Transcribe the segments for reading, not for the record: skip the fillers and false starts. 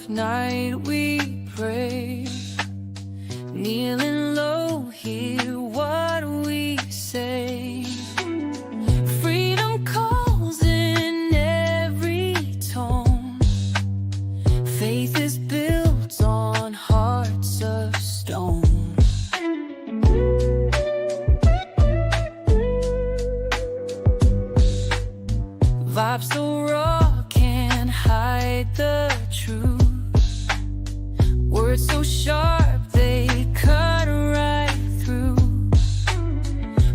of night we pray, kneeling low, hear what we say. Freedom calls in every tone. Faith is built on hearts of stone. Vibes so raw, can't hide the truth. Words so sharp, they cut right through.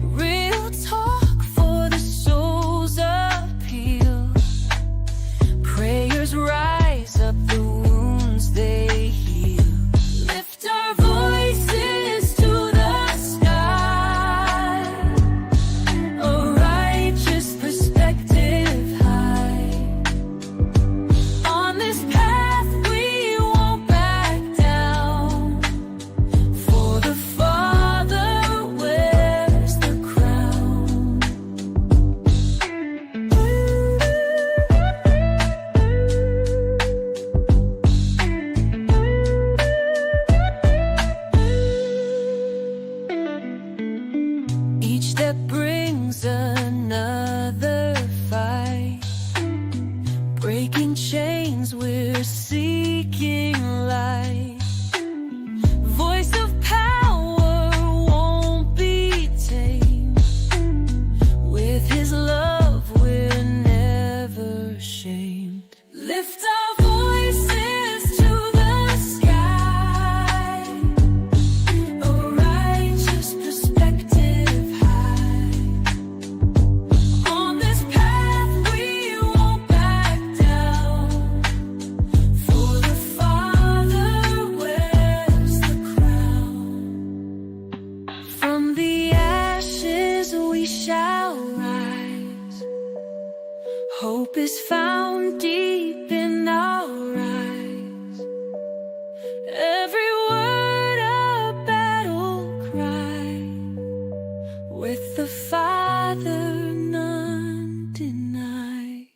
Real talk for the soul's appeal. Prayers rise up the wounds they heal. Lift our voices to the sky, a righteous perspective high. On this path we won't back down, for the Father wears the crown. Each step brings another fight. Breaking chains, we're seeking light. Voice of power won't be tamed. With His love, we're never ashamed. Lift our voices to the sky, a righteous perspective high. On this path we won't back down, for the Father wears the crown. From the ashes we shall rise. Hope is found deep in our eyes. Every word a battle cry. With the Father none deny.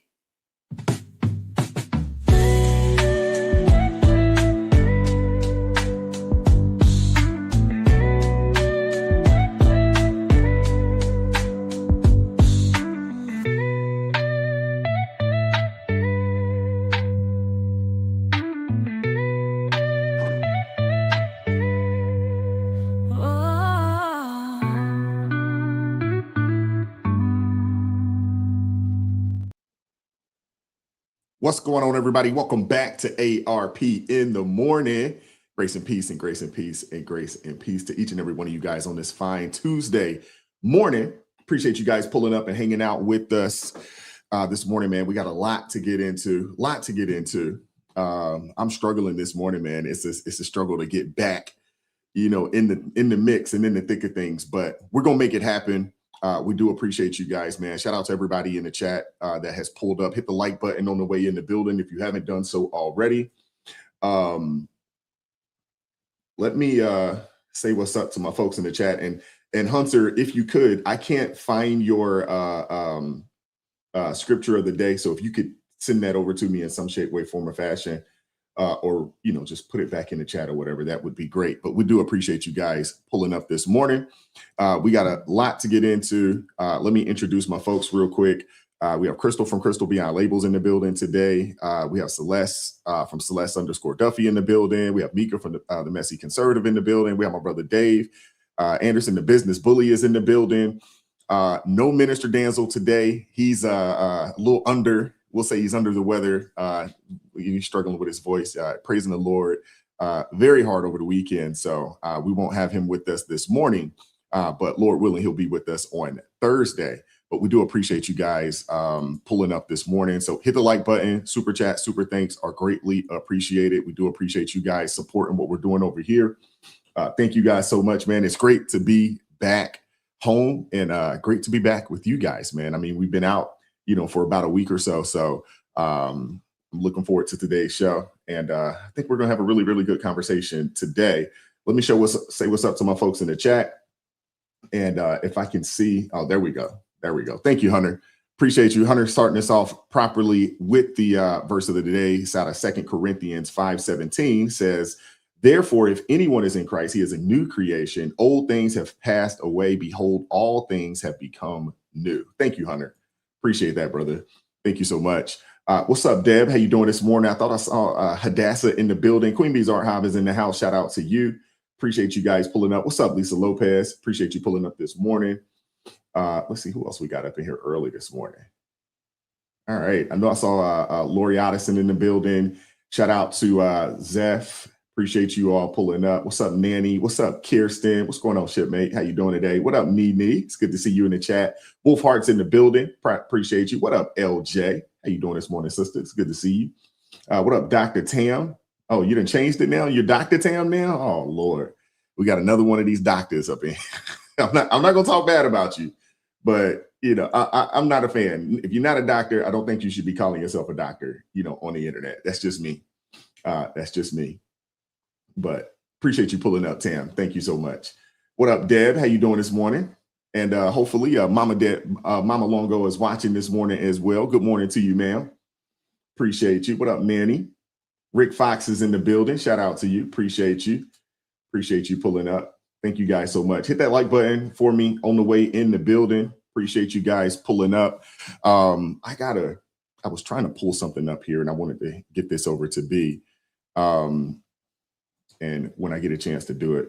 What's going on, everybody? Welcome back to ARP in the morning. Grace and peace and grace and peace and grace and peace to each and every one of you guys on this fine Tuesday morning. Appreciate you guys pulling up and hanging out with us this morning, man. We got a lot to get into. I'm struggling this morning, man. It's a struggle to get back, in the mix and in the thick of things, but we're gonna make it happen. We do appreciate you guys, man. Shout out to everybody in the chat that has pulled up. Hit the like button on the way in the building if you haven't done so already. Let me say what's up to my folks in the chat. And Hunter, if you could, I can't find your scripture of the day. So if you could send that over to me in some shape, way, form, or fashion, or just put it back in the chat or whatever, that would be great. But we do appreciate you guys pulling up this morning. We got a lot to get into. Let me introduce my folks real quick. We have Crystal from Crystal Beyond Labels in the building today. We have Celeste from Celeste_Duffy in the building. We have Mika from the Messy Conservative in the building. We have my brother Dave Anderson, the Business Bully, is in the building. No Minister Danzel today. He's a little under. We'll say he's under the weather. He's struggling with his voice, praising the Lord very hard over the weekend. So we won't have him with us this morning, but Lord willing, he'll be with us on Thursday. But we do appreciate you guys pulling up this morning. So hit the like button, super chat, super thanks are greatly appreciated. We do appreciate you guys supporting what we're doing over here. Thank you guys so much, man. It's great to be back home and great to be back with you guys, man. I mean, we've been out for about a week or so. So I'm looking forward to today's show. And I think we're going to have a really, really good conversation today. Let me say what's up to my folks in the chat. And if I can see, oh, there we go. There we go. Thank you, Hunter. Appreciate you, Hunter, starting us off properly with the verse of the day. It's out of 2 Corinthians 5:17 says, therefore, if anyone is in Christ, he is a new creation. Old things have passed away. Behold, all things have become new. Thank you, Hunter. Appreciate that, brother. Thank you so much. What's up, Deb? How you doing this morning? I thought I saw Hadassah in the building. Queen Bee's Art Hive is in the house. Shout out to you. Appreciate you guys pulling up. What's up, Lisa Lopez? Appreciate you pulling up this morning. Let's see who else we got up in here early this morning. All right. I know I saw Lori Addison in the building. Shout out to Zeph. Appreciate you all pulling up. What's up, Nanny? What's up, Kirsten? What's going on, shipmate? How you doing today? What up, Nee? It's good to see you in the chat. Wolf Heart's in the building. Appreciate you. What up, LJ? How you doing this morning, sister? It's good to see you. What up, Dr. Tam? Oh, you done changed it now? You're Dr. Tam now? Oh, Lord. We got another one of these doctors up in. I'm not gonna talk bad about you, but you know, I'm not a fan. If you're not a doctor, I don't think you should be calling yourself a doctor, you know, on the internet. That's just me. That's just me. But appreciate you pulling up, Tam. Thank you so much. What up, Deb? How you doing this morning? And hopefully Mama Longo is watching this morning as well. Good morning to you, ma'am. Appreciate you. What up, Manny? Rick Fox is in the building. Shout out to you. Appreciate you. Appreciate you pulling up. Thank you guys so much. Hit that like button for me on the way in the building. Appreciate you guys pulling up. I was trying to pull something up here and I wanted to get this over to B. And when I get a chance to do it,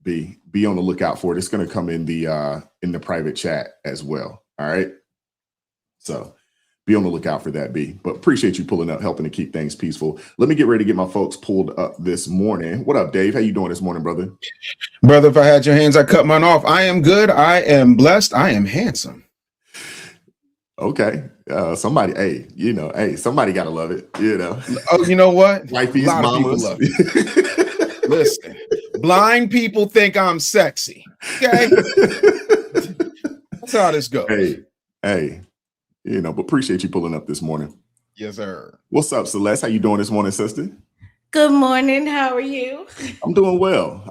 be on the lookout for it. It's going to come in the private chat as well. All right. So be on the lookout for that, B. But appreciate you pulling up, helping to keep things peaceful. Let me get ready to get my folks pulled up this morning. What up, Dave? How you doing this morning, brother? Brother, if I had your hands, I'd cut mine off. I am good. I am blessed. I am handsome. Okay. Somebody got to love it, you know. Oh, you know what? Wifey's, a lot mamas. of people love it. Listen, blind people think I'm sexy. Okay. That's how this goes. Hey, you know, but appreciate you pulling up this morning. Yes, sir. What's up, Celeste? How you doing this morning, sister? Good morning. How are you? I'm doing well.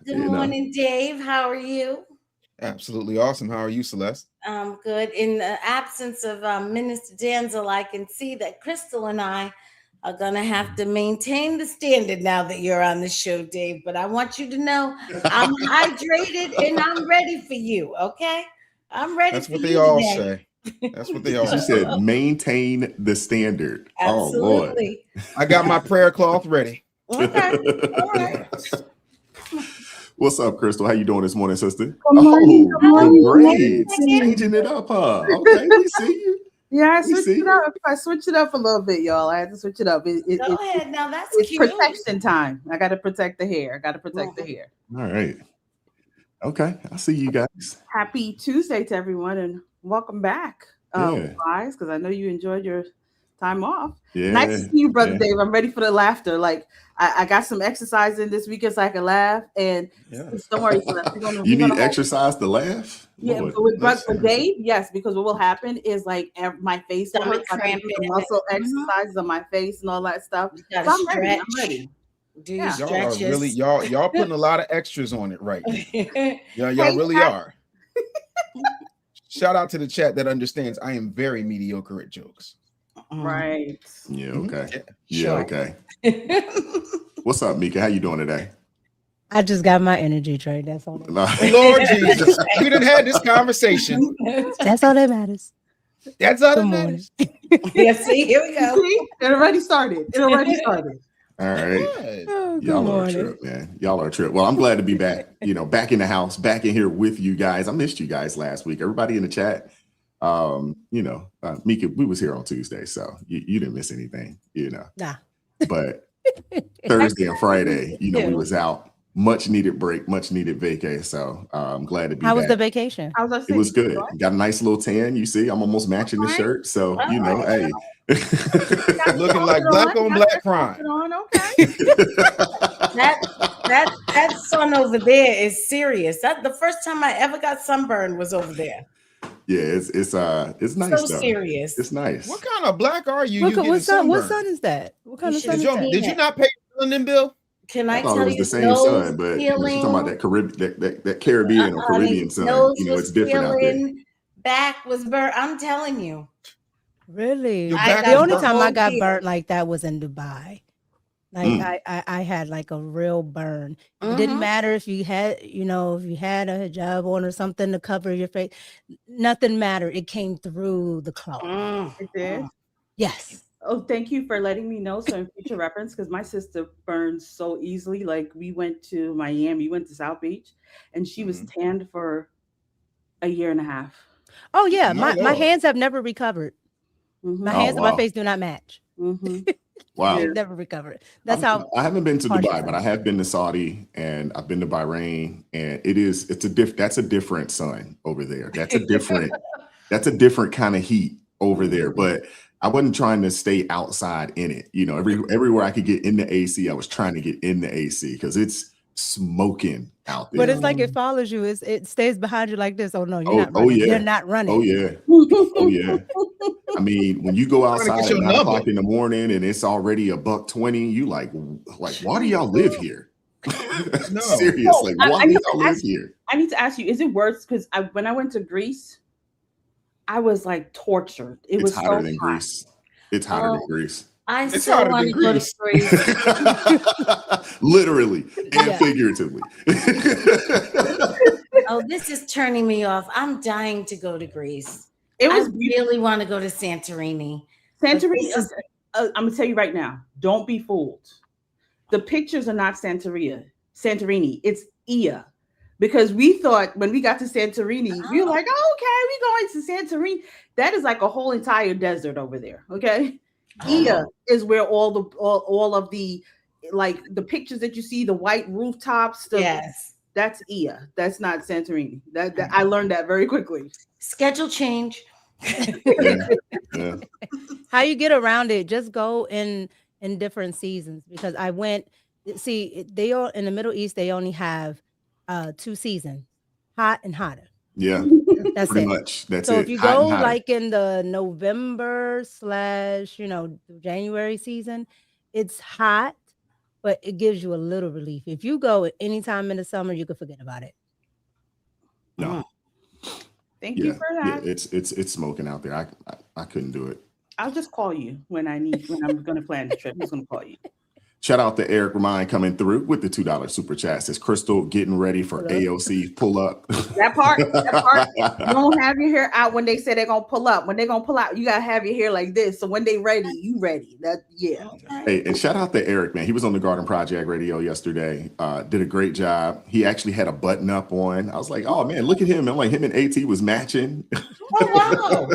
Good morning, Dave. How are you? Absolutely awesome. How are you, Celeste? Good. In the absence of Minister Danzel, I can see that Crystal and I are going to have to maintain the standard now that you're on the show, Dave. But I want you to know I'm hydrated and I'm ready for you, okay? I'm ready. That's what they all say. That's what they all say. She said maintain the standard. Absolutely. Oh, Lord. I got my prayer cloth ready. Okay. All right. What's up, Crystal? How you doing this morning, sister? Good morning. Good morning. Changing it up, huh? Okay, we see you. Yeah, I switched it up. I switched it up a little bit, y'all. I had to switch it up. Go ahead. Now that's it's cute. protection time. I got to protect the hair. All right. Okay, I see you guys. Happy Tuesday to everyone, and welcome back, guys. Because I know you enjoyed your time off. Yeah. Nice to see you, brother Dave. I'm ready for the laughter. Like I got some exercise in this weekend so I can laugh. And don't worry, you need exercise to laugh. Yeah, but with Dave, yes, because what will happen is like my face will hurt. Muscle exercises on my face and all that stuff. You gotta stretch. I'm ready. Do you Y'all are really y'all putting a lot of extras on it right now. Y'all really are. Shout out to the chat that understands I am very mediocre at jokes. Right. Yeah, okay. Yeah, okay. What's up, Mika? How you doing today? I just got my energy drink. That's all. Lord Jesus. We done had this conversation. That's all that matters. That's all that matters. Yeah, see, here we go. It already started. All right. Y'all are a trip, man. Y'all are a trip. Well, I'm glad to be back, back in the house, back in here with you guys. I missed you guys last week. Everybody in the chat. Mika, we was here on Tuesday, so you didn't miss anything, Nah. But Thursday and Friday, we was out. Much needed break, much needed vacay. So I'm glad to be back. How was the vacation? It was good. Got a nice little tan. You see, I'm almost matching the shirt. So, hey. Looking like black on black crime. Okay. that sun over there is serious. That the first time I ever got sunburned was over there. Yeah, it's nice. So serious. It's nice. What kind of black are you? What sun is that? What kind of sun is that? Did you not pay your melanin bill? Can I thought tell it was you the same sun, but you're talking about that Caribbean or Caribbean sun. It's different out there. back was burnt. I'm telling you. Really? Your I back The got was only the burnt? time I whole got peel. burnt like that was in Dubai. Like I had like a real burn. It didn't matter if you had, if you had a hijab on or something to cover your face. Nothing mattered. It came through the cloth. It did. Yes. Oh, thank you for letting me know. So in future reference, because my sister burns so easily. Like we went to Miami, we went to South Beach, and she was tanned for a year and a half. Oh yeah, My my Lord. hands have never recovered. My Oh, hands and my wow. face do not match. Wow. They've never recovered. That's how I haven't been to harsh Dubai, it but I was. have been to Saudi and I've been to Bahrain, and that's a different sun over there. That's a different kind of heat over there. But I wasn't trying to stay outside in it. Everywhere I could get in the AC, I was trying to get in the AC because it's smoking out there. But it's like it follows you. It stays behind you like this. Oh no, you're not Oh running. yeah. They're not running. Oh yeah. Oh yeah. I mean, when you go Trying to get outside your at 9 number. o'clock in the morning and it's already $1.20, you like, why do y'all live here? No. Seriously, I why do need to y'all live ask- here? I need to ask you, is it worse? Because when I went to Greece, I was like tortured. It It's was hotter so than hot. Greece. It's hotter than Greece. I It's still hotter want than to go to Greece. Greece. Literally and figuratively. Oh, this is turning me off. I'm dying to go to Greece. It was I really want to go to Santorini. Santorini. I'm gonna tell you right now. Don't be fooled. The pictures are not Santorini. It's Ia. Because we thought when we got to Santorini, we were like, oh, okay, we going to Santorini. That is like a whole entire desert over there. Okay. Ia is where all of the like the pictures that you see, the white rooftops. Yes. That's Ia. That's not Santorini. That I learned that very quickly. Schedule change. Yeah. How you get around it? Just go in different seasons, because I went. See, they all in the Middle East. They only have 2 seasons, hot and hotter. Yeah. That's Pretty it. much. That's So it. if you Hot go and hotter. like in the November / January season, it's hot, but it gives you a little relief. If you go at any time in the summer, you can forget about it. No. Thank you for that. Yeah, it's smoking out there. I couldn't do it. I'll just call you when I'm going to plan the trip. Who's going to call you? Shout out to Eric Ramine coming through with the $2 super chat. Says Crystal getting ready for AOC pull up. That part, you don't have your hair out when they say they're gonna pull up. When they're gonna pull out, you gotta have your hair like this. So when they ready, you ready. Hey, and shout out to Eric, man. He was on the Garden Project Radio yesterday. Did a great job. He actually had a button up on. I was like, oh man, look at him. I'm like, him and AT was matching. Oh wow.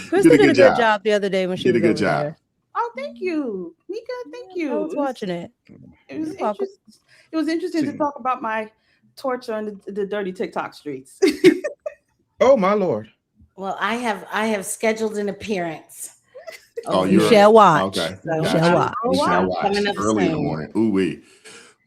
Crystal did a good job the other day when she did a good over job. there. Oh, thank you, Mika. Thank you. I was watching it. It was interesting to talk about my torture on the dirty TikTok streets. Oh my Lord. Well, I have scheduled an appearance. Oh, you shall watch. Okay. You Gotcha. shall watch. You shall watch Coming up early in the soon. morning. Ooh wee.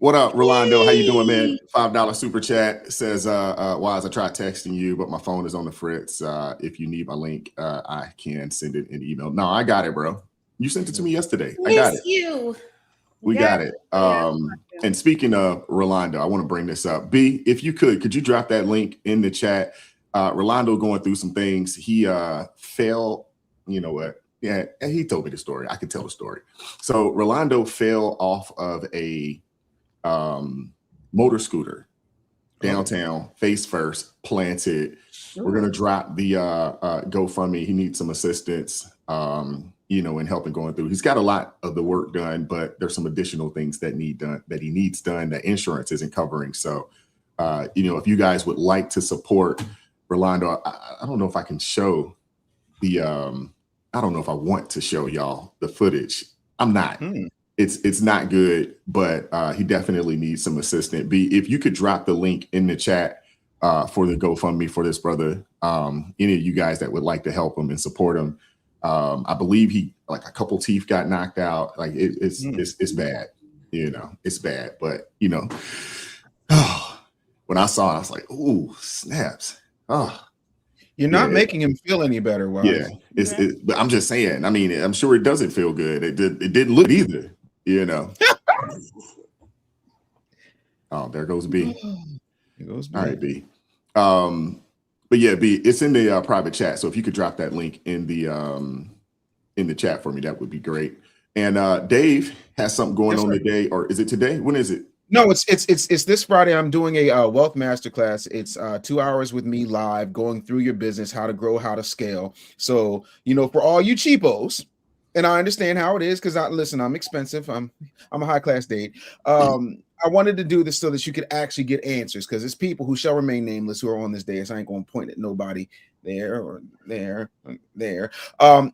What up, Rolando? How you doing, man? $5 super chat says, Wise, I tried texting you, but my phone is on the fritz. If you need my link, I can send it in email. No, I got it, bro. You sent it to me yesterday. I got it. You. We got it. And speaking of Rolando, I want to bring this up. B, if you could you drop that link in the chat? Rolando going through some things. He fell, you know what? Yeah, he told me the story. I can tell the story. So Rolando fell off of a motor scooter downtown, face first, planted. We're gonna drop the GoFundMe. He needs some assistance, in helping going through. He's got a lot of the work done, but there's some additional things that he needs done that insurance isn't covering. So, if you guys would like to support Rolando, I don't know if I can show the. I don't know if I want to show y'all the footage. I'm not. It's not good, but he definitely needs some assistance. B, if you could drop the link in the chat for the GoFundMe for this brother, any of you guys that would like to help him and support him. I believe he like a couple teeth got knocked out. Like it's bad, it's bad. But when I saw it, I was like, "Ooh, snaps!" Oh, you're not making him feel any better. Wise. Yeah, but I'm just saying. I mean, I'm sure it doesn't feel good. It didn't look either. Oh, there goes B. There goes B. All right, B. But yeah, B, it's in the private chat. So if you could drop that link in the chat for me, that would be great. And Dave has something going on today, or is it today? When is it? No, it's this Friday. I'm doing a wealth masterclass. It's 2 hours with me live, going through your business, how to grow, how to scale. So, for all you cheapos, and I understand how it is, because I'm expensive. I'm a high class date. I wanted to do this so that you could actually get answers, because it's people who shall remain nameless who are on this day. So I ain't going to point at nobody there or there or there.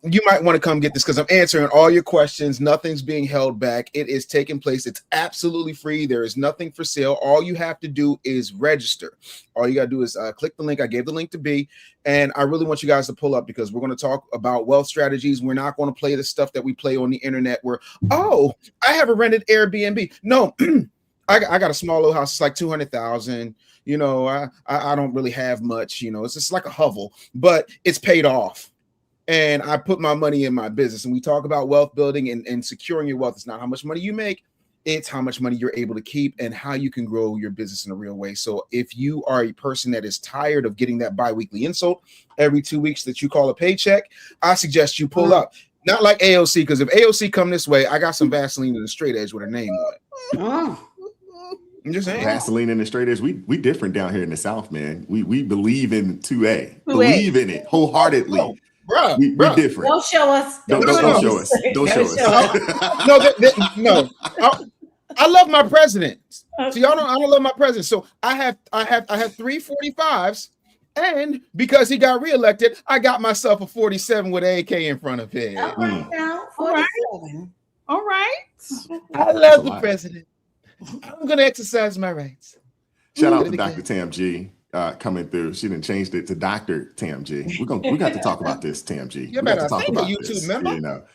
You might want to come get this, because I'm answering all your questions. Nothing's being held back. It is taking place. It's absolutely free. There is nothing for sale. All you have to do is register. All you got to do is click the link. I gave the link to B, and I really want you guys to pull up, because we're going to talk about wealth strategies. We're not going to play the stuff that we play on the internet where, oh, I have a rented Airbnb. No, I got a small little house. It's like 200,000. I don't really have much. It's just like a hovel, but it's paid off. And I put my money in my business. And we talk about wealth building and securing your wealth. It's not how much money you make. It's how much money you're able to keep and how you can grow your business in a real way. So if you are a person that is tired of getting that biweekly insult every 2 weeks that you call a paycheck, I suggest you pull up. Not like AOC, because if AOC come this way, I got some Vaseline in the straight edge with her name on it. I'm just saying. Vaseline in the straight edge. We different down here in the South, man. We believe in 2A. Believe in it wholeheartedly. Oh, bro, we different. Don't show us. Don't show us. Don't show us. No. I love my president. So y'all don't. I don't love my president. So I have 3 45s, and because he got reelected, I got myself a 47 with an AK in front of it. Now, 47. All right. I love the president. I'm gonna exercise my rights. Shout out to Dr. Tam G coming through. She done changed it to Dr. Tam G. We got to talk about this, Tam G. You better talk about YouTube member.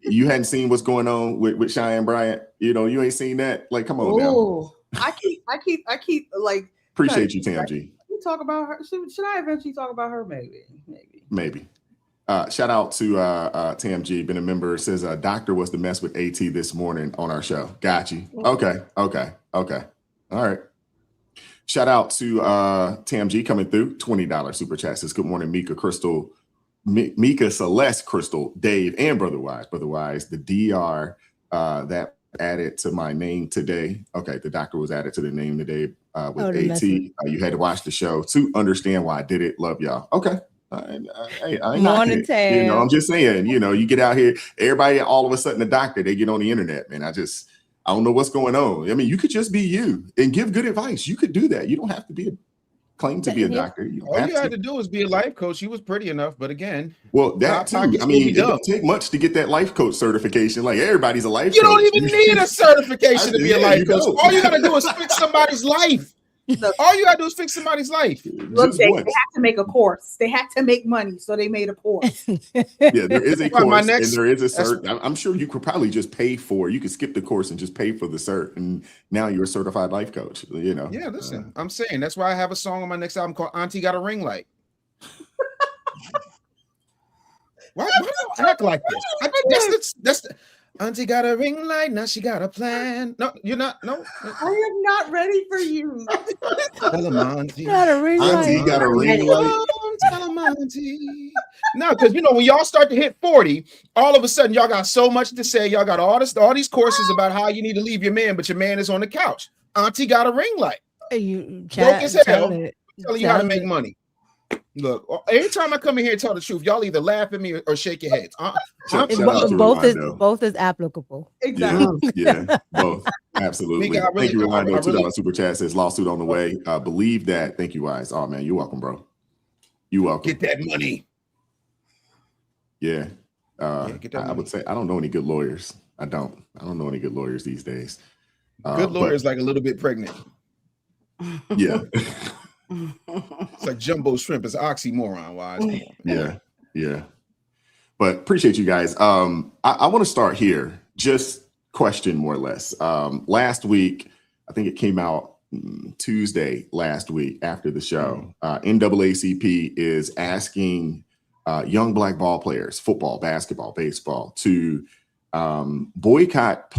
You hadn't seen what's going on with Cheyenne Bryant. You ain't seen that. Like, come on now. I keep like appreciate you, Tam G. You talk about her. Should I eventually talk about her? Maybe. Shout out to Tam G, been a member, says doctor was to mess with AT this morning on our show. Got you. Okay. All right. Shout out to Tam G coming through, $20 super chat. Says good morning, Mika, Celeste, Crystal, Dave, and Brother Wise, the DR that added to my name today. Okay, the doctor was added to the name today with AT. You had to watch the show to understand why I did it. Love y'all. Okay. I ain't Morning, it. I'm just saying, you get out here, everybody all of a sudden a doctor, they get on the internet, man. I don't know what's going on. I mean, you could just be you and give good advice. You could do that. You don't have to claim to be a doctor. All you had to do is be a life coach. She was pretty enough, but again, well, that too. I mean, it doesn't take much to get that life coach certification. Like everybody's a life coach. You don't even need a certification to be a life coach. All you gotta do is fix somebody's life. All you gotta do is fix somebody's life. Look, they have to make a course. They have to make money, so they made a course. Yeah, there is a course, and there is a cert. I'm sure you could probably just pay for. You could skip the course and just pay for the cert, and now you're a certified life coach. Yeah, listen, I'm saying that's why I have a song on my next album called "Auntie Got a Ring Light." Why do you act like this? That's Auntie got a ring light, now she got a plan. No, you're not. No, I am not ready for you. Tell him, Auntie. Got a ring light. Auntie got a ring light. Tell him, Auntie. No, because when y'all start to hit 40, all of a sudden y'all got so much to say. Y'all got all these courses about how you need to leave your man, but your man is on the couch. Auntie got a ring light. You broke as hell. Telling you how to make money. Look, every time I come in here and tell the truth, y'all either laugh at me or shake your heads. Both is applicable. Exactly. Yeah, both. Absolutely. Thank you, Rolando. $2 super chat says lawsuit on the way. Believe that. Thank you, Wise. Oh man, you're welcome, bro. You're welcome. Get that money. Yeah. I would say I don't know any good lawyers. I don't know any good lawyers these days. Good lawyers like a little bit pregnant. Yeah. It's like jumbo shrimp. It's oxymoron, Wise. Yeah. But appreciate you guys. I want to start here. Just question more or less. Last week, I think it came out Tuesday last week after the show. NAACP is asking young black ball players, football, basketball, baseball, to boycott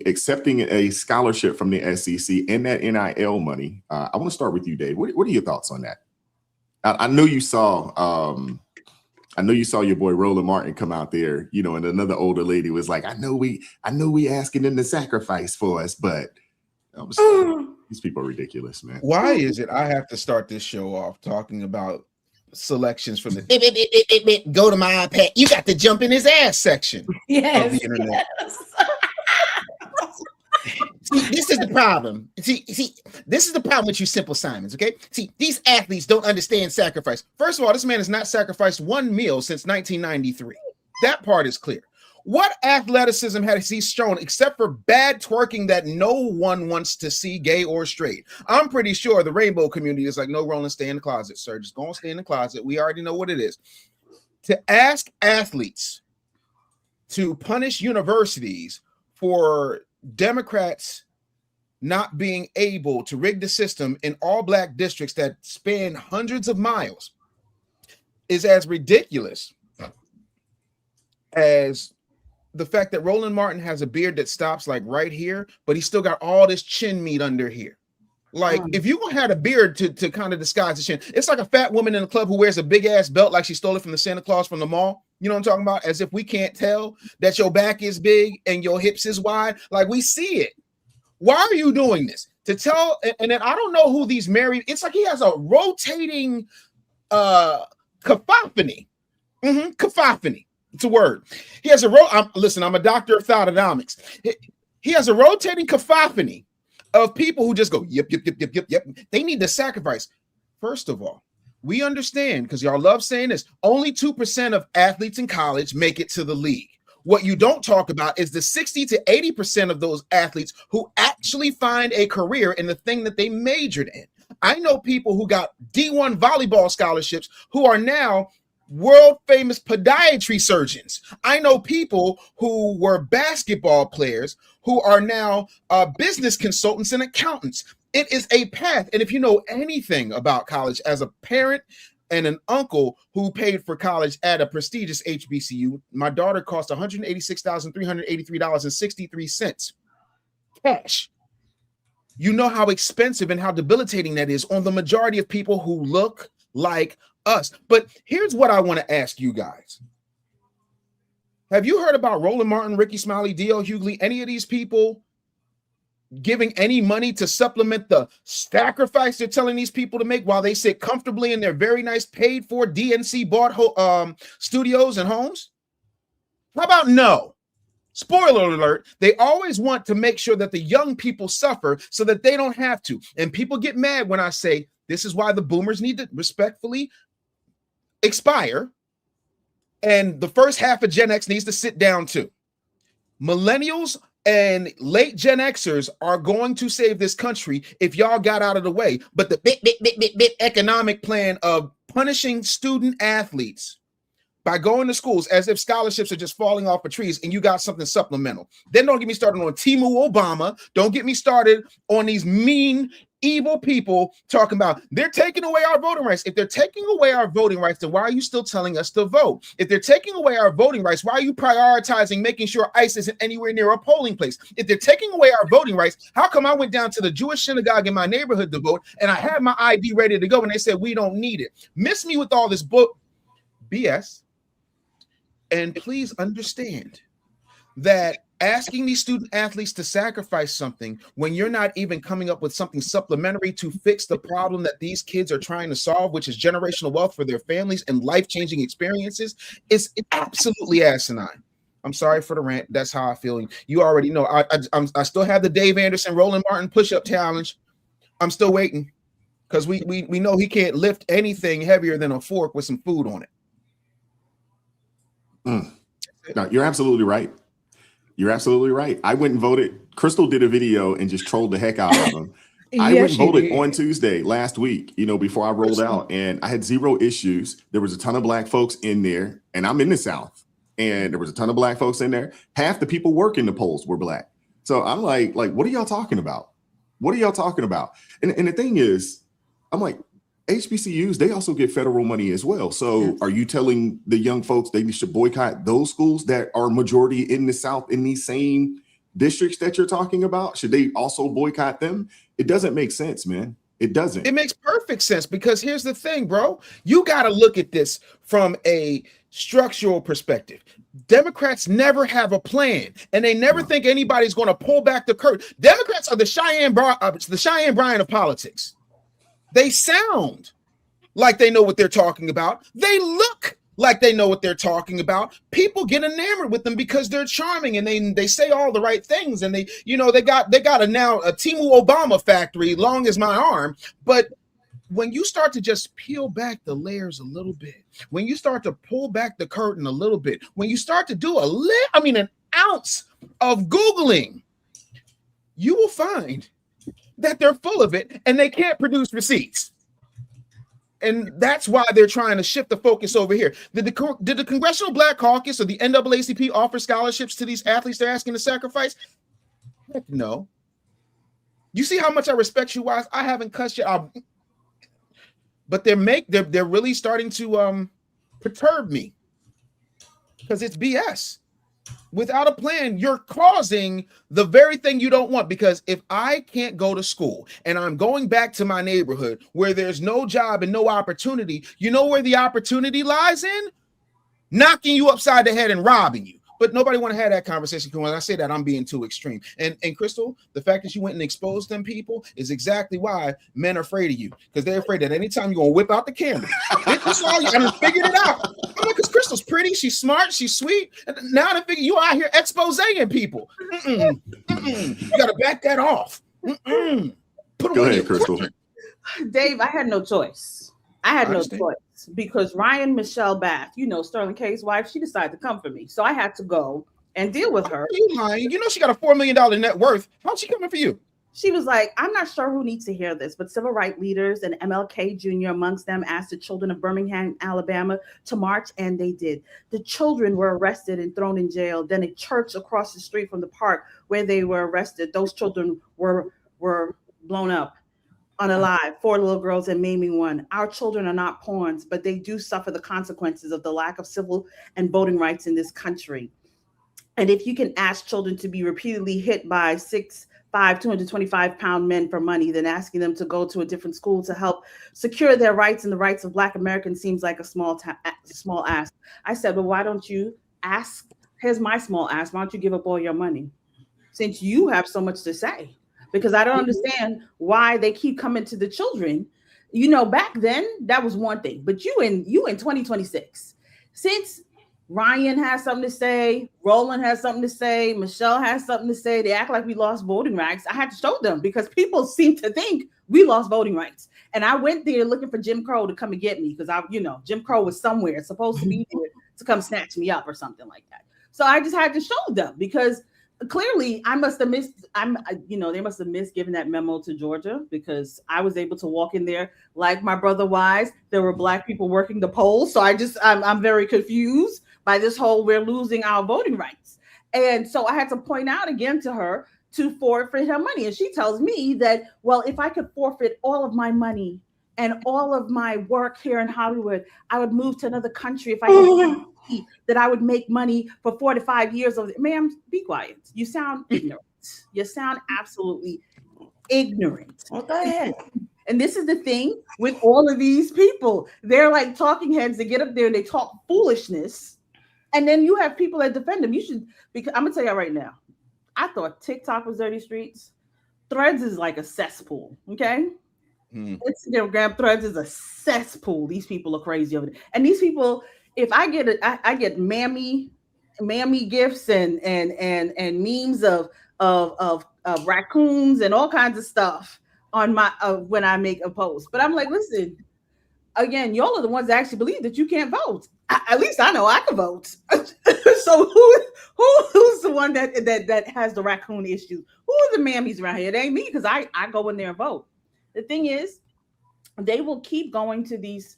accepting a scholarship from the SEC and that NIL money. I want to start with you, Dave. What are your thoughts on that? I know you saw. I know you saw your boy Roland Martin come out there, you know, and another older lady was like, I know we asking them to sacrifice for us, but I was like, these people are ridiculous, man. Why is it I have to start this show off talking about selections from the go to my iPad? You got to jump in his ass section of the internet. Yes. See, this is the problem. See, this is the problem with you simple Simons, okay? See, these athletes don't understand sacrifice. First of all, this man has not sacrificed one meal since 1993. That part is clear. What athleticism has he shown except for bad twerking that no one wants to see, gay or straight? I'm pretty sure the rainbow community is like, no, Roland, stay in the closet, sir. Just go and stay in the closet. We already know what it is. To ask athletes to punish universities for Democrats not being able to rig the system in all black districts that span hundreds of miles is as ridiculous as the fact that Roland Martin has a beard that stops like right here, but he's still got all this chin meat under here. Like, if you had a beard to kind of disguise the chin, it's like a fat woman in the club who wears a big ass belt like she stole it from the Santa Claus from the mall. You know what I'm talking about? As if we can't tell that your back is big and your hips is wide. Like, we see it. Why are you doing this? To tell, and then I don't know who these married, it's like he has a rotating cacophony. Cacophony. It's a word. He has a listen, I'm a doctor of thotonomics. He has a rotating cacophony of people who just go, yep. They need to sacrifice. First of all, we understand, because y'all love saying this, only 2% of athletes in college make it to the league. What you don't talk about is the 60 to 80% of those athletes who actually find a career in the thing that they majored in. I know people who got D1 volleyball scholarships who are now world famous podiatry surgeons. I know people who were basketball players who are now business consultants and accountants. It is a path. And if you know anything about college as a parent and an uncle who paid for college at a prestigious HBCU, my daughter cost $186,383.63 cash. You know how expensive and how debilitating that is on the majority of people who look like us. But here's what I want to ask you guys. Have you heard about Roland Martin, Ricky Smiley, D.L. Hughley, any of these people giving any money to supplement the sacrifice they're telling these people to make while they sit comfortably in their very nice paid for DNC bought studios and homes? How about no? Spoiler alert, they always want to make sure that the young people suffer so that they don't have to. And people get mad when I say this is why the boomers need to respectfully expire. And the first half of Gen X needs to sit down too. Millennials and late Gen Xers are going to save this country if y'all got out of the way. But the big economic plan of punishing student athletes by going to schools as if scholarships are just falling off of trees and you got something supplemental. Then don't get me started on Timu Obama. Don't get me started on these mean, evil people talking about they're taking away our voting rights. If they're taking away our voting rights, then why are you still telling us to vote? If they're taking away our voting rights, why are you prioritizing making sure ICE isn't anywhere near a polling place? If they're taking away our voting rights, how come I went down to the Jewish synagogue in my neighborhood to vote and I had my ID ready to go and they said we don't need it? Miss me with all this book BS. And please understand that asking these student athletes to sacrifice something when you're not even coming up with something supplementary to fix the problem that these kids are trying to solve, which is generational wealth for their families and life-changing experiences, is absolutely asinine. I'm sorry for the rant. That's how I feel. You already know. I still have the Dave Anderson, Roland Martin push-up challenge. I'm still waiting because we know he can't lift anything heavier than a fork with some food on it. No, you're absolutely right. You're absolutely right. I went and voted. Crystal did a video and just trolled the heck out of them. I went and voted on Tuesday last week, you know, before I rolled out, and I had zero issues. There was a ton of black folks in there, and I'm in the South, and there was a ton of black folks in there. Half the people working the polls were black. So I'm like, what are y'all talking about? What are y'all talking about? And the thing is, I'm like, HBCUs, they also get federal money as well. So are you telling the young folks they should boycott those schools that are majority in the South in these same districts that you're talking about? Should they also boycott them? It doesn't make sense, man. It doesn't. It makes perfect sense because here's the thing, bro. You got to look at this from a structural perspective. Democrats never have a plan, and they never think anybody's going to pull back the curtain. Democrats are the Cheyenne Bryan of politics. They sound like they know what they're talking about. They look like they know what they're talking about. People get enamored with them because they're charming and they say all the right things, and they got now a Timu Obama factory long as my arm. But when you start to just peel back the layers a little bit, when you start to pull back the curtain a little bit, when you start to do an ounce of Googling, you will find that they're full of it and they can't produce receipts. And that's why they're trying to shift the focus over here. Did the Congressional Black Caucus or the NAACP offer scholarships to these athletes they're asking to sacrifice? Heck no. You see how much I respect you, Wise? I haven't cussed you out. But they're really starting to perturb me because it's BS. Without a plan, you're causing the very thing you don't want. Because if I can't go to school and I'm going back to my neighborhood where there's no job and no opportunity, you know where the opportunity lies in? Knocking you upside the head and robbing you. But nobody want to have that conversation because when I say that, I'm being too extreme. And Crystal, the fact that you went and exposed them people is exactly why men are afraid of you, because they're afraid that anytime you're going to whip out the camera, this all you, I figured it out. I'm like, because Crystal's pretty, she's smart, she's sweet. And now I figure you out here exposing people. You got to back that off. Go ahead, Crystal. Dave, I had no choice. I had no choice because Ryan Michelle Bath, Sterling K's wife, she decided to come for me. So I had to go and deal with her. You lying? You know she got a $4 million net worth. How's she coming for you? She was like, I'm not sure who needs to hear this, but civil rights leaders and MLK Jr. amongst them asked the children of Birmingham, Alabama to march, and they did. The children were arrested and thrown in jail. Then a church across the street from the park where they were arrested, those children were blown up. Unalive, 4 little girls and maiming 1. Our children are not pawns, but they do suffer the consequences of the lack of civil and voting rights in this country. And if you can ask children to be repeatedly hit by 6'5", 225-pound men for money, then asking them to go to a different school to help secure their rights and the rights of Black Americans seems like a small ask. I said, well, why don't you ask? Here's my small ask. Why don't you give up all your money since you have so much to say? Because I don't understand why they keep coming to the children. Back then that was one thing, but you in 2026, since Ryan has something to say, Roland has something to say, Michelle has something to say, they act like we lost voting rights. I had to show them because people seem to think we lost voting rights. And I went there looking for Jim Crow to come and get me because Jim Crow was somewhere supposed to be there to come snatch me up or something like that. So I just had to show them because clearly I must have missed. They must have missed giving that memo to Georgia because I was able to walk in there like my brother Wise. There were Black people working the polls, so I'm very confused by this whole we're losing our voting rights, and so I had to point out again to her to forfeit her money, and she tells me that if I could forfeit all of my money and all of my work here in Hollywood, I would move to another country if I could. That I would make money for 4 to 5 years of it. Ma'am, be quiet. You sound ignorant. You sound absolutely ignorant. Well, go ahead. And this is the thing with all of these people. They're like talking heads. They get up there and they talk foolishness. And then you have people that defend them. Because I'm gonna tell you right now, I thought TikTok was dirty streets. Threads is like a cesspool. Okay. Instagram Threads is a cesspool. These people are crazy over there. And these people, if I get mammy gifts and memes of raccoons and all kinds of stuff on my when I make a post. But I'm like, listen, again, y'all are the ones that actually believe that you can't vote. At least I know I can vote. So who's the one that has the raccoon issues? Who are the mammies around here? It ain't me because I go in there and vote. The thing is, they will keep going to these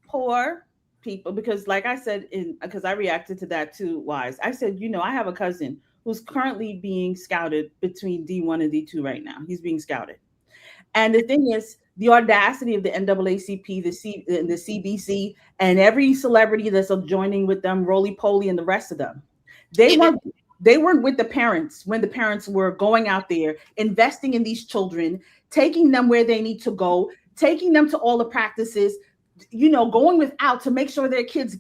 poor people because, like I said, because I reacted to that too, Wise. I said, I have a cousin who's currently being scouted between D1 and D2 right now. He's being scouted. And the thing is, the audacity of the NAACP, the CBC, and every celebrity that's joining with them, Roly Poly and the rest of them. They want They weren't with the parents when the parents were going out there, investing in these children, taking them where they need to go, taking them to all the practices, going without to make sure their kids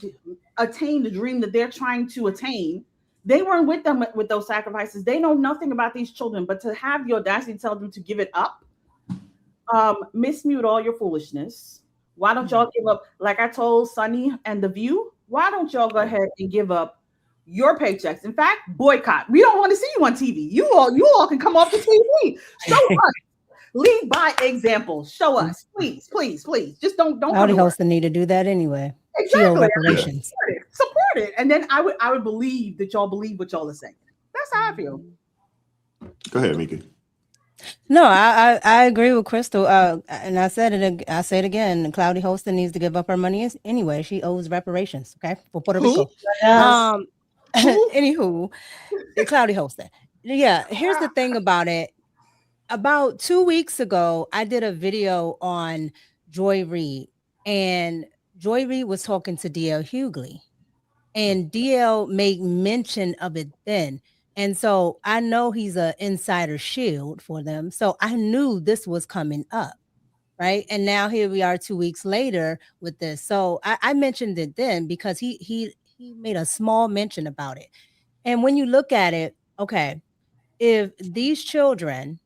attain the dream that they're trying to attain. They weren't with them with those sacrifices. They know nothing about these children, but to have the audacity to tell them to give it up, mismute all your foolishness. Why don't y'all give up? Like I told Sunny and The View, why don't y'all go ahead and give up your paychecks? In fact, boycott. We don't want to see you on TV. You all can come off the TV. Show us. Lead by example. Show us, please, please, please. Just don't. Cloudy Hostin need to do that anyway. Exactly. Reparations. Support it, and then I would believe that y'all believe what y'all are saying. That's how I feel. Go ahead, Mika. No, I agree with Crystal. And I say it again. Cloudy Hostin needs to give up her money anyway. She owes reparations. Okay, for Puerto Rico. Anywho, Cloudy Hostin. Yeah, here's the thing about it. About 2 weeks ago, I did a video on Joy Reid, and Joy Reid was talking to DL Hughley, and DL made mention of it then. And so I know he's an insider shield for them. So I knew this was coming up, right? And now here we are 2 weeks later with this. So I mentioned it then because he made a small mention about it. And when you look at it, okay, if these children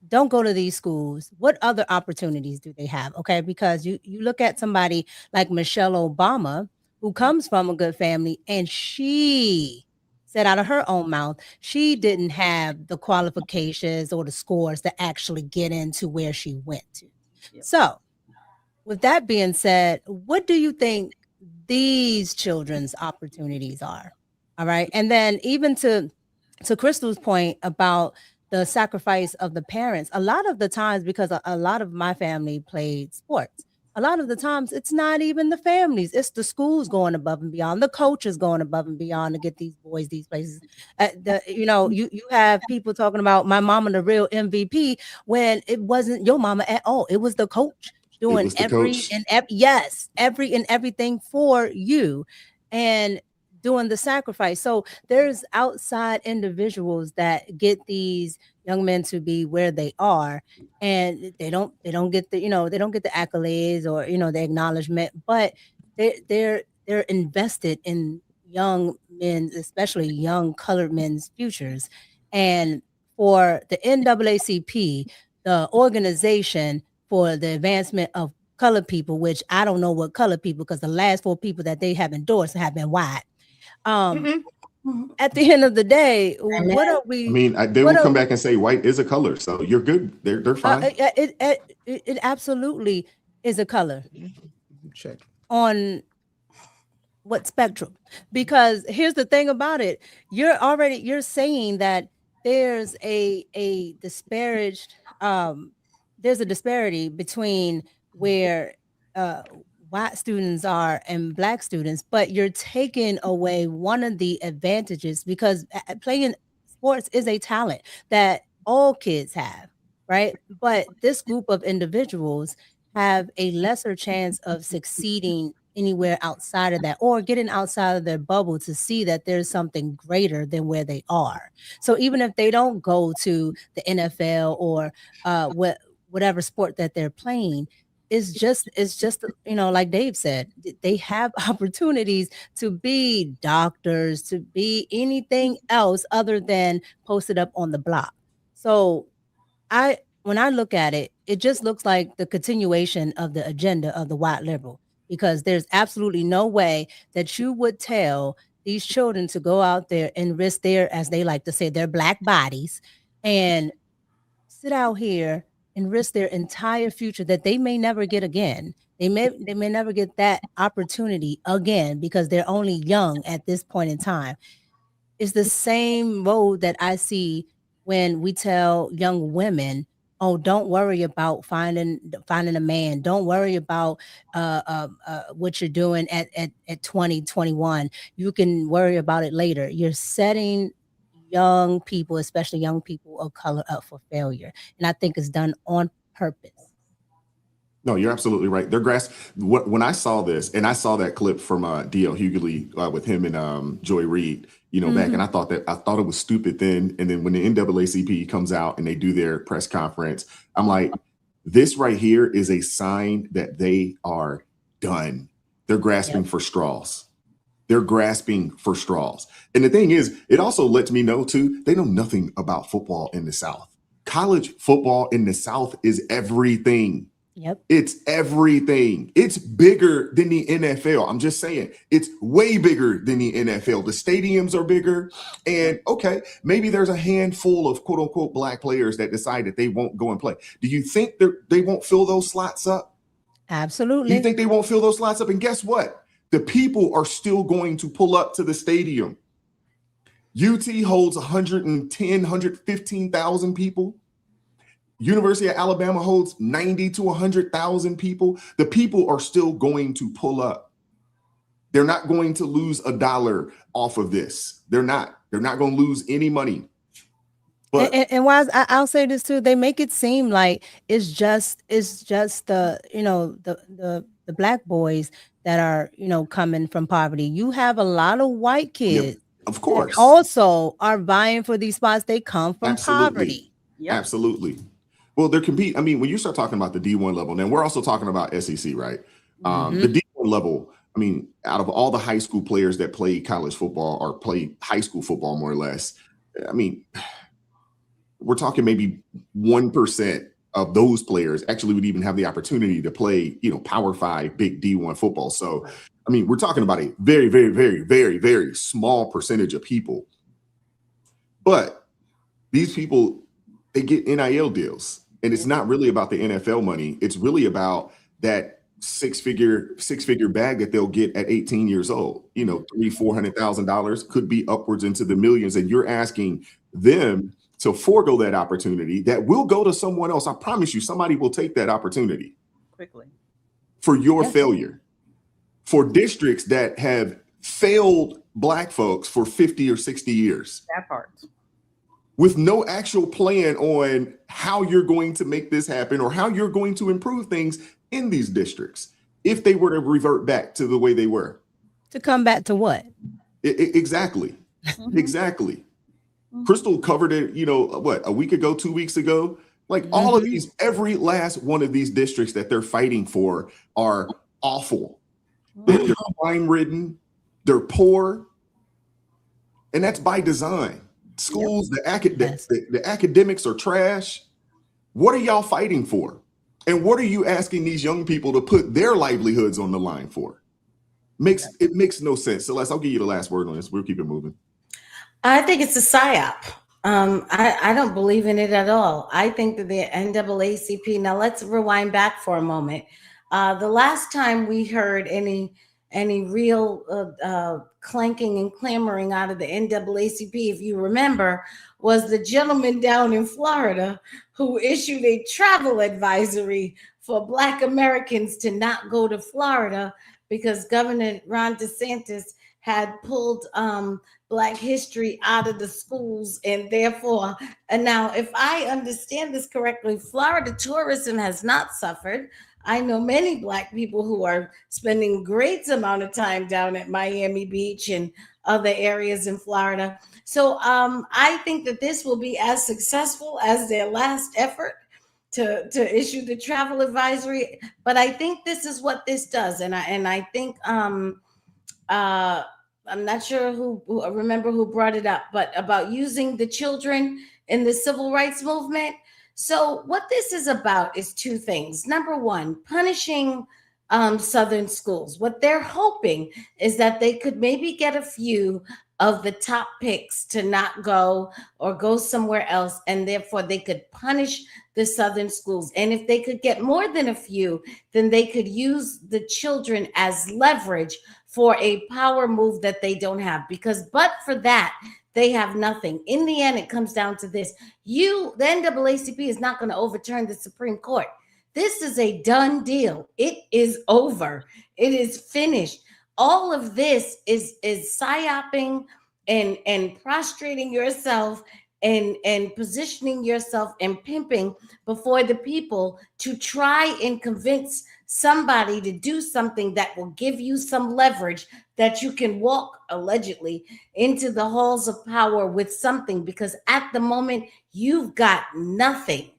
don't go to these schools, what other opportunities do they have? Okay, because you look at somebody like Michelle Obama, who comes from a good family, and she said out of her own mouth, she didn't have the qualifications or the scores to actually get into where she went to. Yep. So with that being said, what do you think these children's opportunities are? All right. And then even to Crystal's point about the sacrifice of the parents, a lot of the times, because a lot of my family played sports, a lot of the times it's not even the families, it's the schools going above and beyond, the coaches going above and beyond to get these boys these places. You have people talking about my mama the real MVP when it wasn't your mama at all. It was the coach doing every and everything for you and doing the sacrifice. So there's outside individuals that get these young men to be where they are, and they don't get the they don't get the accolades or the acknowledgement, but they're invested in young men, especially young colored men's futures. And for the NAACP, the organization for the advancement of colored people, which I don't know what colored people, because the last 4 people that they have endorsed have been white. At the end of the day, what are we? I mean, they will come back and say white is a color, so you're good. They're fine. It absolutely is a color. Check on what spectrum? Because here's the thing about it: you're saying that there's a disparaged there's a disparity between where white students are and black students, but you're taking away one of the advantages, because playing sports is a talent that all kids have, right? But this group of individuals have a lesser chance of succeeding anywhere outside of that, or getting outside of their bubble to see that there's something greater than where they are. So even if they don't go to the NFL or whatever sport that they're playing, it's just like Dave said, they have opportunities to be doctors, to be anything else other than posted up on the block. So when I look at it, it just looks like the continuation of the agenda of the white liberal, because there's absolutely no way that you would tell these children to go out there and risk their, as they like to say, their black bodies and sit out here and risk their entire future that they may never get again. They may never get that opportunity again because they're only young at this point in time. It's the same road that I see when we tell young women, oh, don't worry about finding a man. Don't worry about what you're doing at 20, 21. You can worry about it later. You're setting young people, especially young people of color, up for failure. And I think it's done on purpose. No, you're absolutely right. When I saw this, and I saw that clip from DL Hughley with him and Joy Reid, back, and I thought it was stupid then. And then when the NAACP comes out and they do their press conference, I'm like, this right here is a sign that they are done. They're grasping for straws. They're grasping for straws. And the thing is, it also lets me know too, they know nothing about football in the South. College football in the South is everything. Yep. It's everything. It's bigger than the NFL. I'm just saying, it's way bigger than the NFL. The stadiums are bigger. And okay, maybe there's a handful of quote unquote black players that decide that they won't go and play. Do you think they won't fill those slots up? Absolutely. You think they won't fill those slots up? And guess what? The people are still going to pull up to the stadium. UT holds 110, 115,000 people. University of Alabama holds 90 to 100,000 people. The people are still going to pull up. They're not going to lose $1 off of this. They're not going to lose any money. But and why I'll say this too, they make it seem like it's just the the black boys that are coming from poverty. You have a lot of white kids, of course, that also are vying for these spots. They come from poverty. Yep. Absolutely. Well, they're compete. I mean, when you start talking about the D1 level, then we're also talking about SEC, right? The D1 level. I mean, out of all the high school players that play college football or play high school football, more or less, I mean, we're talking maybe 1% of those players actually would even have the opportunity to play, Power 5, big D1 football. So, I mean, we're talking about a very, very, very, very, very small percentage of people. But these people, they get NIL deals. And it's not really about the NFL money. It's really about that six-figure bag that they'll get at 18 years old. $300,000-$400,000 could be upwards into the millions. And you're asking them to forego that opportunity that will go to someone else. I promise you, somebody will take that opportunity Quickly for your failure. For districts that have failed Black folks for 50 or 60 years. That part. With no actual plan on how you're going to make this happen or how you're going to improve things in these districts if they were to revert back to the way they were. To come back to what? Exactly. Exactly. Crystal covered it, a week ago, 2 weeks ago. Like all of these, every last one of these districts that they're fighting for are awful. They're crime-ridden. They're poor. And that's by design. Schools, the academics are trash. What are y'all fighting for? And what are you asking these young people to put their livelihoods on the line for? It makes no sense. Celeste, I'll give you the last word on this. We'll keep it moving. I think it's a psyop. I don't believe in it at all. I think that the NAACP, now let's rewind back for a moment. The last time we heard any real clanking and clamoring out of the NAACP, if you remember, was the gentleman down in Florida who issued a travel advisory for Black Americans to not go to Florida because Governor Ron DeSantis had pulled Black history out of the schools, and therefore, and now if I understand this correctly, Florida tourism has not suffered. I know many Black people who are spending great amount of time down at Miami Beach and other areas in Florida. So I think that this will be as successful as their last effort to issue the travel advisory. But I think this is what this does, and I think I'm not sure who remember who brought it up, but about using the children in the civil rights movement. So what this is about is two things. Number one, punishing Southern schools. What they're hoping is that they could maybe get a few of the top picks to not go or go somewhere else, and therefore they could punish the Southern schools. And if they could get more than a few, then they could use the children as leverage for a power move that they don't have. Because but for that, they have nothing. In the end, it comes down to this. The NAACP is not going to overturn the Supreme Court. This is a done deal. It is over. It is finished. All of this is psyoping and prostrating yourself and positioning yourself and pimping before the people to try and convince somebody to do something that will give you some leverage that you can walk allegedly into the halls of power with something, because at the moment you've got nothing.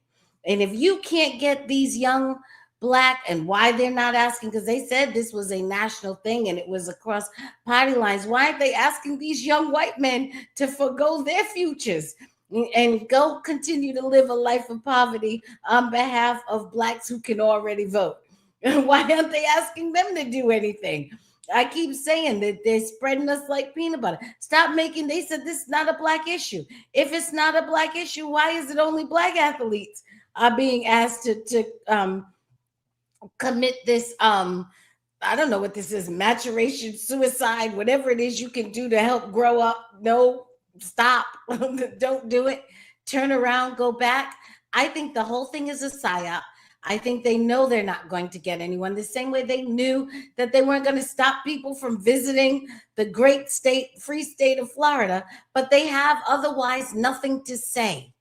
And if you can't get these young Black, and why they're not asking, because they said this was a national thing and it was across party lines, why aren't they asking these young white men to forgo their futures and go continue to live a life of poverty on behalf of Blacks who can already vote? Why aren't they asking them to do anything? I keep saying that they're spreading us like peanut butter. Stop making, they said this is not a Black issue. If it's not a Black issue, why is it only Black athletes are being asked to commit this, I don't know what this is, maturation, suicide, whatever it is you can do to help grow up? No, stop. Don't do it. Turn around, go back. I think the whole thing is a psyop. I think they know they're not going to get anyone, the same way they knew that they weren't going to stop people from visiting the great state, free state of Florida, but they have otherwise nothing to say.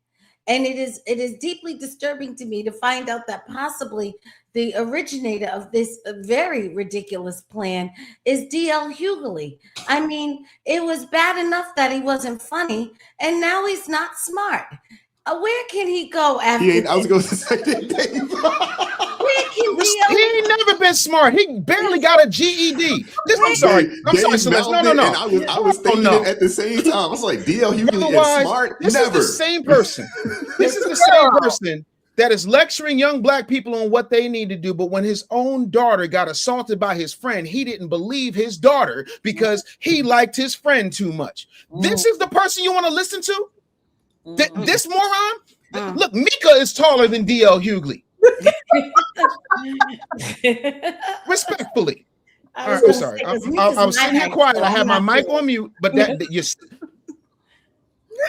And it is deeply disturbing to me to find out that possibly the originator of this very ridiculous plan is D.L. Hughley. I mean, it was bad enough that he wasn't funny, and now he's not smart. Where can he go after I was this? going to say Where can D.L. He ain't never been smart. He barely got a GED. I'm sorry, Celeste. No. I was thinking it at the same time. I was like, D.L. Hughley is smart? This Never. is the same person. This is the same person that is lecturing young Black people on what they need to do. But when his own daughter got assaulted by his friend, he didn't believe his daughter because he liked his friend too much. This is the person you want to listen to? This moron? Look, Mika is taller than D.L. Hughley. Respectfully. I'm sorry. I'm sitting here quiet. I have my mic on mute, but I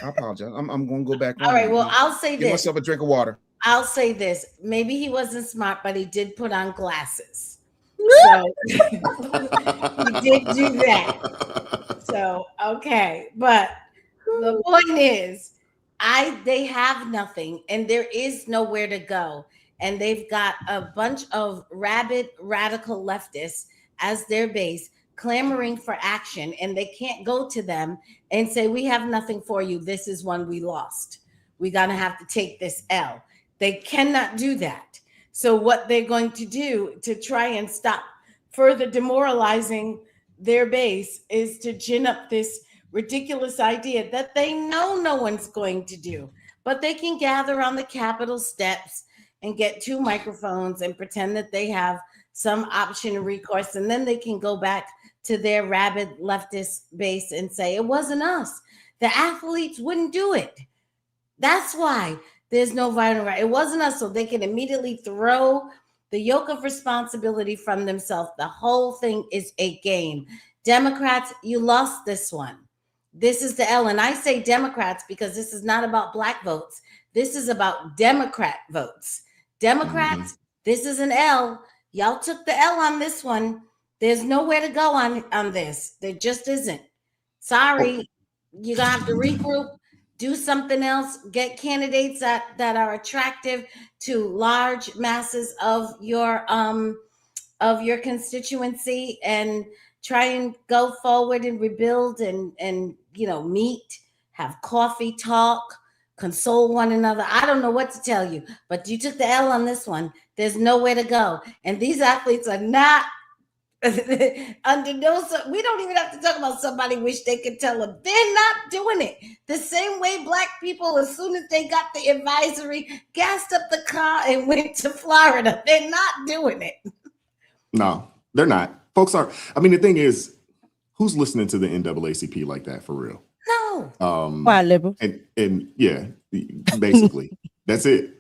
apologize. I'm going to go back. All right. Well, I'll say Give this. myself a drink of water. I'll say this. Maybe he wasn't smart, but he did put on glasses. So he did do that. So, okay. But the point is, they have nothing and there is nowhere to go. And they've got a bunch of rabid radical leftists as their base clamoring for action, and they can't go to them and say, we have nothing for you. This is one we lost. We're going to have to take this L. They cannot do that. So what they're going to do to try and stop further demoralizing their base is to gin up this ridiculous idea that they know no one's going to do, but they can gather on the Capitol steps and get 2 microphones and pretend that they have some option of recourse. And then they can go back to their rabid leftist base and say, it wasn't us. The athletes wouldn't do it. That's why there's no violent right. It wasn't us. So they can immediately throw the yoke of responsibility from themselves. The whole thing is a game. Democrats, you lost this one. This is the L. And I say Democrats because this is not about Black votes. This is about Democrat votes. Democrats, This is an L. Y'all took the L on this one. There's nowhere to go on this. There just isn't. Sorry. You're going to have to regroup, do something else, get candidates that are attractive to large masses of your constituency, and try and go forward and rebuild and meet, have coffee, talk, console one another. I don't know what to tell you, but you took the L on this one. There's nowhere to go. And these athletes are not under no, we don't even have to talk about somebody wish they could tell them. They're not doing it. The same way Black people, as soon as they got the advisory, gassed up the car and went to Florida. They're not doing it. No, they're not. Folks aren't. I mean, the thing is, who's listening to the NAACP like that for real? No. Why liberal? And yeah, basically, that's it.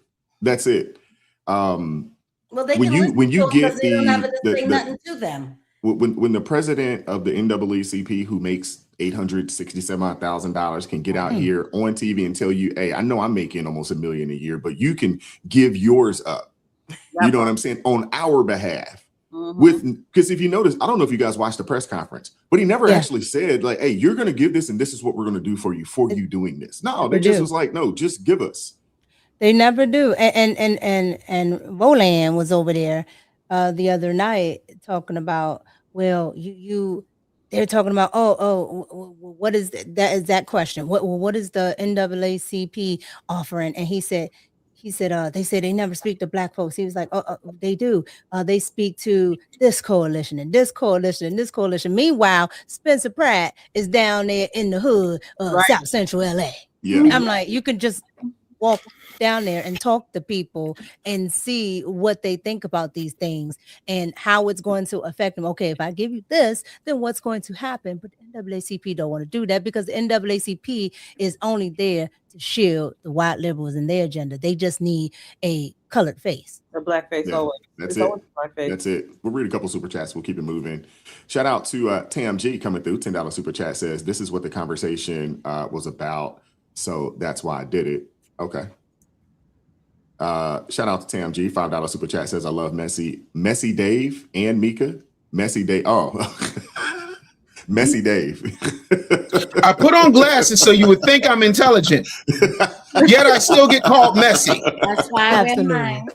Well, they when can you get they don't have to say nothing to them. When the president of the NAACP, who makes $867,000, can get out here on TV and tell you, hey, I know I'm making almost $1 million a year, but you can give yours up. You know what I'm saying? On our behalf. because if you notice, I don't know if you guys watched the press conference, but he never actually said like, hey, you're going to give this and this is what we're going to do for you doing this. No, they just was like, no, just give us. They never do. And Roland was over there the other night talking about, well, they're talking about, what is that? Is that question? What is the NAACP offering? And he said, they say they never speak to Black folks. He was like, they do. They speak to this coalition and this coalition and this coalition. Meanwhile, Spencer Pratt is down there in the hood, South Central LA. Yeah. I'm like, you can just walk down there and talk to people and see what they think about these things and how it's going to affect them. Okay, if I give you this, then what's going to happen? But the NAACP don't want to do that because the NAACP is only there to shield the white liberals and their agenda. They just need a colored face. A black face always. That's it. That's it. We'll read a couple super chats. We'll keep it moving. Shout out to Tam G coming through. $10 super chat says, this is what the conversation was about. So that's why I did it. Okay. Shout out to Tam G. $5 super chat says, I love Messy Dave and Mika. Messy Dave. Oh, Messy Dave. I put on glasses so you would think I'm intelligent, yet I still get called messy. That's why I wear mine.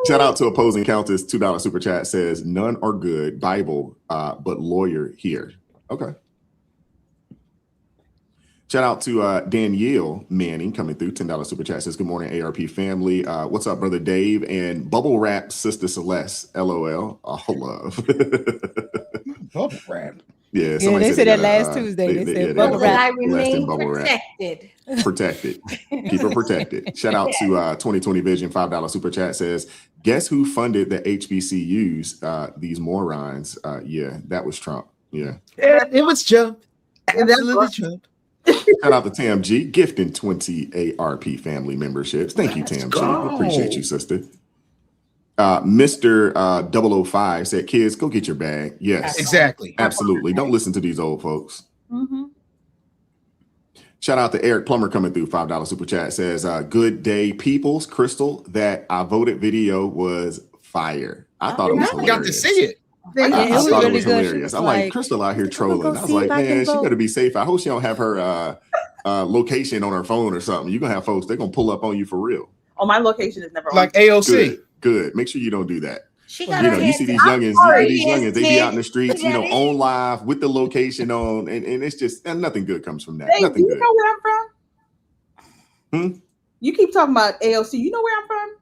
Shout out to Opposing Countess. $2 super chat says, none are good. Bible, but lawyer here. Okay. Shout out to Danielle Manning coming through. $10 super chat says, good morning, ARP family. What's up, brother Dave? And bubble wrap sister Celeste. LOL. Oh, love. Bubble wrap. Yeah, they said that last Tuesday. They said bubble wrap. I remain protected. Keep her protected. Shout out to 2020 Vision. $5 super chat says, guess who funded the HBCUs? These morons. Yeah, that was Trump. Yeah. It was Trump. Absolutely Trump. Shout out to Tam G, gifting 20 ARP family memberships. Thank you, Tam G. Appreciate you, sister. Mr. 005 said, kids, go get your bag. Yes. Exactly. Absolutely. Don't listen to these old folks. Shout out to Eric Plummer coming through. $5 super chat says, good day, peoples. Crystal, that I voted video was fire. I thought it was hilarious. I got to see it. I thought it was hilarious. I'm like, Crystal out here trolling. I was like, man, she better be safe. I hope she don't have her location on her phone or something. You're going to have folks, they're going to pull up on you for real. Oh, my location is never like on. AOC. Good. Make sure you don't do that. She got you see these youngins, they be out in the streets, on live with the location on, and it's just nothing good comes from that. Hey, nothing do you good. know where I'm from? You keep talking about AOC. You know where I'm from?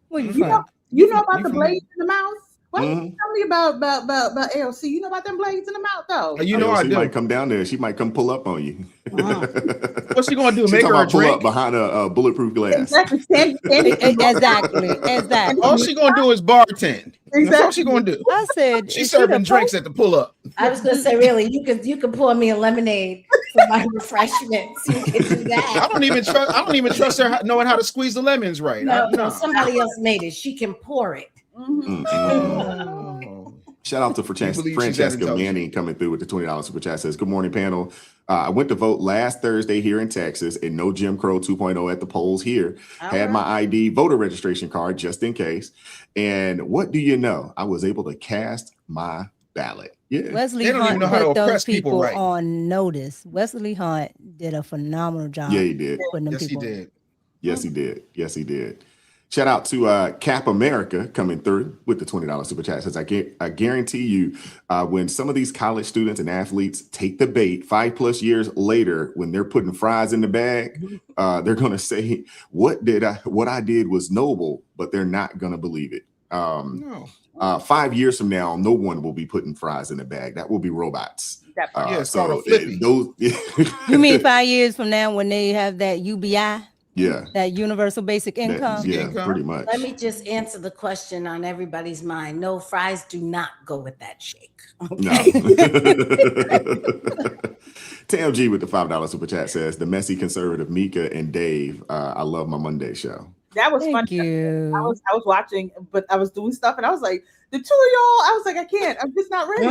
Where you from? You know about the blades in the mouth? Why you tell me about AOC? You know about them blades in the mouth, though. You know, she might come down there. She might come pull up on you. What's she gonna do? Make her a pull drink? Up behind a bulletproof glass. Exactly. All she gonna do is bartend. Exactly. That's all she gonna do. I said she's serving drinks at the pull up. I was gonna say, really, you could pour me a lemonade for my refreshments. You can do that. I don't even trust her knowing how to squeeze the lemons right. No, somebody else made it. She can pour it. Shout out to Francesca Manning coming through with the $20 super chat says, good morning, panel. I went to vote last Thursday here in Texas, and no Jim Crow 2.0 at the polls here. Had my ID voter registration card just in case. And what do you know? I was able to cast my ballot. Yeah. Wesley Hunt put those people on notice. Wesley Hunt did a phenomenal job. Yeah, he did. Yes, he did. Shout out to Cap America coming through with the $20 super chat. Says, I guarantee you, when some of these college students and athletes take the bait 5+ years later, when they're putting fries in the bag, they're going to say, what I did was noble, but they're not going to believe it. 5 years from now, no one will be putting fries in the bag. That will be robots. You mean 5 years from now when they have that UBI? Yeah. That universal basic income. Pretty much. Let me just answer the question on everybody's mind. No, fries do not go with that shake. Okay? No. Tam G with the $5 super chat says, the messy conservative Mika and Dave. I love my Monday show. That was Thank funny. You. I was watching, but I was doing stuff, and I was like, the two of y'all. I was like, I can't. I'm just not ready.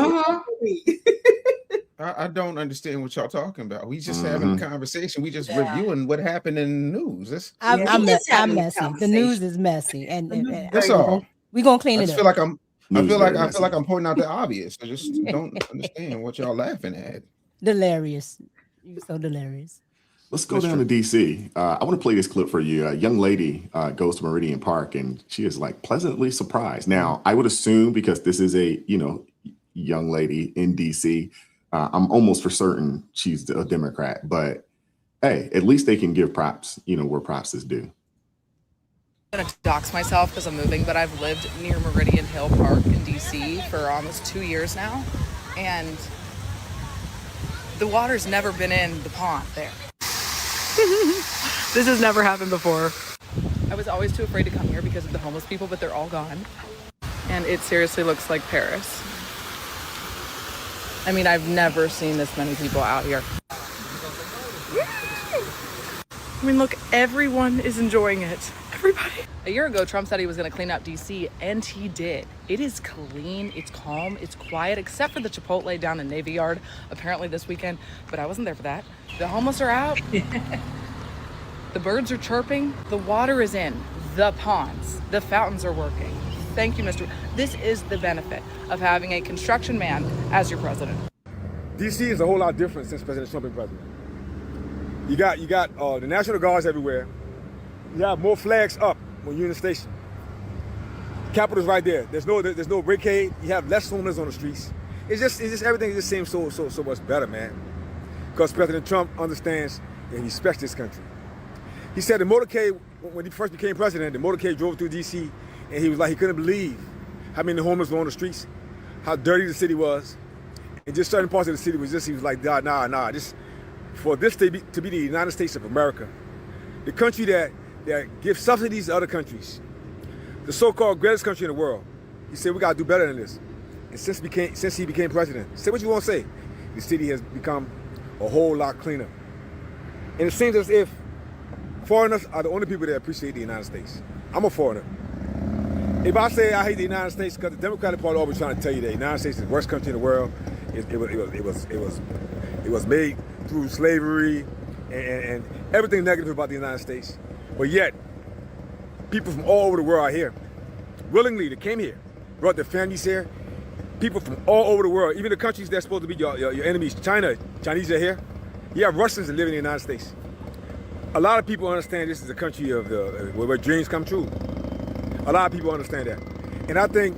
I don't understand what y'all talking about. We just having a conversation. We just reviewing what happened in the news. I'm messy. The news is messy, and that's all. We're gonna clean it up. I feel like I'm news I bearer feel like message. I'm pointing out the obvious. I just don't understand what y'all laughing at. Delirious. You're so delirious. Let's go That's down true. to DC. I want to play this clip for you. A young lady goes to Meridian Park and she is like pleasantly surprised. Now, I would assume because this is a, young lady in DC, I'm almost for certain she's a Democrat, but hey, at least they can give props, where props is due. I'm going to dox myself because I'm moving, but I've lived near Meridian Hill Park in DC for almost 2 years now, and the water's never been in the pond there. This has never happened before. I was always too afraid to come here because of the homeless people, but they're all gone. And it seriously looks like Paris. I mean, I've never seen this many people out here. I mean, look, everyone is enjoying it. Everybody. A year ago, Trump said he was going to clean up DC, and he did. It is clean, it's calm, it's quiet, except for the Chipotle down in Navy Yard, apparently this weekend, but I wasn't there for that. The homeless are out. The birds are chirping. The water is in. The ponds. The fountains are working. Thank you, Mr. This is the benefit of having a construction man as your president. DC is a whole lot different since President Trump been president. You got the National Guards everywhere. You have more flags up when you're in the station. Capitol's right there. There's no barricade. You have less homeless on the streets. It's just everything just seems so much better, man. Because President Trump understands and he respects this country. He said the motorcade, when he first became president, the motorcade drove through DC and he was like, he couldn't believe how many homeless were on the streets, how dirty the city was. And just certain parts of the city was just, he was like, nah. For this to be the United States of America, the country that gives subsidies to other countries, the so-called greatest country in the world. He said, we gotta do better than this. And since he became president, say what you want to say, the city has become a whole lot cleaner. And it seems as if foreigners are the only people that appreciate the United States. I'm a foreigner. If I say I hate the United States, because the Democratic Party always trying to tell you that the United States is the worst country in the world. It was made through slavery and everything negative about the United States. But yet, people from all over the world are here. Willingly, they came here, brought their families here. People from all over the world, even the countries that's supposed to be your enemies, Chinese are here. You have Russians that live in the United States. A lot of people understand this is a country of where dreams come true. A lot of people understand that. And I think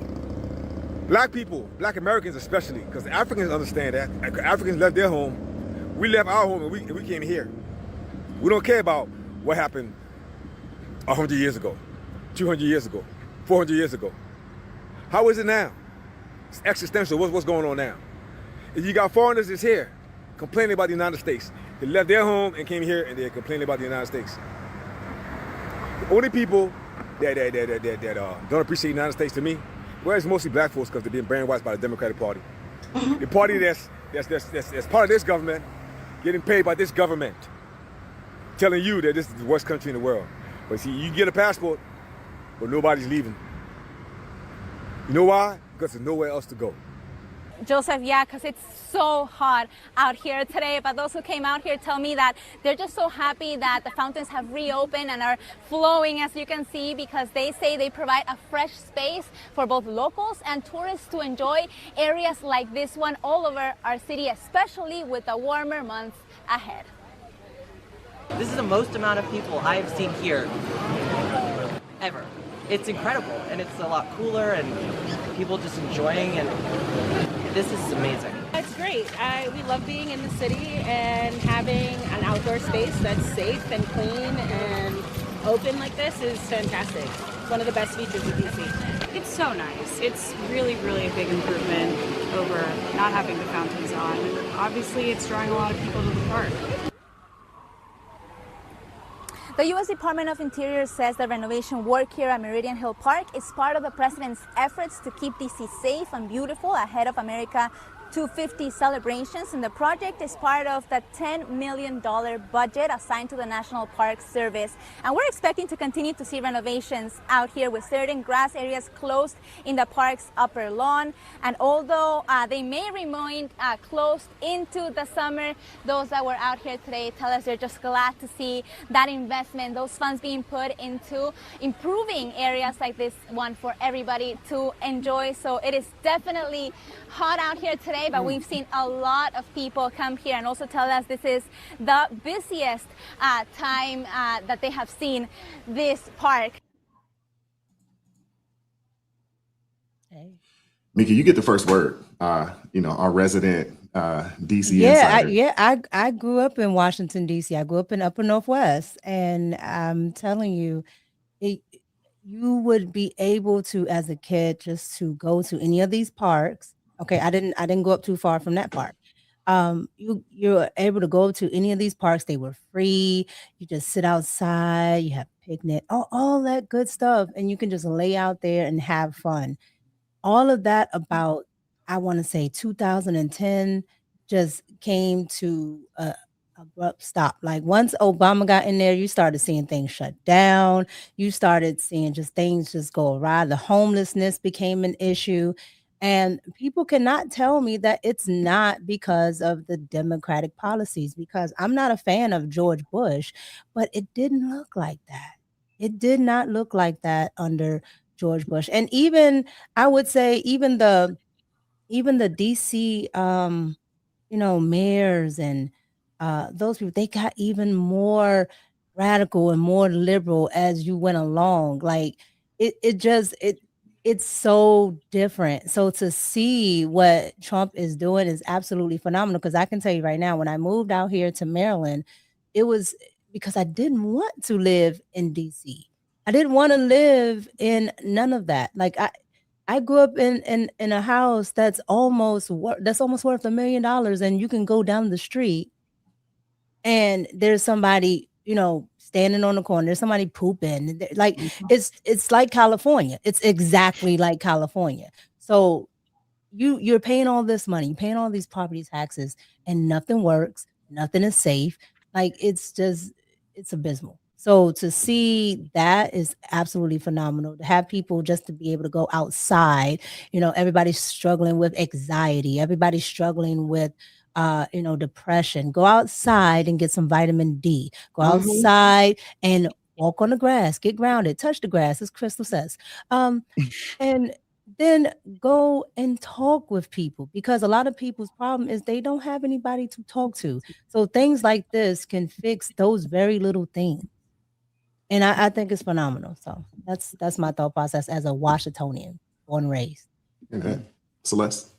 black people, black Americans especially, because Africans understand that. Africans left their home. We left our home and we came here. We don't care about what happened 100 years ago, 200 years ago, 400 years ago. How is it now? It's existential. What's going on now? If you got foreigners that's here complaining about the United States, they left their home and came here and they're complaining about the United States. The only people that don't appreciate the United States to me, well, it's mostly black folks because they're being brainwashed by the Democratic Party. The party that's part of this government, getting paid by this government, telling you that this is the worst country in the world. But see, you get a passport, but nobody's leaving. You know why? Because there's nowhere else to go. Joseph, yeah, because it's so hot out here today. But those who came out here tell me that they're just so happy that the fountains have reopened and are flowing, as you can see, because they say they provide a fresh space for both locals and tourists to enjoy areas like this one all over our city, especially with the warmer months ahead. This is the most amount of people I've seen here ever. It's incredible, and it's a lot cooler, and people just enjoying, and this is amazing. It's great. We love being in the city and having an outdoor space that's safe and clean and open like this is fantastic. It's one of the best features of DC. It's so nice. It's really, really a big improvement over not having the fountains on. And obviously, it's drawing a lot of people to the park. The U.S. Department of Interior says the renovation work here at Meridian Hill Park is part of the president's efforts to keep D.C. safe and beautiful ahead of America 250 celebrations, and the project is part of the $10 million budget assigned to the National Park Service. And we're expecting to continue to see renovations out here, with certain grass areas closed in the park's upper lawn. And although they may remain closed into the summer, those that were out here today tell us they're just glad to see that investment, those funds being put into improving areas like this one for everybody to enjoy. So it is definitely hot out here today, but we've seen a lot of people come here and also tell us this is the busiest time that they have seen this park. Mika, you get the first word. Our resident DC insider. I grew up in Washington, D.C. I grew up in Upper Northwest, and I'm telling you, you would be able to, as a kid, just to go to any of these parks. Okay, I didn't go up too far from that park. You're able to go to any of these parks. They were free. You just sit outside, you have picnic, all that good stuff, and you can just lay out there and have fun. All of that about, I want to say 2010, just came to a abrupt stop. Like once Obama got in there, you started seeing things shut down. You started seeing just things just go awry. The homelessness became an issue. And people cannot tell me that it's not because of the Democratic policies, because I'm not a fan of George Bush, but it didn't look like that. It did not look like that under George Bush. And even, I would say, even the DC mayors and those people, they got even more radical and more liberal as you went along. Like it's so different. So to see what Trump is doing is absolutely phenomenal. Because I can tell you right now, when I moved out here to Maryland, it was because I didn't want to live in DC. I didn't want to live in none of that. Like I grew up in a house that's almost worth $1 million, and you can go down the street and there's somebody, standing on the corner. There's somebody pooping. Like it's like California. It's exactly like California. So you're paying all this money, you're paying all these property taxes, and nothing works, nothing is safe. Like it's abysmal. So to see that is absolutely phenomenal. To have people just to be able to go outside, everybody's struggling with anxiety, everybody's struggling with depression. Go outside and get some vitamin D. Go outside and walk on the grass, get grounded, touch the grass, as Crystal says. And then go and talk with people, because a lot of people's problem is they don't have anybody to talk to. So things like this can fix those very little things. And I think it's phenomenal. So that's my thought process as a Washingtonian, born and raised. Celeste?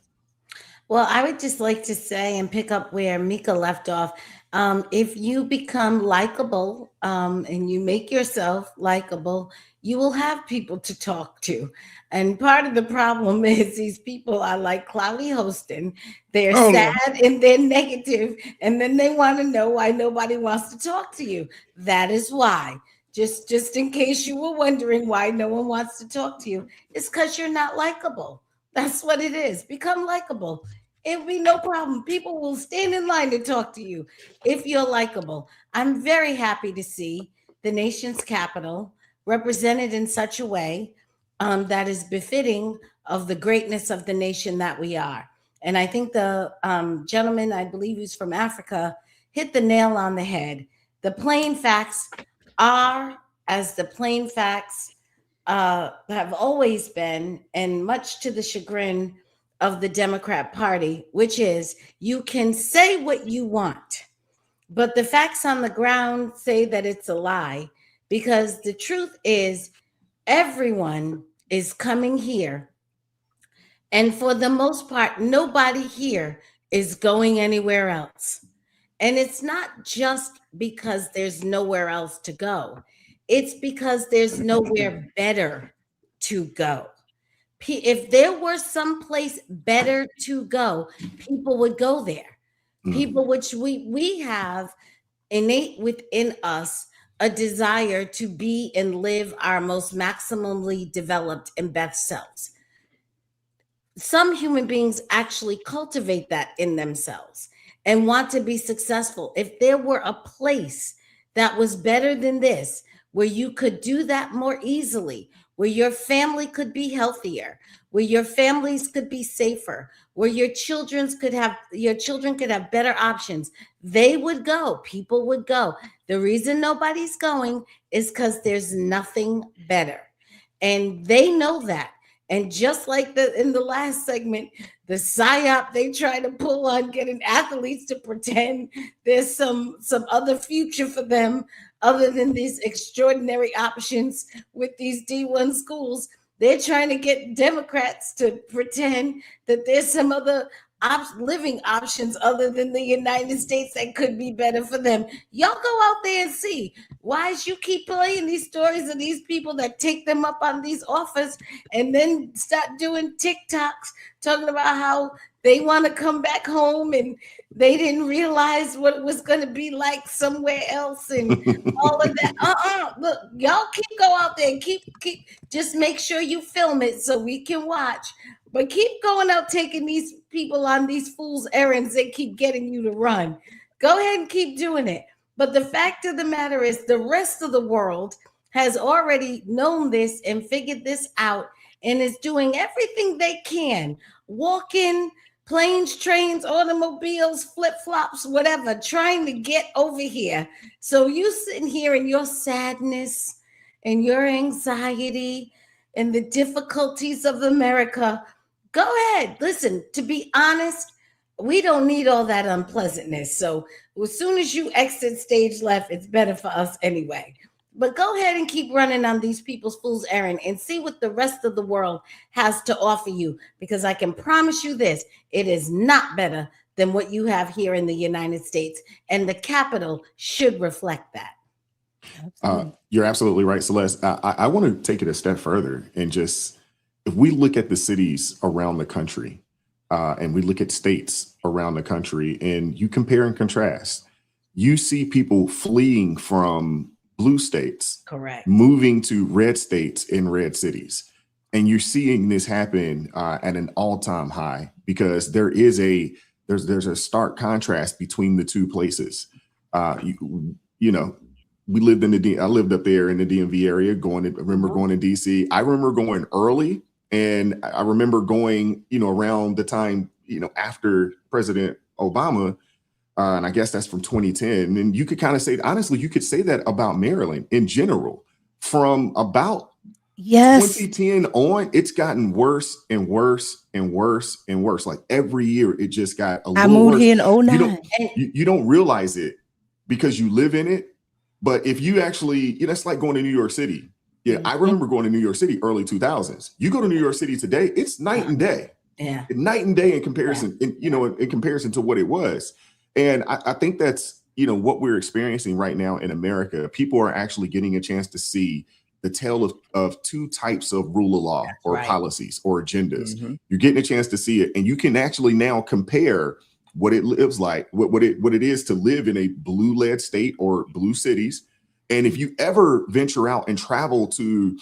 Well, I would just like to say and pick up where Mika left off. If you become likable and you make yourself likable, you will have people to talk to. And part of the problem is these people are like Cloudy hosting. They're sad and they're negative, and then they want to know why nobody wants to talk to you. That is why. Just in case you were wondering why no one wants to talk to you, it's because you're not likable. That's what it is. Become likable. It'll be no problem. People will stand in line to talk to you if you're likable. I'm very happy to see the nation's capital represented in such a way that is befitting of the greatness of the nation that we are. And I think the gentleman, I believe he's from Africa, hit the nail on the head. The plain facts are as the plain facts have always been, and much to the chagrin of the Democrat Party, which is you can say what you want, but the facts on the ground say that it's a lie, because the truth is everyone is coming here. And for the most part, nobody here is going anywhere else. And it's not just because there's nowhere else to go. It's because there's nowhere better to go. If there were someplace better to go, people would go there. People, which we have innate within us a desire to be and live our most maximally developed and best selves. some human beings actually cultivate that in themselves and want to be successful. If there were a place that was better than this, where you could do that more easily, where your family could be healthier, where your families could be safer, where your children could have better options, they would go. People would go. The reason nobody's going is because there's nothing better. And they know that. And just like in the last segment, the psyop they try to pull on getting athletes to pretend there's some other future for them other than these extraordinary options with these D1 schools. They're trying to get Democrats to pretend that there's some other living options other than the United States that could be better for them. Y'all go out there and see. Why is you keep playing these stories of these people that take them up on these offers and then start doing TikToks talking about how they want to come back home and they didn't realize what it was going to be like somewhere else and all of that. Look, y'all go out there and keep just make sure you film it so we can watch. But keep going out taking these people on these fool's errands they keep getting you to run. Go ahead and keep doing it. But the fact of the matter is the rest of the world has already known this and figured this out and is doing everything they can. Walking, planes, trains, automobiles, flip-flops, whatever, trying to get over here. So you sitting here in your sadness and your anxiety and the difficulties of America, go ahead. Listen, to be honest, we don't need all that unpleasantness. So as soon as you exit stage left, it's better for us anyway. But go ahead and keep running on these people's fool's errand and see what the rest of the world has to offer you. Because I can promise you this, it is not better than what you have here in the United States. And the capital should reflect that. You're absolutely right, Celeste. I want to take it a step further and just, if we look at the cities around the country and we look at states around the country and you compare and contrast, you see people fleeing from blue states, correct, moving to red states in red cities. And you're seeing this happen at an all-time high because there's a stark contrast between the two places. You know, we lived I lived up there in the DMV area I remember going to DC. I remember going early, and I remember going, around the time, after President Obama, and I guess that's from 2010. And you could kind of say, honestly, you could say that about Maryland in general. From about 2010 on, it's gotten worse and worse and worse and worse. Like every year, it just got a little worse. I moved here in 2009. You don't realize it because you live in it. But if you actually, it's like going to New York City. Yeah, I remember going to New York City early 2000s. You go to New York City today, it's night and day. Yeah, night and day in comparison. In comparison to what it was. And I think that's, what we're experiencing right now in America. People are actually getting a chance to see the tale of two types of rule of law policies or agendas. Mm-hmm. You're getting a chance to see it, and you can actually now compare what it lives like, what it is to live in a blue-led state or blue cities. And if you ever venture out and travel to,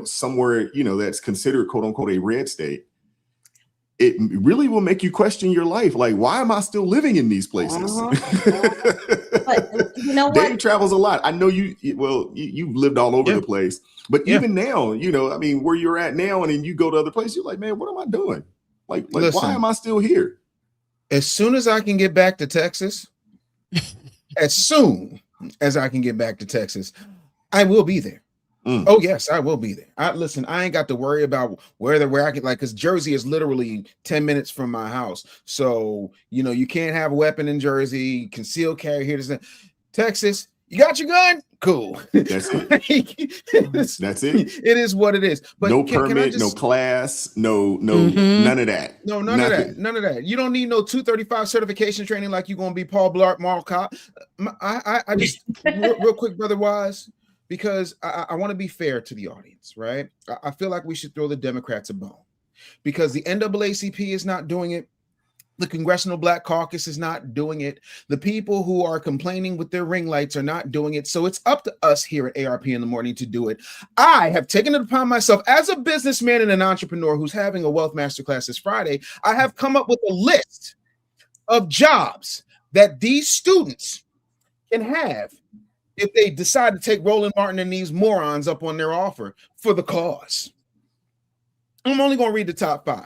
somewhere, that's considered quote unquote a red state, it really will make you question your life. Like, why am I still living in these places? But you know what? Dave travels a lot. I know you've lived all over the place. But even now, where you're at now, and then you go to other places, you're like, man, what am I doing? Like Listen, why am I still here? As soon as I can get back to Texas, as soon as I can get back to Texas, I will be there. Oh yes, I will be there. I ain't got to worry about where I can, because Jersey is literally 10 minutes from my house. So, you can't have a weapon in Jersey, concealed carry here. Texas, you got your gun? Cool. That's it. That's it. It is what it is. But no permit, no class, no, none of that. No, none of that. You don't need no 235 certification training like you're gonna be Paul Blart Mall Cop. I just real quick, Brother Wise, because I want to be fair to the audience, right? I feel like we should throw the Democrats a bone because the NAACP is not doing it. The Congressional Black Caucus is not doing it. The people who are complaining with their ring lights are not doing it. So it's up to us here at ARP in the morning to do it. I have taken it upon myself as a businessman and an entrepreneur who's having a wealth masterclass this Friday. I have come up with a list of jobs that these students can have if they decide to take Roland Martin and these morons up on their offer for the cause. I'm only going to read the top 5.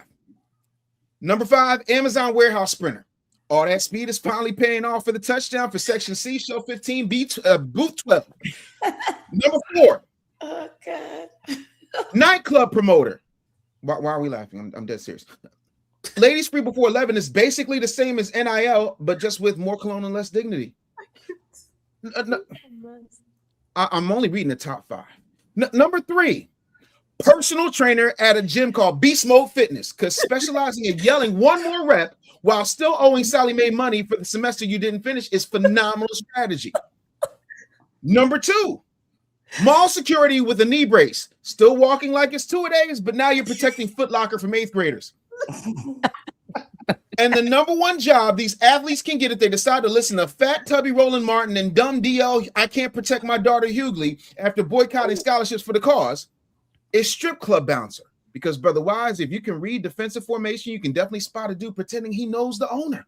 Number 5, Amazon warehouse sprinter. All that speed is finally paying off for the touchdown for Section C, Show 15, Booth 12. Number 4. Oh, God. Nightclub promoter. Why are we laughing? I'm dead serious. Ladies Free Before 11 is basically the same as NIL, but just with more cologne and less dignity. I'm only reading the top 5. Number 3. Personal trainer at a gym called Beast Mode Fitness, because specializing in yelling one more rep while still owing Sally Mae money for the semester you didn't finish is phenomenal strategy. Number 2, mall security with a knee brace, still walking like it's 2-a-days, but now you're protecting Foot Locker from 8th graders. And the number 1 job these athletes can get if they decide to listen to fat, tubby Roland Martin and dumb DL, I can't protect my daughter Hughley after boycotting scholarships for the cause, is strip club bouncer. Because, Brother Wise, if you can read defensive formation, you can definitely spot a dude pretending he knows the owner.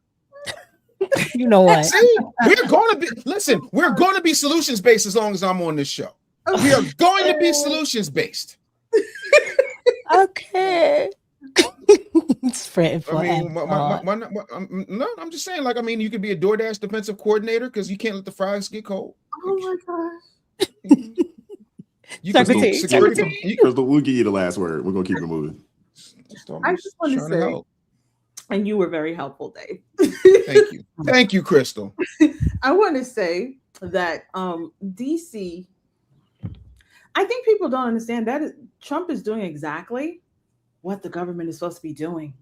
You know what? See, we're going to be solutions based as long as I'm on this show. We are going to be solutions based. Okay. Spreading for no, I'm just saying, like, I mean, you could be a DoorDash defensive coordinator because you can't let the fries get cold. Oh my gosh. Crystal, we'll give you the last word. We're gonna keep it moving. I just want to say, and you were very helpful, Dave. Thank you, Crystal. I want to say that DC, I think people don't understand that Trump is doing exactly what the government is supposed to be doing,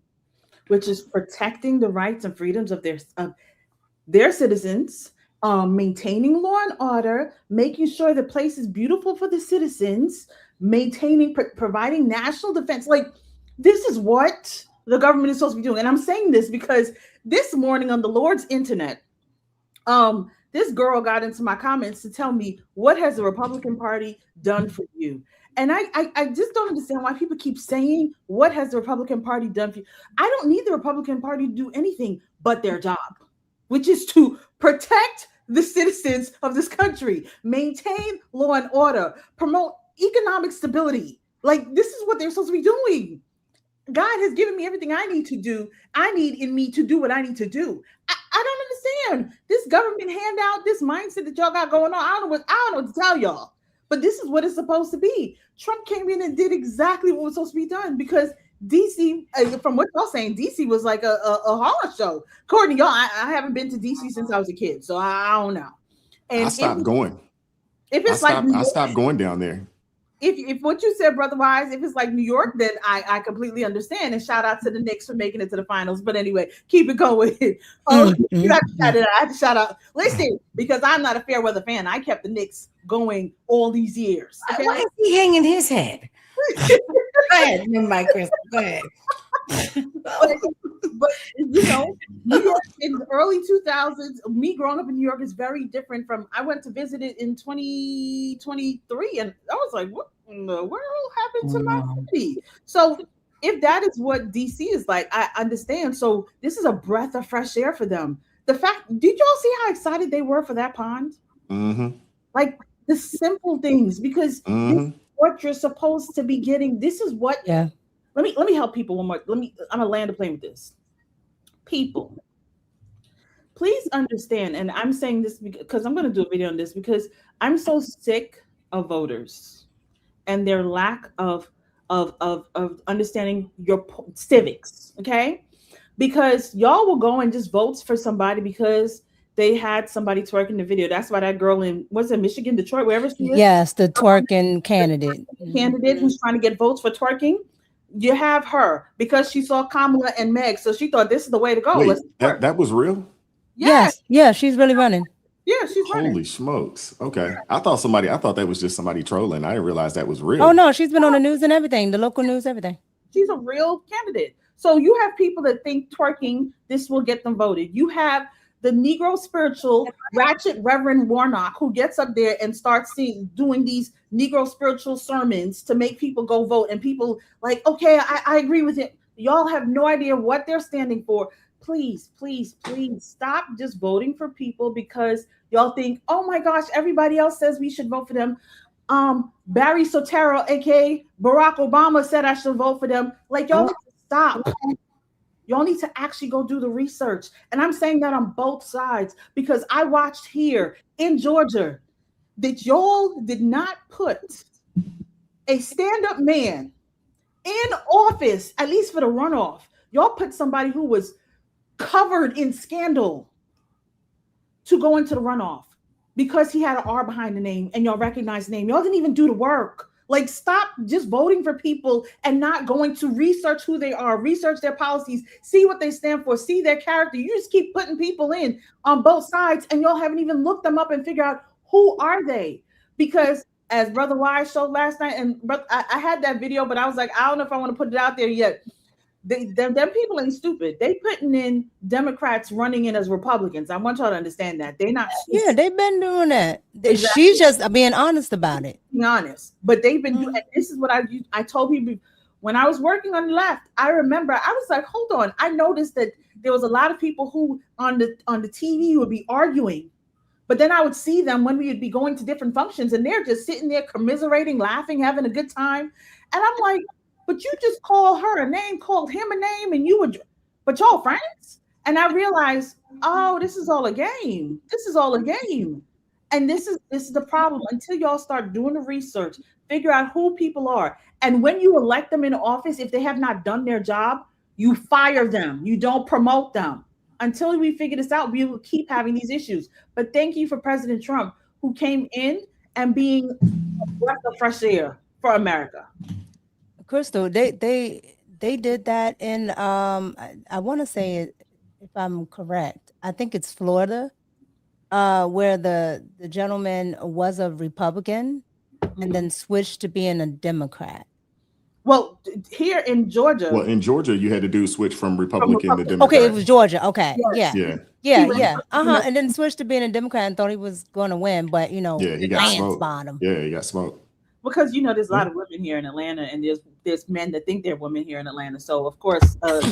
which is protecting the rights and freedoms of their citizens. Maintaining law and order, making sure the place is beautiful for the citizens, providing national defense. Like, this is what the government is supposed to be doing. And I'm saying this because this morning on the Lord's internet, this girl got into my comments to tell me, what has the Republican Party done for you? And I just don't understand why people keep saying, what has the Republican Party done for you? I don't need the Republican Party to do anything but their job, which is to protect the citizens of this country, maintain law and order, promote economic stability. Like, this is what they're supposed to be doing. God has given me everything I need to do. I need in me to do what I need to do. I don't understand this government handout, this mindset that y'all got going on. I don't know what to tell y'all, but this is what it's supposed to be. Trump came in and did exactly what was supposed to be done, because DC, from what y'all saying, DC was like a horror show. Courtney, y'all, I haven't been to DC since I was a kid, so I don't know. And I stopped going. If it's I stopped going down there. If what you said, Brother Wise, if it's like New York, then I completely understand. And shout out to the Knicks for making it to the finals. But anyway, keep it going. You got to shout it out. I have to shout out. Listen, because I'm not a fair weather fan. I kept the Knicks going all these years. Okay? Why is he hanging his head? Go ahead, my Crystal. Go ahead. But you know, New York in the early 2000s, me growing up in New York is very different from. I went to visit it in 2023, and I was like, "What in the world happened to my city?" So, if that is what DC is like, I understand. So, this is a breath of fresh air for them. The fact, did y'all see how excited they were for that pond? Mm-hmm. Like the simple things, because this is what you're supposed to be getting. This is what. Yeah. Let me help people one more. I'm gonna land the plane with this. People, please understand, and I'm saying this because I'm gonna do a video on this because I'm so sick of voters and their lack of understanding your civics. Okay, because y'all will go and just vote for somebody because they had somebody twerking the video. That's why that girl in Michigan, Detroit, wherever she is. Yes, the twerking candidate. Who's trying to get votes for twerking. You have her because she saw Kamala and Meg, so she thought this is the way to go. Wait, that was real? Yes, yeah, she's really running. Yeah, she's running. Holy smokes! Okay, I thought that was just somebody trolling. I didn't realize that was real. Oh no, she's been on the news and everything, the local news, everything. She's a real candidate. So you have people that think twerking, this will get them voted. You have the Negro spiritual ratchet Reverend Warnock, who gets up there and starts doing these Negro spiritual sermons to make people go vote. And people like, okay, I agree with it. Y'all have no idea what they're standing for. Please, please, please stop just voting for people because y'all think, oh my gosh, everybody else says we should vote for them. Barry Soetoro, aka Barack Obama, said I should vote for them. Like, y'all need to stop. Y'all need to actually go do the research. And I'm saying that on both sides because I watched here in Georgia that y'all did not put a stand-up man in office, at least for the runoff. Y'all put somebody who was covered in scandal to go into the runoff because he had an R behind the name and y'all recognize the name. Y'all didn't even do the work. Like, stop just voting for people and not going to research who they are, research their policies, see what they stand for, see their character. You just keep putting people in on both sides and y'all haven't even looked them up and figure out who are they. Because as Brother Wise showed last night, and I had that video, but I was like, I don't know if I want to put it out there yet. Them people ain't stupid. They putting in Democrats running in as Republicans. I want y'all to understand that. They're not stupid. Yeah, they've been doing that. Exactly. She's just being honest about it. Being honest. But they've been doing, and this is what I told people when I was working on the left. I remember I was like, hold on. I noticed that there was a lot of people who on the TV would be arguing. But then I would see them when we would be going to different functions and they're just sitting there commiserating, laughing, having a good time. And I'm like, but you just called her a name, called him a name, and but y'all friends? And I realized, oh, this is all a game. This is all a game. And this is the problem. Until y'all start doing the research, figure out who people are. And when you elect them in office, if they have not done their job, you fire them. You don't promote them. Until we figure this out, we will keep having these issues. But thank you for President Trump, who came in and being a breath of fresh air for America. Crystal, they did that in I want to say it, if I'm correct, I think it's Florida, where the gentleman was a Republican and then switched to being a Democrat. Well, here in Georgia. Well, in Georgia, you had to do switch from Republican to Democrat. Okay, it was Georgia. Okay, Yes. yeah. And then switched to being a Democrat and thought he was going to win, but he got smoked. Yeah, he got smoked. Because there's a lot of women here in Atlanta, and there's men that think they're women here in Atlanta. So of course, But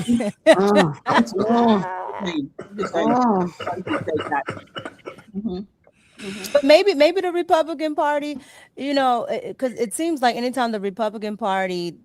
maybe the Republican Party, because it seems like anytime the Republican Party,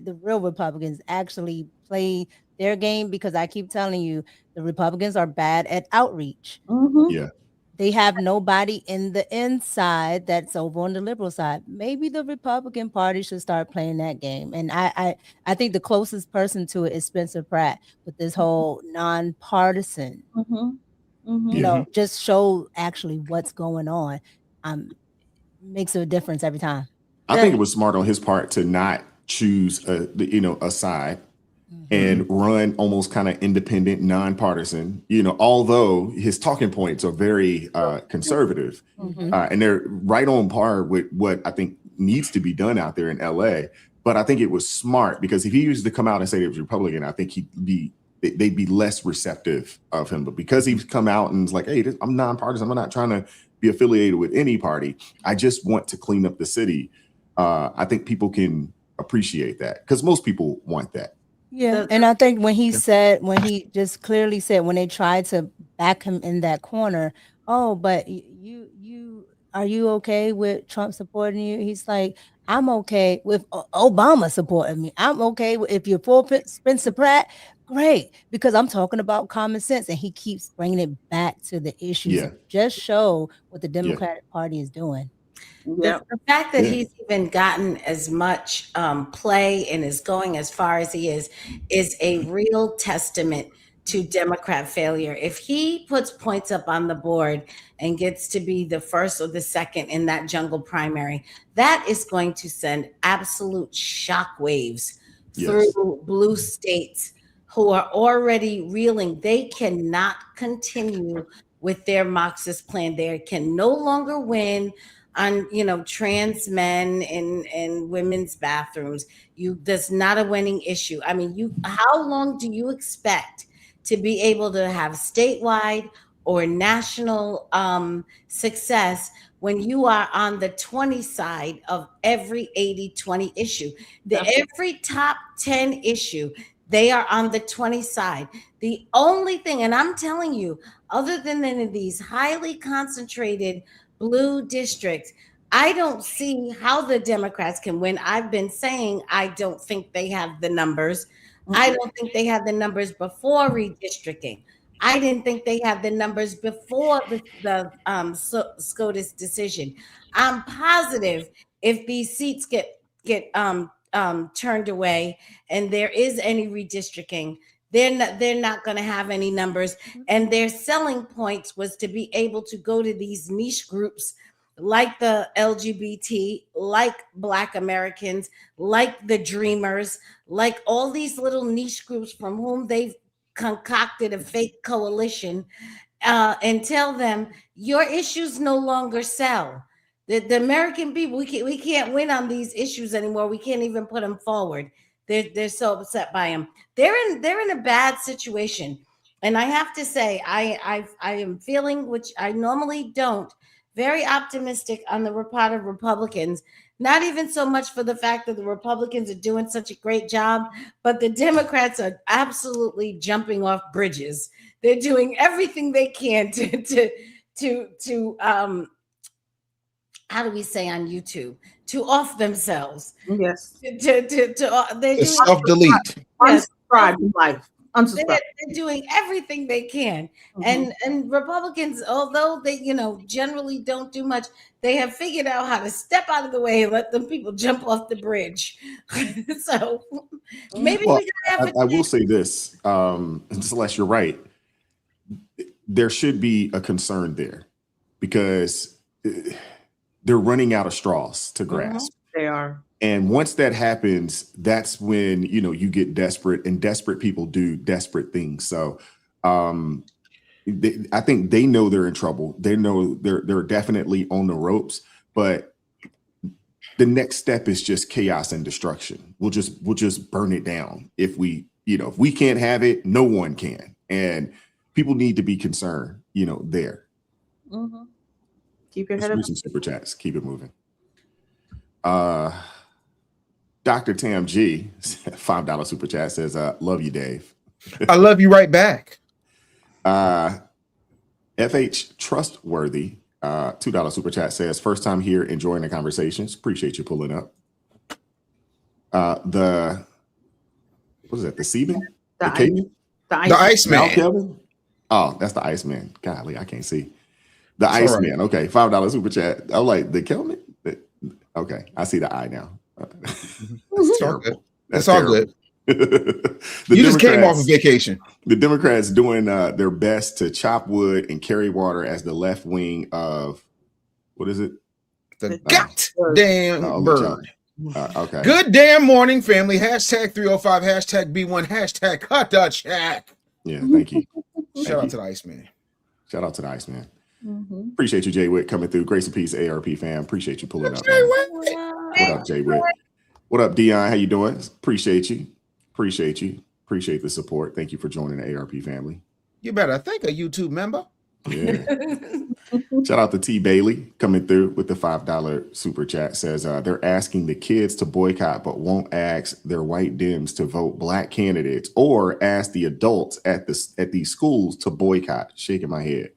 the real Republicans actually play their game, because I keep telling you, the Republicans are bad at outreach. Yeah. They have nobody in the inside that's over on the liberal side. Maybe the Republican Party should start playing that game. And I think the closest person to it is Spencer Pratt with this whole nonpartisan. Just show actually what's going on. Makes a difference every time. I think it was smart on his part to not choose a side and run almost kind of independent, nonpartisan, although his talking points are very conservative and they're right on par with what I think needs to be done out there in LA. But I think it was smart because if he used to come out and say he was Republican, I think they'd be less receptive of him. But because he's come out and is like, hey, I'm nonpartisan, I'm not trying to be affiliated with any party, I just want to clean up the city. I think people can appreciate that because most people want that. Yeah, and I think when he just clearly said, when they tried to back him in that corner, oh, but you are you okay with Trump supporting you? He's like, I'm okay with Obama supporting me. I'm okay if you're for Spencer Pratt, great, because I'm talking about common sense, and he keeps bringing it back to the issues. Yeah. Just show what the Democratic Party is doing. The fact that he's even gotten as much play and is going as far as he is a real testament to Democrat failure. If he puts points up on the board and gets to be the first or the second in that jungle primary, that is going to send absolute shockwaves through blue states who are already reeling. They cannot continue with their Marxist plan. They can no longer win on, you know, trans men in women's bathrooms. That's not a winning issue. I mean, how long do you expect to be able to have statewide or national success when you are on the 20 side of every 80-20 issue? Every top 10 issue, they are on the 20 side. The only thing, and I'm telling you, other than in these highly concentrated blue districts, I don't see how the Democrats can win. I've been saying I don't think they have the numbers. I don't think they had the numbers before redistricting. I didn't think they had the numbers before the SCOTUS decision. I'm positive if these seats get turned away and there is any redistricting, they're not going to have any numbers. And their selling points was to be able to go to these niche groups like the LGBT, like Black Americans, like the Dreamers, like all these little niche groups from whom they've concocted a fake coalition, and tell them your issues no longer sell. The American people, we can't win on these issues anymore. We can't even put them forward. They're so upset by them. They're in a bad situation, and I have to say, I am feeling, which I normally don't, very optimistic on the part of Republicans. Not even so much for the fact that the Republicans are doing such a great job, but the Democrats are absolutely jumping off bridges. They're doing everything they can to how do we say on YouTube, to off themselves. Yes. To self-delete. Unsubscribe in life. Unsubscribe. They're doing everything they can. And Republicans, although they, you know, generally don't do much, they have figured out how to step out of the way and let them people jump off the bridge. So maybe we can have I will say this, Celeste, you're right. There should be a concern there because they're running out of straws to grasp. They are. And once that happens, that's when, you know, you get desperate, and desperate people do desperate things. So I think they know they're in trouble. They know they're definitely on the ropes, but the next step is just chaos and destruction. We'll just burn it down. If we can't have it, no one can. And people need to be concerned, you know, there. Keep your head up. Some super chats. Keep it moving. Dr. Tam G, $5 super chat says, love you, Dave. I love you right back. FH Trustworthy, $2 super chat says, first time here, enjoying the conversations. Appreciate you pulling up. What is that? The Seaman? The Iceman. Kelvin? Oh, that's the Iceman. Golly, I can't see. The Iceman. Right. Okay, $5 super chat. I'm like, the Kelvin? Okay, I see the eye now. That's terrible. That's all good. You just came off of vacation. The Democrats doing their best to chop wood and carry water as the left wing of, what is it? The goddamn bird. Okay. Good damn morning, family. Hashtag 305, hashtag B1, hashtag cut the check. Yeah, thank you. Shout out to the Iceman. Shout out to the Iceman. Appreciate you, Jay Witt, coming through. Grace and peace, ARP fam. Appreciate you pulling up. What up, Jay Witt? What up, Dion? How you doing? Appreciate you. Appreciate the support. Thank you for joining the ARP family. You better thank a YouTube member. Yeah. Shout out to T Bailey coming through with the $5 super chat. Says they're asking the kids to boycott, but won't ask their white Dems to vote black candidates or ask the adults at these schools to boycott. Shaking my head.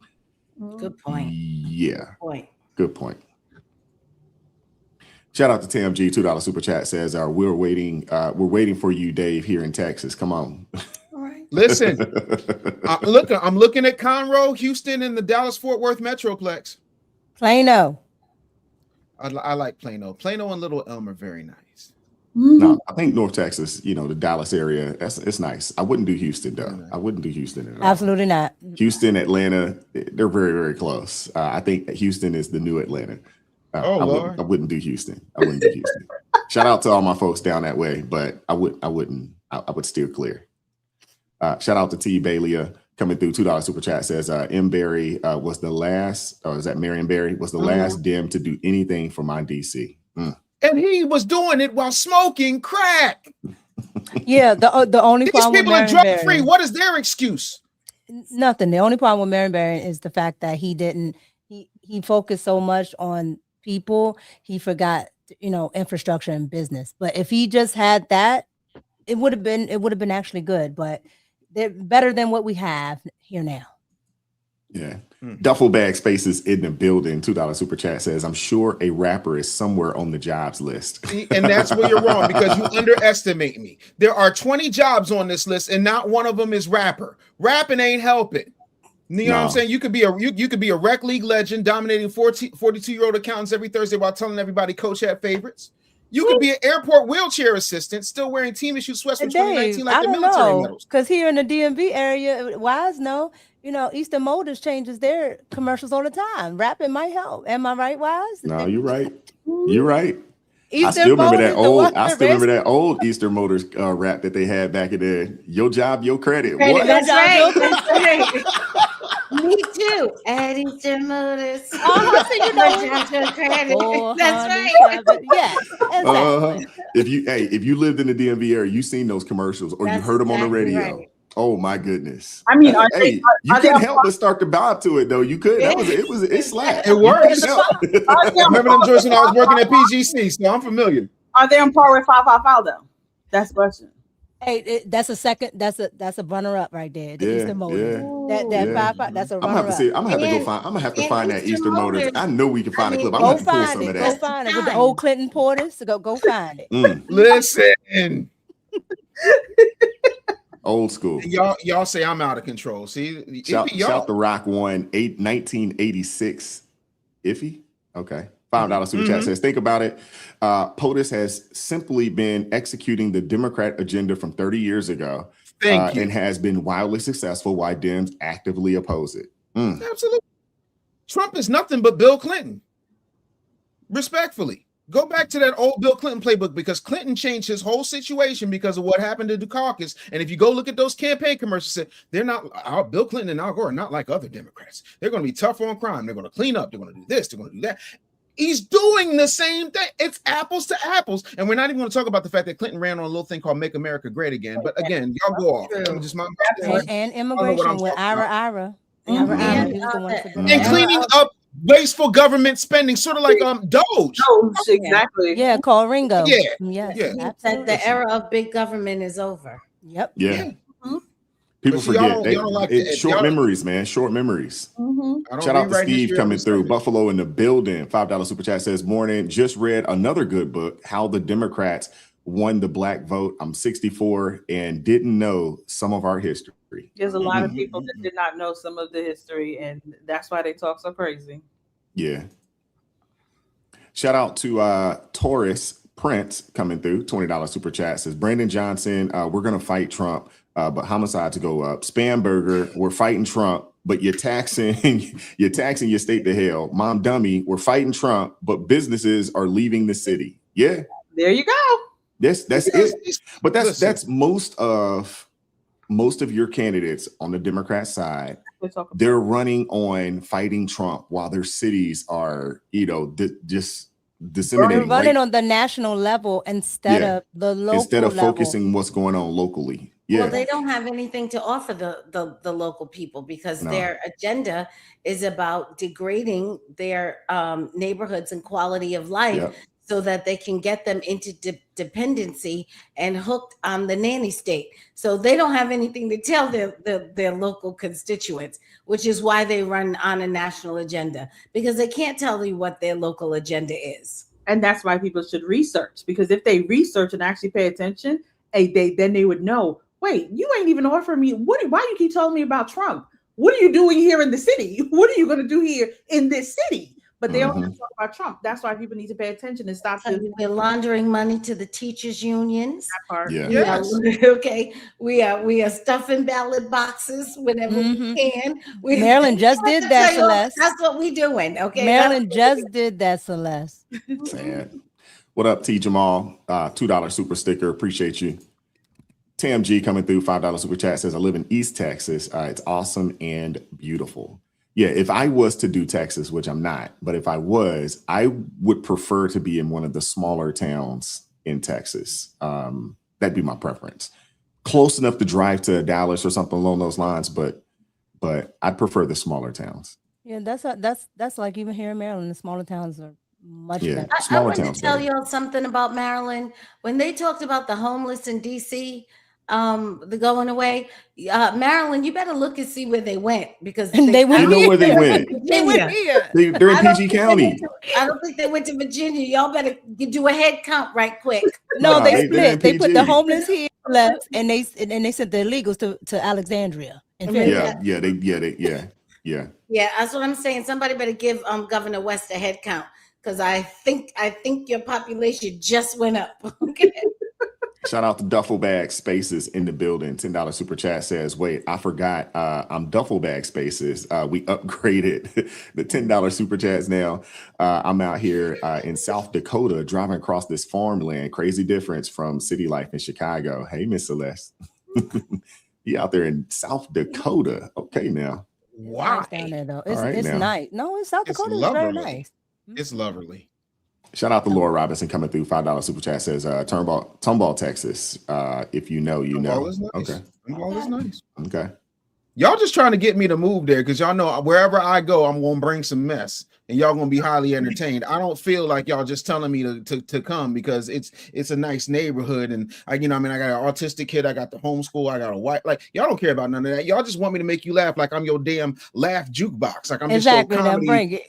Good point. Yeah. Good point. Shout out to Tam G, $2 super chat says, we're waiting for you, Dave, here in Texas. Come on. All right. Listen, I'm looking at Conroe, Houston, and the Dallas-Fort Worth Metroplex. Plano. I like Plano. Plano and Little Elm are very nice. No, I think North Texas, the Dallas area, it's nice. I wouldn't do Houston, though. I wouldn't do Houston at all. Absolutely not. Houston, Atlanta, they're very, very close. I think Houston is the new Atlanta. I wouldn't do Houston. Shout out to all my folks down that way, but I would steer clear. Shout out to T Bailey, coming through, $2 super chat says M. Berry was the last, or is that Marion Berry was the last Dem to do anything for my DC. And he was doing it while smoking crack. Yeah, the only These problem people with are drug Marion free. Barry, What is their excuse? nothing. The only problem with Marion Barry is the fact that he focused so much on people, he forgot, infrastructure and business. But if he just had that, it would have been actually good. But they're better than what we have here now. Yeah. Duffel bag spaces in the building. $2 super chat says, I'm sure a rapper is somewhere on the jobs list. And that's where you're wrong, because you underestimate me. There are 20 jobs on this list, and not one of them is rapper. Rapping ain't helping. You know what I'm saying? You could be a rec league legend dominating 42-year-old accountants every Thursday while telling everybody Coach had favorites. You could be an airport wheelchair assistant still wearing team issue sweats from 2019 like the military medals. Because here in the DMV area, Wise Eastern Motors changes their commercials all the time. Rapping might help. Am I right, Wise? No, you're right. You're right. Eastern I still remember Motors, that old Eastern Motors rap that they had back in the your job, your credit. What? That's right. That's right. Me too. At Eastern Motors. So you know, that's right. Yes, exactly. If you lived in the DMV area, you seen those commercials or you heard them on the radio. Right. Oh my goodness! I mean, you couldn't help but start to bob to it though. You could. It slapped. It works. I remember them joints when I was working at PGC, so I'm familiar. Are they on par with 555 though? That's the question. Hey, that's a second. That's a runner up right there. The Eastern Motors. That's a runner up. I'm gonna have to find that Eastern Motors. I know we can find a clip. I'm Go gonna have to pull some of that. Go find it with the old Clinton Porters. Go find it. Listen. Old school. Y'all say I'm out of control. See, shout the Rock one 1986. Iffy. Okay. $5 super chat says, think about it. POTUS has simply been executing the Democrat agenda from 30 years ago and has been wildly successful while Dems actively oppose it. Absolutely. Trump is nothing but Bill Clinton. Respectfully. Go back to that old Bill Clinton playbook, because Clinton changed his whole situation because of what happened to Dukakis. And if you go look at those campaign commercials, they're not, Bill Clinton and Al Gore are not like other Democrats. They're going to be tough on crime. They're going to clean up. They're going to do this. They're going to do that. He's doing the same thing. It's apples to apples. And we're not even going to talk about the fact that Clinton ran on a little thing called Make America Great Again. But again, y'all go off. And immigration with Ira. And cleaning up wasteful government spending, sort of like Doge. Exactly. Yeah, called Ringo. Yeah. That the era of big government is over. Yep. Yeah. People forget. Short memories, man. Short memories. Shout out to Steve coming through. Buffalo in the building. $5 super chat says, morning. Just read another good book, How the Democrats Won the Black Vote. I'm 64 and didn't know some of our history. There's a lot of people that did not know some of the history, and that's why they talk so crazy. Yeah. Shout out to Taurus Prince coming through. $20 super chat says, Brandon Johnson, we're going to fight Trump, but homicides go up. Spamburger, we're fighting Trump, but you're taxing your state to hell. Mom Dummy, we're fighting Trump, but businesses are leaving the city. Yeah. There you go. That's it. But that's most of your candidates on the Democrat side. They're running on fighting Trump while their cities are, just disseminating. They're running on the national level instead of the local instead of level. focusing what's going on locally. Yeah. Well, they don't have anything to offer the local people, because their agenda is about degrading their neighborhoods and quality of life, so that they can get them into dependency and hooked on the nanny state. So they don't have anything to tell their local constituents, which is why they run on a national agenda, because they can't tell you what their local agenda is. And that's why people should research, because if they research and actually pay attention, then they would know, wait, you ain't even offering me, why you keep telling me about Trump? What are you doing here in the city? What are you going to do here in this city? But they don't talk about Trump. That's why people need to pay attention and stop. We're laundering money to the teachers' unions. That part. Yeah. Yes. Okay. We are stuffing ballot boxes whenever we can. Maryland just did that, Celeste. That's what we're doing. Okay. Maryland just did that, Celeste. Sad. What up, T Jamal? $2 super sticker. Appreciate you. TMG coming through, $5 super chat says, I live in East Texas. It's awesome and beautiful. Yeah, if I was to do Texas, which I'm not, but if I was, I would prefer to be in one of the smaller towns in Texas. That'd be my preference. Close enough to drive to Dallas or something along those lines, but I'd prefer the smaller towns. Yeah, that's like even here in Maryland, the smaller towns are much better. Smaller I want towns to tell better. y'all something about Maryland. When they talked about the homeless in DC, the going away, Maryland, you better look and see where they went because They went You know where they went. They went here. They're in PG County. I don't think they went to Virginia. Y'all better do a head count right quick. No, Nah, they they're split. in They put the PG. homeless here left, and they sent the illegals to Alexandria. Yeah. Yeah, that's what I'm saying. Somebody better give Governor West a head count because I think your population just went up. Okay. Shout out to Duffel Bag Spaces in the building. $10 super chat says, wait, I forgot I'm Duffel Bag Spaces. We upgraded the $10 super chats now. I'm out here in South Dakota driving across this farmland. Crazy difference from city life in Chicago. Hey, Miss Celeste. You out there in South Dakota. Okay, now. Wow. Down there, though. It's, All right, it's now. nice. No, it's South It's Dakota. It's very lovely. nice. It's lovely. Shout out to Laura Robinson coming through. $5 super chat says, Tomball, Texas. If you know, you know. Tomball is nice. Okay. Tomball is nice. Okay. Y'all just trying to get me to move there because y'all know wherever I go, I'm gonna bring some mess and y'all gonna be highly entertained. I don't feel like y'all just telling me to come because it's a nice neighborhood and I got an autistic kid, I got the homeschool, I got a wife. Like y'all don't care about none of that. Y'all just want me to make you laugh like I'm your damn laugh jukebox. Like I'm Exactly. just your Now comedy. bring it.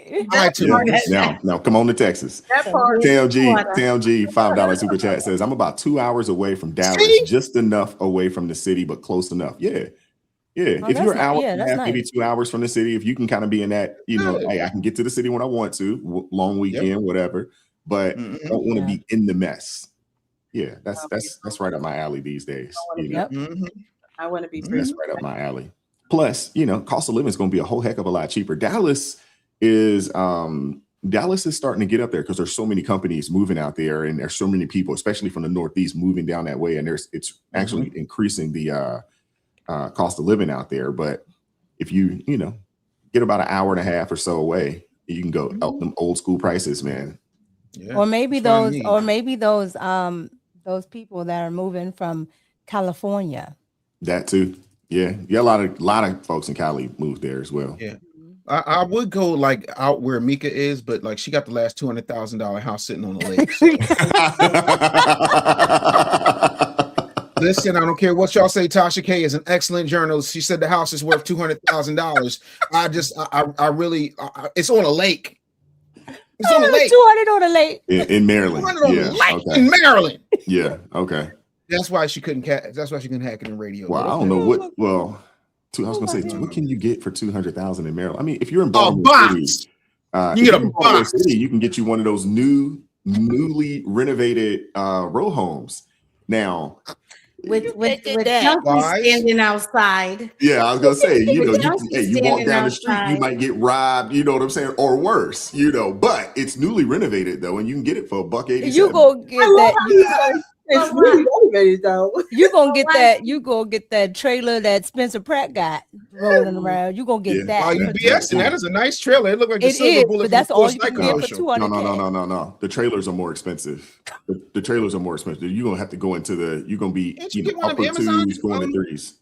Now come on to Texas. That part. TMG, $5 super chat says, I'm about 2 hours away from Dallas, just enough away from the city, but close enough. Yeah. Yeah, Oh, if you're an hour, that's maybe nice. 2 hours from the city, if you can kind of be in that, hey, I can get to the city when I want to, long weekend, whatever, but I don't want to be in the mess. Yeah, that's right up my alley these days. I want to be free. That's right up my alley. Plus, cost of living is going to be a whole heck of a lot cheaper. Dallas is starting to get up there because there's so many companies moving out there, and there's so many people, especially from the Northeast, moving down that way, and it's actually increasing the cost of living out there. But if you get about an hour and a half or so away, you can go out them old school prices, man. Yeah, Or maybe those people that are moving from California. That too. Yeah, a lot of folks in Cali moved there as well. Yeah. I would go like out where Mika is, but like she got the last $200,000 house sitting on the lake. Listen, I don't care what y'all say. Tasha K is an excellent journalist. She said the house is worth $200,000. I really, it's on a lake. It's on a lake. 200 on a lake in Maryland. 200 on Yeah, a lake okay. in Maryland. Yeah. Okay. That's why she couldn't. That's why she couldn't hack it in radio. Well, I don't know what. Well, I was gonna say, what can you get for $200,000 in Maryland? I mean, if you're in Baltimore City, you get a box. City, you can get you one of those newly renovated row homes. Now, with junkies standing outside. Yeah, I was gonna say, you walk standing down the street, you outside. might get robbed, you know what I'm saying, or worse, but it's newly renovated though, and you can get it for $1.87. You gonna get that. It's really motivated though. You gonna get that. You gonna get that trailer that Spencer Pratt got rolling around. You gonna get that. Oh, you BSing. That is a nice trailer. It looked like the It Silver is, Bullet. but that's from all Force you can Night get for commercial. 200. No. The trailers are more expensive. The trailers are more expensive. You're gonna have to go into you're gonna be Can't you get one of upper Amazon, twos going to threes.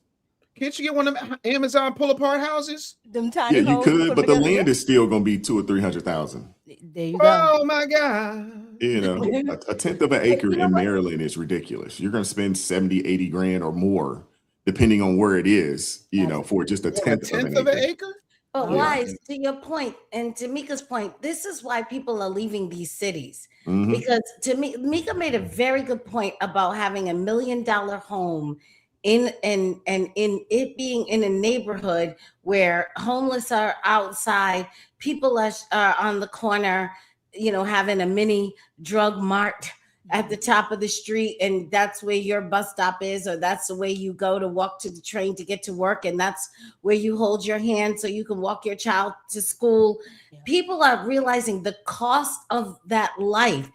Can't you get one of them Amazon pull apart houses? Them tiny Yeah, you hoes, could, put but the together. land is still gonna be $200,000 or $300,000. There you go. Oh my God. A tenth of an acre in Maryland is ridiculous. You're going to spend 70, 80 grand or more, depending on where it is, for just a tenth of an acre. But Yeah. Wise, to your point, and to Mika's point, this is why people are leaving these cities. Mhm. Because to me, Mika made a very good point about having $1 million home in it being in a neighborhood where homeless are outside, people are on the corner, having a mini drug mart at the top of the street, and that's where your bus stop is, or that's the way you go to walk to the train to get to work, and that's where you hold your hand so you can walk your child to school. People are realizing the cost of that life.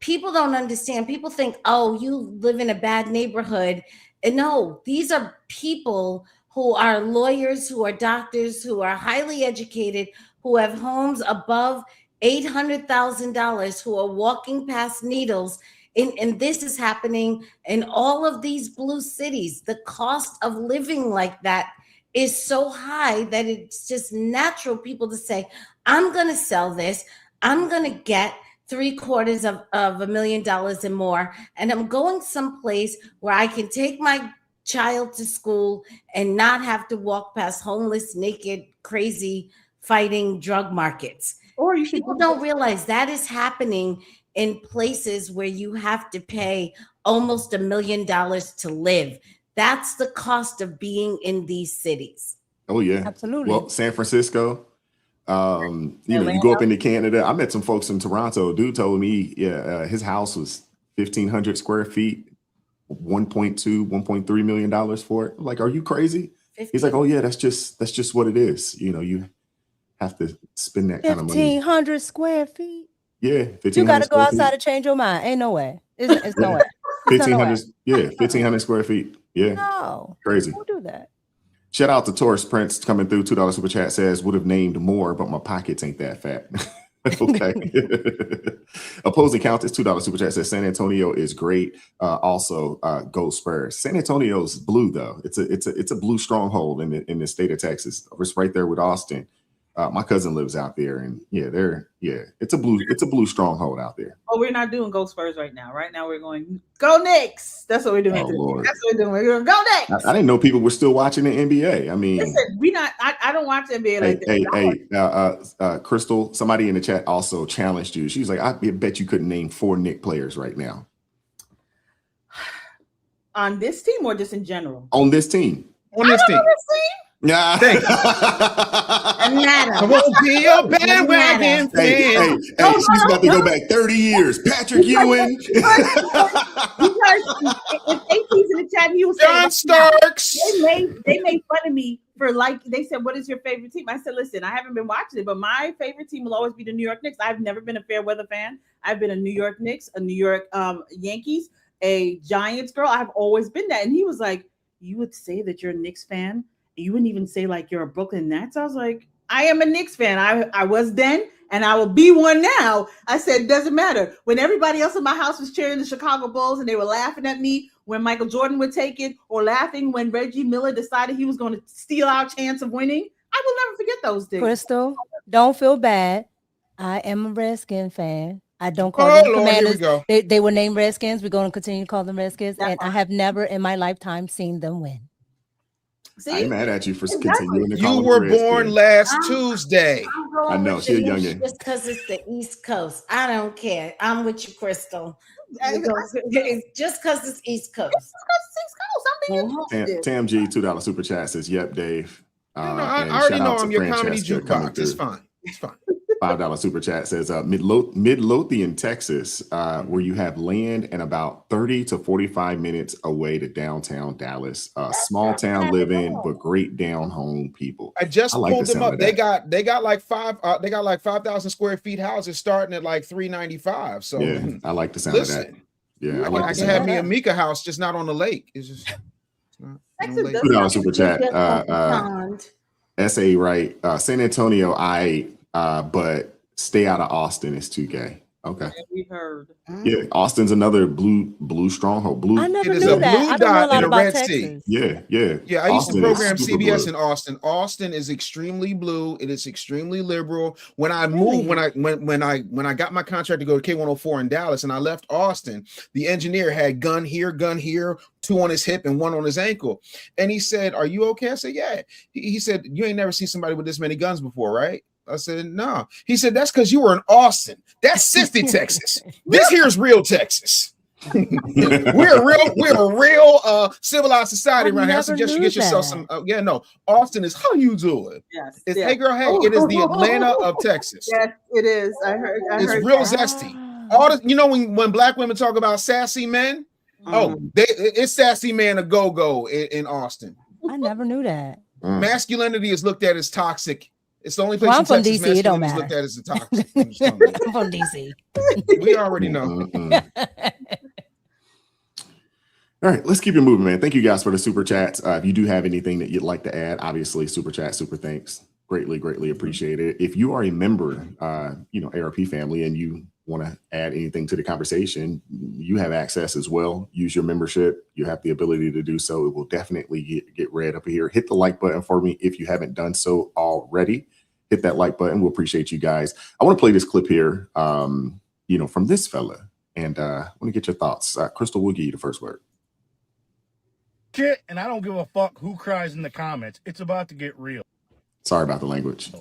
people don't understand. People think, oh, you live in a bad neighborhood. And no, these are people who are lawyers, who are doctors, who are highly educated, who have homes above $800,000, who are walking past needles. And this is happening in all of these blue cities. The cost of living like that is so high that it's just natural people to say, I'm going to sell this. I'm going to get $750,000 and more. And I'm going someplace where I can take my child to school and not have to walk past homeless, naked, crazy, fighting drug markets. Or you People don't realize that is happening in places where you have to pay almost $1 million to live. That's the cost of being in these cities. Oh yeah, Absolutely. Well, San Francisco, you go up into Canada. I met some folks in Toronto. Dude told me, his house was 1,500 square feet, $1.2-1.3 million for it. I'm like, are you crazy? He's like, oh yeah, that's just what it is. You have to spend that kind of money. 1,500 square feet. Yeah, You got to go outside to change your mind. Ain't no way. It's no way. 1,500. Yeah, 1,500 square feet. Yeah, No, crazy. don't do that. Shout out to Taurus Prince coming through. $2 super chat says would have named more, but my pockets ain't that fat. Okay. Opposing Countess $2 super chat says San Antonio is great. Also, go Spurs. San Antonio's blue though. It's a blue stronghold in the state of Texas. It's right there with Austin. My cousin lives out there, and it's a blue stronghold out there. Oh, we're not doing Go Spurs right now. Right now, we're going Go Knicks. That's what we're doing. Oh, Lord. That's what we're doing. We're going Go Knicks. I didn't know people were still watching the NBA. I mean, listen, I don't watch the NBA like that. Crystal, somebody in the chat also challenged you. She was like, I bet you couldn't name 4 Knicks players right now. On this team or just in general? On this team. On this team. Yeah. I won't be a bandwagon fan. Hey, she's about to go back 30 years. Patrick Ewing. Because if AT's in the chat, he was John Starks. They made fun of me for they said, what is your favorite team? I said, listen, I haven't been watching it, but my favorite team will always be the New York Knicks. I've never been a fair weather fan. I've been a New York Knicks, a New York Yankees, a Giants girl. I've always been that. And he was like, you would say that you're a Knicks fan? You wouldn't even say like you're a Brooklyn Nets. I was like, I am a Knicks fan. I was then, and I will be one now. I said, it doesn't matter. When everybody else in my house was cheering the Chicago Bulls and they were laughing at me when Michael Jordan would take it, or laughing when Reggie Miller decided he was going to steal our chance of winning, I will never forget those days. Crystal, don't feel bad. I am a Redskin fan. I don't call them Commanders. They were named Redskins. We're going to continue to call them Redskins. And I have never in my lifetime seen them win. See? I'm mad at you for continuing to call You were born last Tuesday. I know, she's a youngin'. Just because it's the East Coast. I don't care. I'm with you, Crystal. Just because it's East Coast. Tam G, $2 super chat says, yep, Dave. I already know I'm your comedy jukebox. It's fine. It's fine. $5 super chat says Midlothian, Texas, where you have land and about 30 to 45 minutes away to downtown Dallas. Small town living, but great down home people. I just pulled them up. They got like 5,000 square feet houses starting at like $395. So yeah, I like the sound of that. Yeah, I can have me a Mika house, just not on the lake. It's just $2 super chat. SA right. San Antonio, but stay out of Austin. It's too gay. Okay. We heard. Yeah, Austin's another blue stronghold. I never knew that. I don't know a lot about Texas. Yeah. I used to program CBS in Austin. Austin is extremely blue. It is extremely liberal. When I moved, when I got my contract to go to K104 in Dallas, and I left Austin, the engineer had gun here, 2 on his hip and 1 on his ankle, and he said, "Are you okay?" I said, "Yeah." He said, "You ain't never seen somebody with this many guns before, right?" I said, no. He said, that's because you were in Austin. That's 60 Texas. This here's real Texas. we're a real civilized society around here. I suggest you get yourself some. Austin is how you doing. Yes. Hey girl, hey, it is the Atlanta of Texas. Yes, it is. I heard it's real zesty. All the, when black women talk about sassy men, it's sassy man a go-go in Austin. I never knew that. Masculinity is looked at as toxic It's the only place Well, I'm in from Texas DC. It don't masculinity is looked matter. at as a toxic. I'm just telling you. I'm from DC. We already know. All right, let's keep it moving, man. Thank you guys for the super chats. If you do have anything that you'd like to add, obviously, super chat, super thanks. Greatly appreciate it. If you are a member, ARP family, and you want to add anything to the conversation, you have access as well. Use your membership. You have the ability to do so. It will definitely get read up here. Hit the like button for me if you haven't done so already. Hit that like button. We'll appreciate you guys. I want to play this clip here, from this fella, and I want to get your thoughts. Crystal, we'll give you the first word. Shit, and I don't give a fuck who cries in the comments. It's about to get real. Sorry about the language.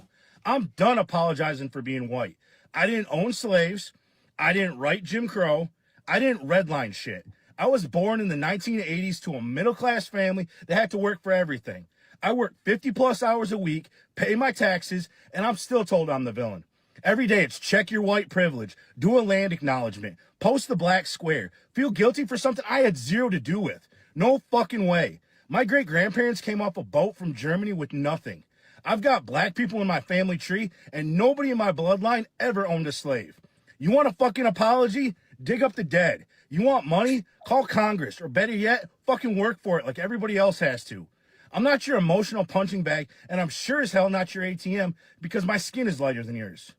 I'm done apologizing for being white. I didn't own slaves. I didn't write Jim Crow. I didn't redline shit. I was born in the 1980s to a middle-class family that had to work for everything. I work 50-plus hours a week, pay my taxes, and I'm still told I'm the villain. Every day it's check your white privilege, do a land acknowledgement, post the black square, feel guilty for something I had zero to do with. No fucking way. My great-grandparents came off a boat from Germany with nothing. I've got black people in my family tree, and nobody in my bloodline ever owned a slave. You want a fucking apology? Dig up the dead. You want money? Call Congress, or better yet, fucking work for it like everybody else has to. I'm not your emotional punching bag, and I'm sure as hell not your ATM because my skin is lighter than yours.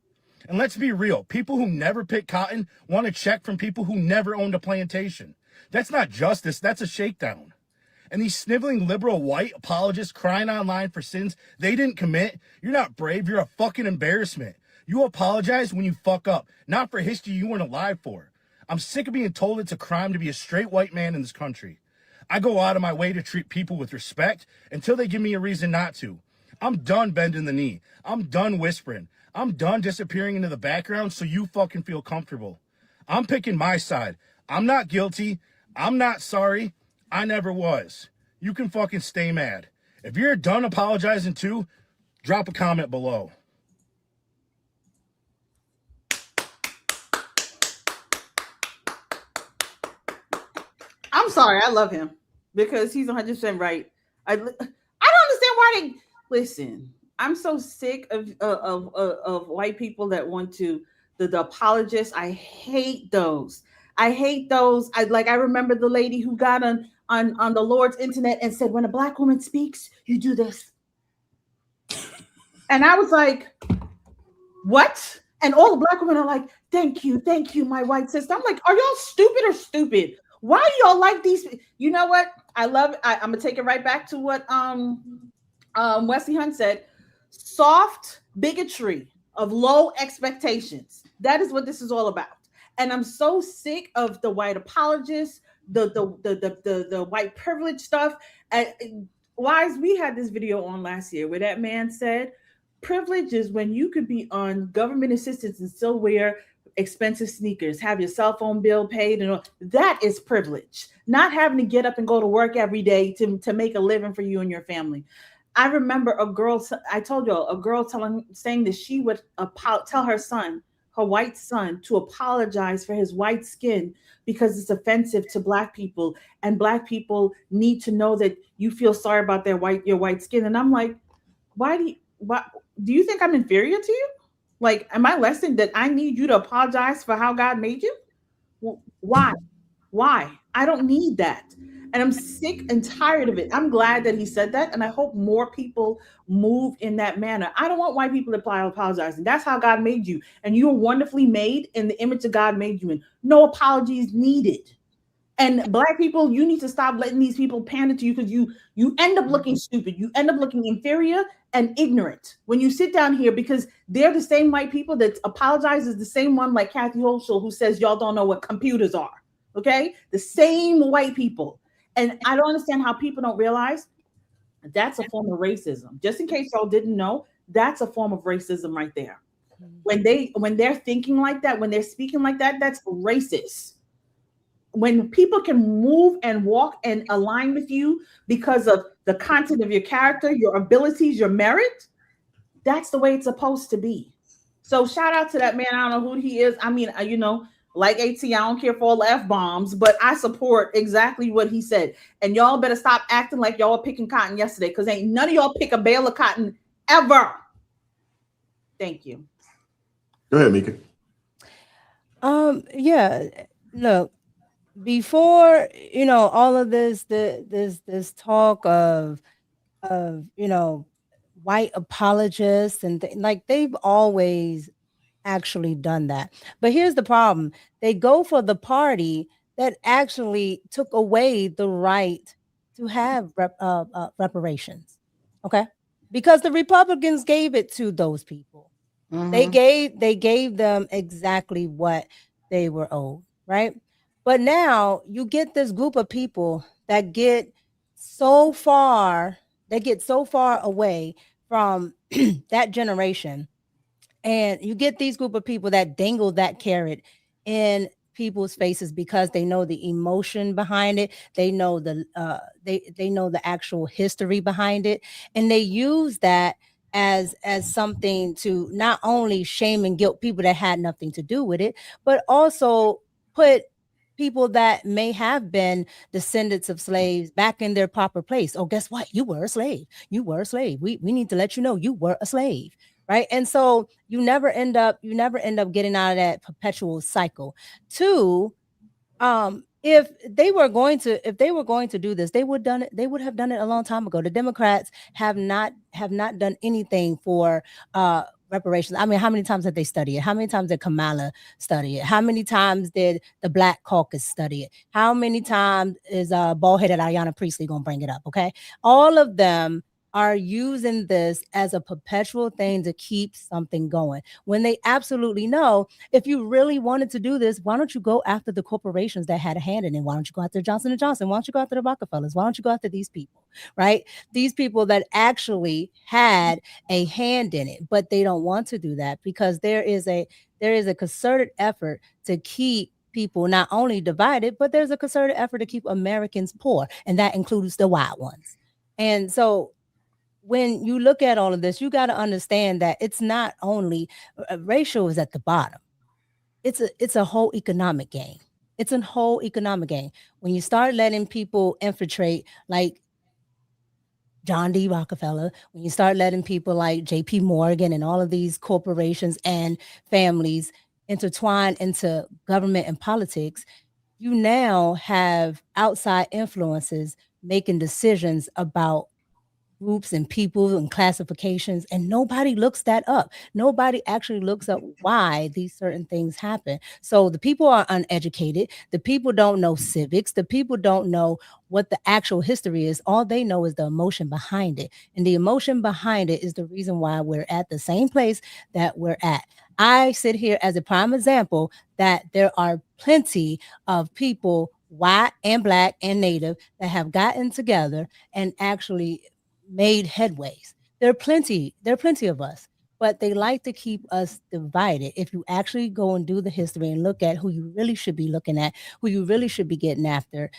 And let's be real, people who never pick cotton want a check from people who never owned a plantation. That's not justice, that's a shakedown. And these sniveling liberal white apologists crying online for sins they didn't commit, you're not brave, you're a fucking embarrassment. You apologize when you fuck up, not for history you weren't alive for. I'm sick of being told it's a crime to be a straight white man in this country. I go out of my way to treat people with respect until they give me a reason not to. I'm done bending the knee. I'm done whispering. I'm done disappearing into the background so you fucking feel comfortable. I'm picking my side. I'm not guilty. I'm not sorry. I never was. You can fucking stay mad. If you're done apologizing too, drop a comment below. I'm sorry, I love him because he's 100% right. I don't understand why they listen. I'm so sick of white people that want to the apologists. I hate those. I remember the lady who got on the Lord's internet and said, when a black woman speaks, you do this. And I was like, what? And all the black women are like, thank you, my white sister. I'm like, are y'all stupid or stupid? Why do y'all like these? You know what? I love it. I'm gonna take it right back to what Wesley Hunt said. Soft bigotry of low expectations. That is what this is all about. And I'm so sick of the white apologists, the white privilege stuff. Wise, we had this video on last year where that man said, privilege is when you could be on government assistance and still wear expensive sneakers, have your cell phone bill paid, and all. That is privilege. Not having to get up and go to work every day to make a living for you and your family. I remember a girl, I told y'all, a girl saying that she would tell her son, her white son, to apologize for his white skin because it's offensive to black people, and black people need to know that you feel sorry about your white skin. And I'm like, why do you think I'm inferior to you? Like, am I less than that? I need you to apologize for how God made you? Why? I don't need that. And I'm sick and tired of it. I'm glad that he said that. And I hope more people move in that manner. I don't want white people to apologize. And that's how God made you. And you are wonderfully made in the image that God made you in. No apologies needed. And black people, you need to stop letting these people pander to you because you end up looking stupid. You end up looking inferior and ignorant when you sit down here, because they're the same white people that apologizes, the same one like Kathy Hochul who says y'all don't know what computers are. Okay? The same white people. And I don't understand how people don't realize that's a form of racism. Just in case y'all didn't know, that's a form of racism right there. When they're thinking like that, when they're speaking like that, that's racist. When people can move and walk and align with you because of the content of your character, your abilities, your merit, that's the way it's supposed to be. So shout out to that man. I don't know who he is. I mean, like AT, I don't care for all the F-bombs, but I support exactly what he said. And y'all better stop acting like y'all were picking cotton yesterday, because ain't none of y'all pick a bale of cotton ever. Thank you. Go ahead, Mika. Yeah, look, before, all of this talk of white apologists and like they've always actually done that. But here's the problem. They go for the party that actually took away the right to have reparations. Okay? Because the Republicans gave it to those people. They gave them exactly what they were owed, right? But now you get this group of people that get so far away from that generation, and you get these group of people that dangle that carrot in people's faces because they know the emotion behind it, they know they know the actual history behind it, and they use that as something to not only shame and guilt people that had nothing to do with it, but also put people that may have been descendants of slaves back in their proper place. Oh, guess what? You were a slave. You were a slave. We need to let you know you were a slave. Right. And so you never end up getting out of that perpetual cycle. Two, if they were going to do this, they would have done it a long time ago. The Democrats have not done anything for reparations. I mean, how many times have they studied it? How many times did Kamala study it? How many times did the Black Caucus study it? How many times is bald-headed Ayanna Priestley gonna bring it up? Okay, all of them are using this as a perpetual thing to keep something going, when they absolutely know, if you really wanted to do this, why don't you go after the corporations that had a hand in it? Why don't you go after Johnson & Johnson? Why don't you go after the Rockefellers? Why don't you go after these people, right? These people that actually had a hand in it, but they don't want to do that because there is a concerted effort to keep people not only divided, but there's a concerted effort to keep Americans poor, and that includes the white ones. And so when you look at all of this, you got to understand that it's not only racial is at the bottom. It's a whole economic game. It's a whole economic game. When you start letting people infiltrate, like John D. Rockefeller, when you start letting people like J.P. Morgan and all of these corporations and families intertwine into government and politics, you now have outside influences making decisions about groups and people and classifications, and nobody looks that up. Nobody actually looks up why these certain things happen. So the people are uneducated. The people don't know civics. The people don't know what the actual history is. All they know is the emotion behind it. And the emotion behind it is the reason why we're at the same place that we're at. I sit here as a prime example that there are plenty of people, white and Black and Native, that have gotten together and actually made headways. There are plenty of us, but they like to keep us divided. If you actually go and do the history and look at who you really should be looking at, who you really should be getting after,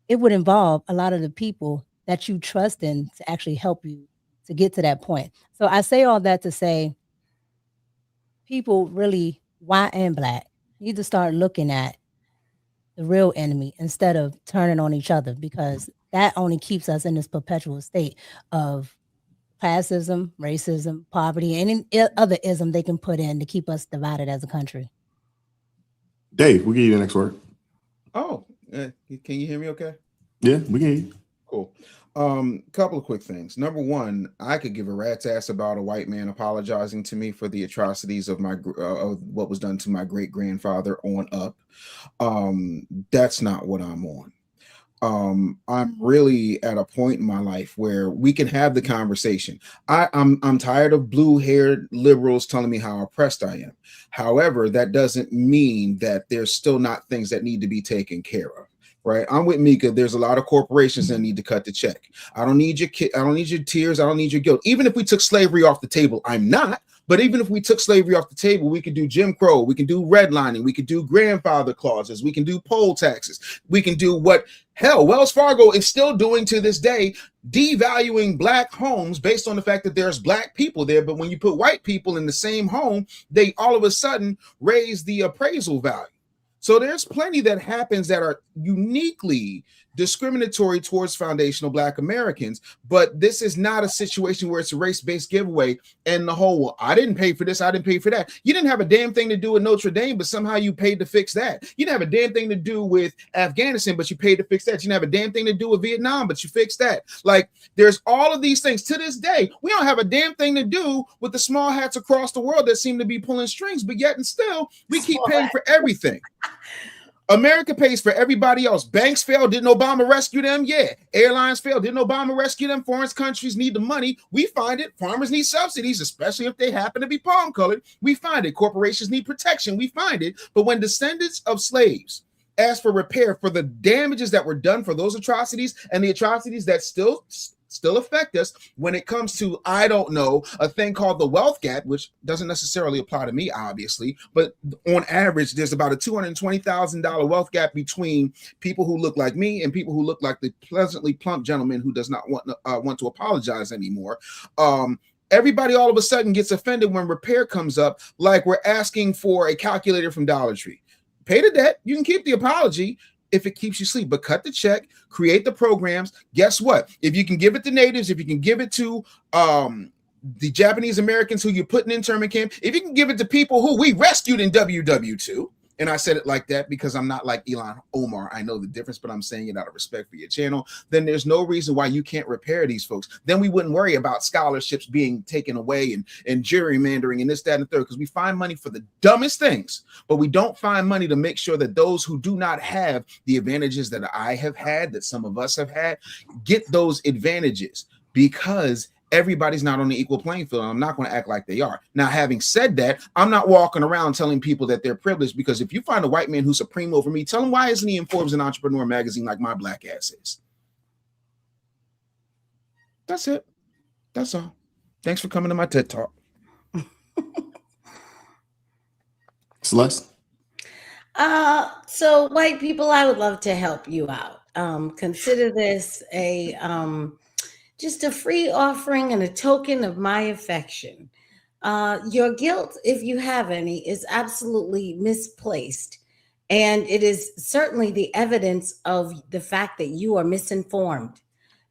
it would involve a lot of the people that you trust in to actually help you to get to that point. So I say all that to say, people really, white and Black, need to start looking at the real enemy instead of turning on each other, because that only keeps us in this perpetual state of classism, racism, poverty, and any other ism they can put in to keep us divided as a country. Dave, we'll give you the next word. Oh, can you hear me okay? Yeah, we can hear you. Cool. Couple of quick things. Number one, I could give a rat's ass about a white man apologizing to me for the atrocities of my of what was done to my great grandfather on up. That's not what I'm on. I'm really at a point in my life where we can have the conversation. I'm tired of blue-haired liberals telling me how oppressed I am. However, that doesn't mean that there's still not things that need to be taken care of. Right, I'm with Mika. There's a lot of corporations that need to cut the check. I don't need your I don't need your tears. I don't need your guilt. Even if we took slavery off the table, I'm not. But even if we took slavery off the table, we could do Jim Crow, we can do redlining, we could do grandfather clauses, we can do poll taxes, we can do what hell Wells Fargo is still doing to this day, devaluing Black homes based on the fact that there's Black people there. But when you put white people in the same home, they all of a sudden raise the appraisal value. So there's plenty that happens that are uniquely discriminatory towards foundational Black Americans, but this is not a situation where it's a race-based giveaway and the whole, well, I didn't pay for this, I didn't pay for that. You didn't have a damn thing to do with Notre Dame, but somehow you paid to fix that. You didn't have a damn thing to do with Afghanistan, but you paid to fix that. You didn't have a damn thing to do with Vietnam, but you fixed that. Like, there's all of these things. To this day, we don't have a damn thing to do with the small hats across the world that seem to be pulling strings, but yet and still, we keep paying for everything. America pays for everybody else. Banks fail. Didn't Obama rescue them? Yeah. Airlines fail. Didn't Obama rescue them? Foreign countries need the money. We find it. Farmers need subsidies, especially if they happen to be palm colored. We find it. Corporations need protection. We find it. But when descendants of slaves ask for repair for the damages that were done for those atrocities and the atrocities that still affect us when it comes to, I don't know, a thing called the wealth gap, which doesn't necessarily apply to me, obviously, but on average, there's about a $220,000 wealth gap between people who look like me and people who look like the pleasantly plump gentleman who does not want to apologize anymore. Everybody all of a sudden gets offended when repair comes up, like we're asking for a calculator from Dollar Tree. Pay the debt, you can keep the apology if it keeps you asleep, but cut the check, create the programs. Guess what? If you can give it to natives, if you can give it to the Japanese Americans who you're putting in internment camp, if you can give it to people who we rescued in WW2, and I said it like that because I'm not like Elon Omar. I know the difference, but I'm saying it out of respect for your channel. Then there's no reason why you can't repair these folks. Then we wouldn't worry about scholarships being taken away and gerrymandering and this, that, and the third, because we find money for the dumbest things, but we don't find money to make sure that those who do not have the advantages that I have had, that some of us have had, get those advantages, because everybody's not on the equal playing field. I'm not going to act like they are. Now, having said that, I'm not walking around telling people that they're privileged, because if you find a white man who's supreme over me, tell him, why isn't he in Forbes and Entrepreneur magazine like my black ass is? That's it. That's all. Thanks for coming to my TED Talk. Celeste? So white people, I would love to help you out. Consider this just a free offering and a token of my affection. Your guilt, if you have any, is absolutely misplaced. And it is certainly the evidence of the fact that you are misinformed.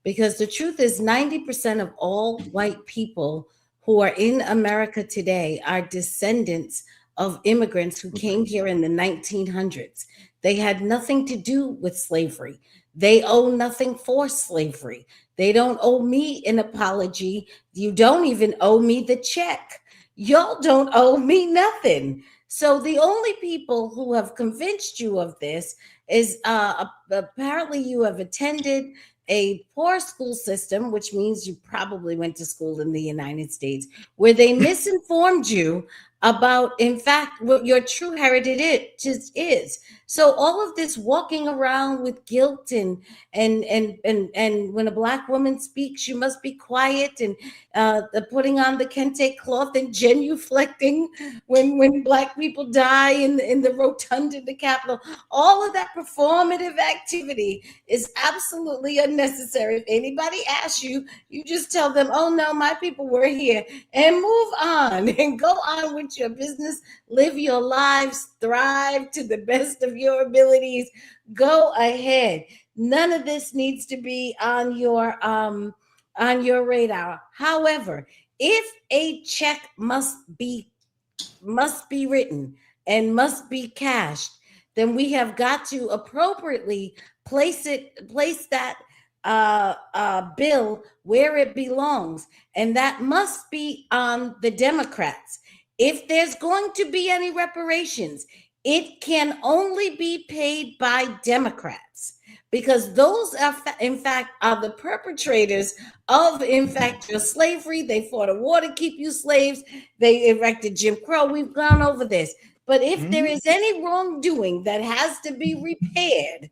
Because the truth is 90% of all white people who are in America today are descendants of immigrants who came here in the 1900s. They had nothing to do with slavery. They owe nothing for slavery. They don't owe me an apology. You don't even owe me the check. Y'all don't owe me nothing. So the only people who have convinced you of this is apparently you have attended a poor school system, which means you probably went to school in the United States, where they misinformed you about, in fact, what your true heritage is. So all of this walking around with guilt and when a black woman speaks, you must be quiet, and the putting on the kente cloth and genuflecting when black people die in the rotunda of the Capitol, all of that performative activity is absolutely unnecessary. If anybody asks you, you just tell them, oh no, my people were here, and move on and go on with your business, live your lives, thrive to the best of your abilities. Go ahead. None of this needs to be on your radar. However, if a check must be written and must be cashed, then we have got to appropriately place that bill where it belongs, and that must be on the Democrats. If there's going to be any reparations, it can only be paid by Democrats, because those are, in fact, are the perpetrators of, in fact, your slavery. They fought a war to keep you slaves. They erected Jim Crow. We've gone over this. But if there is any wrongdoing that has to be repaired,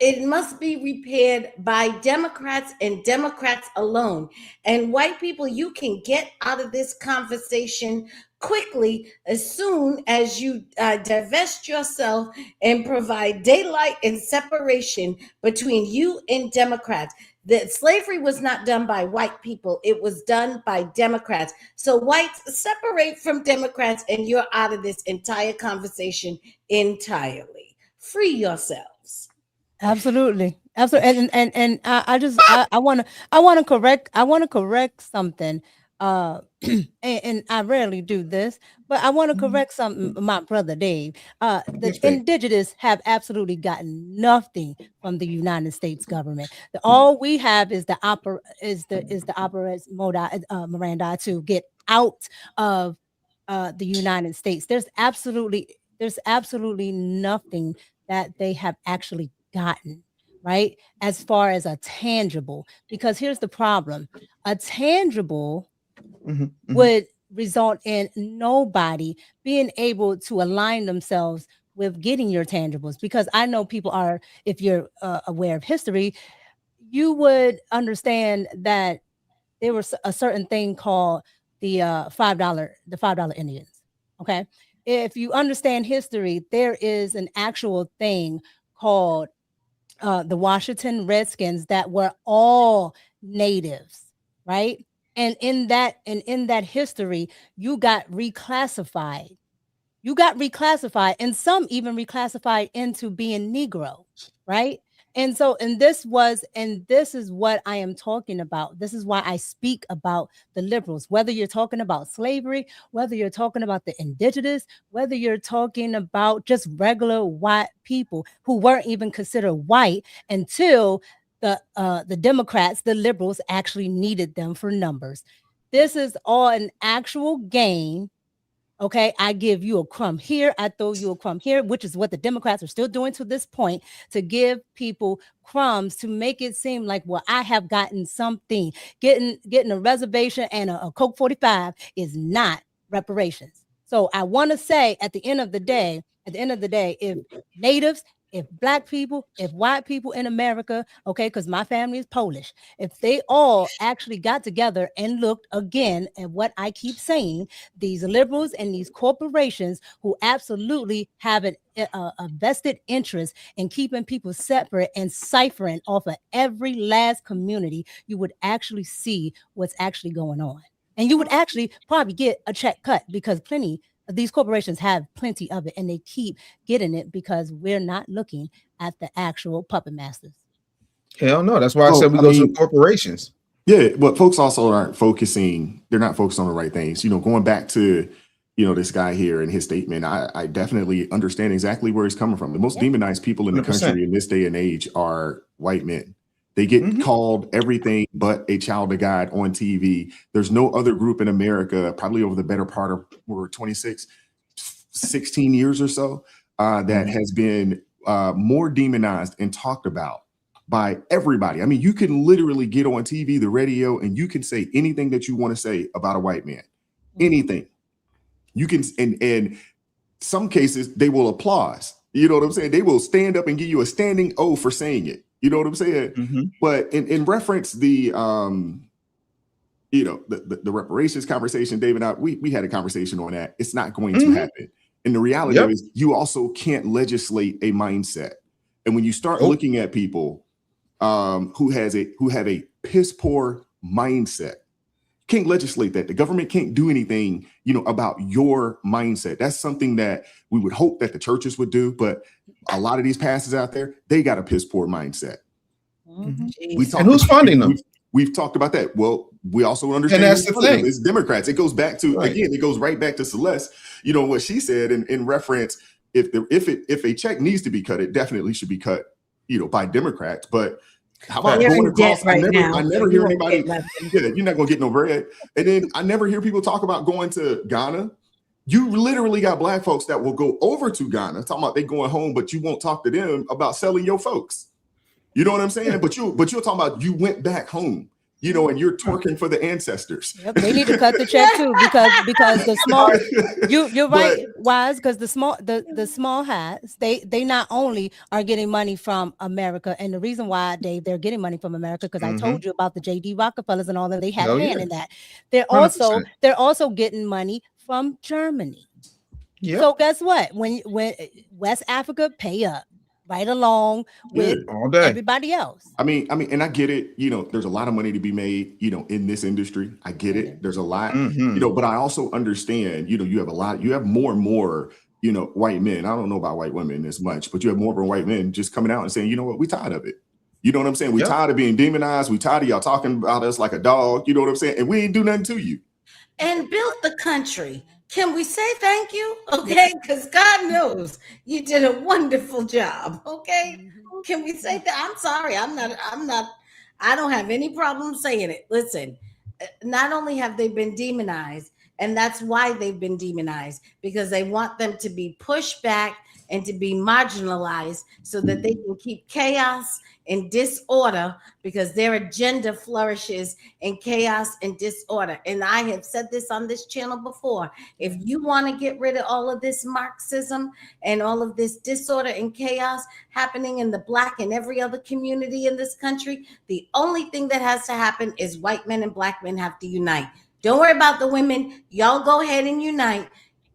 it must be repaired by Democrats and Democrats alone. And white people, you can get out of this conversation quickly as soon as you divest yourself and provide daylight and separation between you and Democrats. That slavery was not done by white people, it was done by Democrats. So whites, separate from Democrats and you're out of this entire conversation entirely. Free yourselves. Absolutely. Absolutely. And I want to correct something. And I rarely do this, but I want to correct something, my brother Dave. The indigenous have absolutely gotten nothing from the United States government. All we have is the opera's Miranda to get out of the United States. There's absolutely nothing that they have actually gotten, right? As far as a tangible, because here's the problem: a tangible would result in nobody being able to align themselves with getting your tangibles. Because I know people are, if you're aware of history, you would understand that there was a certain thing called the $5 Indians. Okay, if you understand history, there is an actual thing called the Washington Redskins that were all natives, right? And in that history, you got reclassified. And some even reclassified into being Negro, right? And this is what I am talking about. This is why I speak about the liberals, whether you're talking about slavery, whether you're talking about the indigenous, whether you're talking about just regular white people who weren't even considered white until the Democrats, the liberals, actually needed them for numbers. This is all an actual game. Okay, I give you a crumb here, I throw you a crumb here, which is what the Democrats are still doing to this point, to give people crumbs to make it seem like, well, I have gotten something. Getting a reservation and a Coke 45 is not reparations. So I want to say at the end of the day, if natives, if black people, if white people in America, okay, because my family is Polish, if they all actually got together and looked again at what I keep saying, these liberals and these corporations who absolutely have a vested interest in keeping people separate and ciphering off of every last community, you would actually see what's actually going on. And you would actually probably get a check cut, because these corporations have plenty of it, and they keep getting it because we're not looking at the actual puppet masters. Hell no. That's why I said we go to the corporations. Yeah, but folks also aren't focusing. They're not focused on the right things. Going back to, this guy here and his statement, I definitely understand exactly where he's coming from. The most demonized people in the 100%. country in this day and age are white men. They get called everything but a child of God on TV. There's no other group in America, probably over the better part of 16 years or so, that has been more demonized and talked about by everybody. I mean, you can literally get on TV, the radio, and you can say anything that you want to say about a white man. Anything. You can, and some cases they will applaud. You know what I'm saying? They will stand up and give you a standing O for saying it. You know what I'm saying? But in reference the reparations conversation, David, we had a conversation on that. It's not going to happen. And the reality is, you also can't legislate a mindset. And when you start looking at people who have a piss poor mindset, can't legislate that. The government can't do anything, about your mindset. That's something that we would hope that the churches would do. But a lot of these pastors out there, they got a piss poor mindset. And who's funding them? We've talked about that. Well, we also understand, and that's the thing. It's Democrats. It goes back to, again, it goes right back to Celeste, what she said in reference. If a check needs to be cut, it definitely should be cut, by Democrats. But how about going across? I never hear anybody. You're not going to get no bread. And then I never hear people talk about going to Ghana. You literally got black folks that will go over to Ghana talking about they going home, but you won't talk to them about selling your folks. You know what I'm saying? But you're talking about you went back home, and you're twerking for the ancestors. Yep, they need to cut the check too, because the small you're right, Wise, because the small hats, they not only are getting money from America, and the reason why they're getting money from America, because I told you about the JD Rockefellers and all that, they had a hand in that. They're also getting money from Germany. Yep. So guess what? When West Africa pay up right along with all day. everybody else. I mean, and I get it. You know, there's a lot of money to be made, you know, in this industry. I get it. There's a lot, you know, but I also understand, you know, you have more and more, you know, white men. I don't know about white women as much, but you have more and more white men just coming out and saying, you know what, we tired of it. You know what I'm saying? We tired of being demonized. We tired of y'all talking about us like a dog. You know what I'm saying? And we ain't do nothing to you. And built the country. Can we say thank you? Okay, because God knows you did a wonderful job. Okay, can we say that? I'm sorry, I don't have any problem saying it. Listen, not only have they been demonized, and that's why they've been demonized, because they want them to be pushed back and to be marginalized so that they can keep chaos and disorder, because their agenda flourishes in chaos and disorder. And I have said this on this channel before. If you want to get rid of all of this Marxism and all of this disorder and chaos happening in the Black and every other community in this country, the only thing that has to happen is white men and Black men have to unite. Don't worry about the women. Y'all go ahead and unite.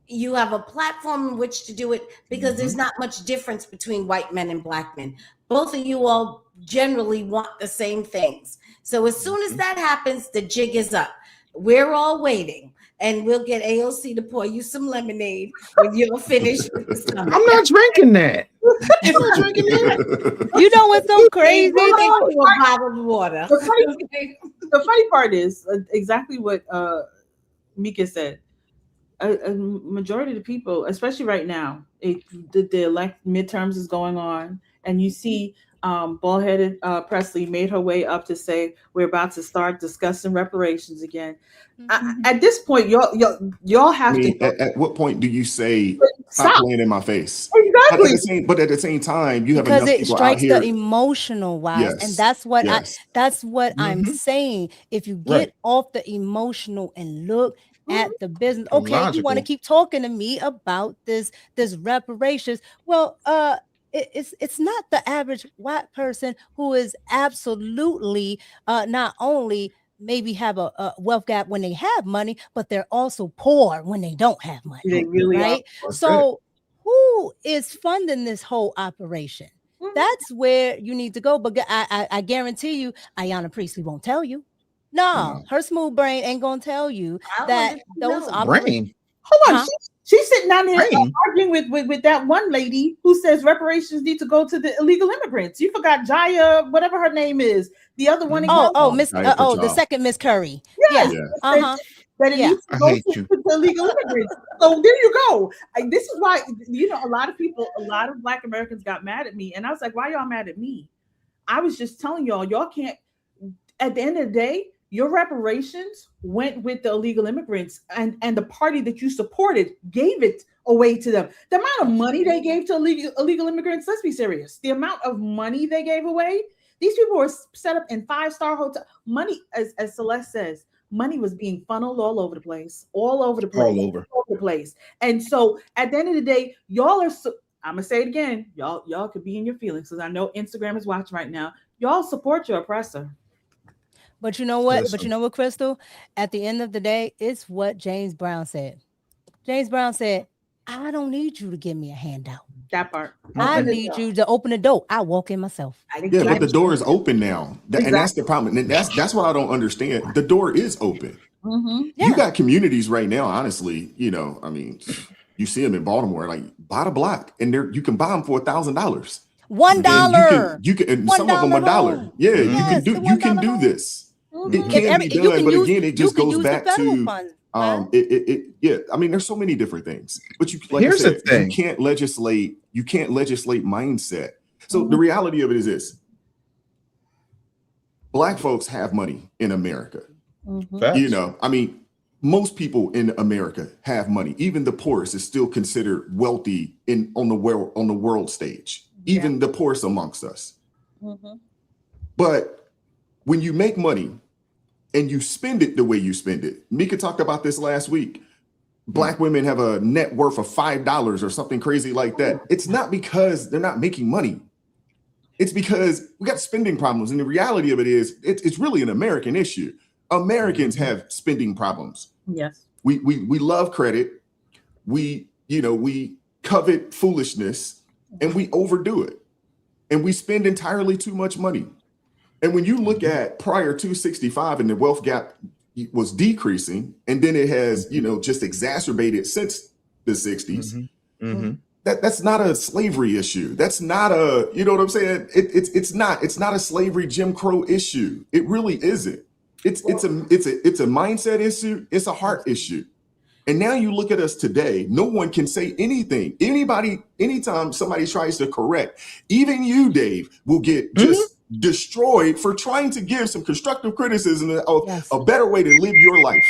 You have a platform in which to do it, because there's not much difference between white men and Black men. Both of you all generally want the same things. So as soon as that happens, the jig is up. We're all waiting, and we'll get AOC to pour you some lemonade when you're finished with the stomach. I'm not drinking that. I'm not drinking that. You know what's so crazy? A bottle of water. The funny part is exactly what Mika said. A majority of the people, especially right now, the midterms is going on, and you see bald-headed Presley made her way up to say we're about to start discussing reparations again. At this point, y'all have to. At what point do you say stop playing in my face? Exactly. But at the same time, you have because enough it people strikes out here. the emotional wise, Yes. and that's what Yes. I'm saying. If you get Right. off the emotional and look at the business, The okay, you want to logical. keep talking to me about this reparations. Well, it's not the average white person who is absolutely not only maybe have a wealth gap when they have money, but they're also poor when they don't have money. They really right? are. So who is funding this whole operation? That's where you need to go. But I guarantee you, Ayanna Priestley won't tell you. No, her smooth brain ain't gonna tell you that those operations. Hold on, she's sitting down there arguing with that one lady who says reparations need to go to the illegal immigrants. You forgot Jaya, whatever her name is, the other one. The second Miss Curry. Yes. Yeah. That it needs to go to illegal immigrants. So there you go. This is why, you know, a lot of Black Americans got mad at me, and I was like, why y'all mad at me? I was just telling y'all can't. At the end of the day, your reparations went with the illegal immigrants, and the party that you supported gave it away to them. The amount of money they gave to illegal immigrants, let's be serious. The amount of money they gave away, these people were set up in 5-star hotel. Money, as Celeste says, money was being funneled all over the place. And so at the end of the day, y'all are, I'm gonna say it again, y'all could be in your feelings, because I know Instagram is watching right now. Y'all support your oppressor. But you know what? Crystal? At the end of the day, it's what James Brown said. James Brown said, I don't need you to give me a handout. That part. I need you to open the door. I walk in myself. Yeah, but the door is open now. And that's the problem. And that's what I don't understand. The door is open. You got communities right now, honestly, you know, I mean, you see them in Baltimore, like buy the block, and you can buy them for $1,000. $1. You can, and some of them $1. Yeah, yes, you can do this. It can be done, but again, it just goes back to yeah. I mean, there's so many different things, but Here's the thing. you can't legislate mindset. So the reality of it is this: Black folks have money in America. You know, I mean, most people in America have money. Even the poorest is still considered wealthy on the world stage. Even the poorest amongst us. But when you make money and you spend it the way you spend it, Mika talked about this last week. Black women have a net worth of $5 or something crazy like that. It's not because they're not making money. It's because we got spending problems. And the reality of it is, it's really an American issue. Americans have spending problems. Yes. We love credit. We covet foolishness, and we overdo it. And we spend entirely too much money. And when you look at prior to 65 and the wealth gap was decreasing, and then it has, just exacerbated since the 60s, that's not a slavery issue. That's not a, you know what I'm saying? It's not a slavery Jim Crow issue. It really isn't. It's a mindset issue. It's a heart issue. And now you look at us today, no one can say anything. Anytime somebody tries to correct, even you, Dave, will get just destroyed for trying to give some constructive criticism of a better way to live your life.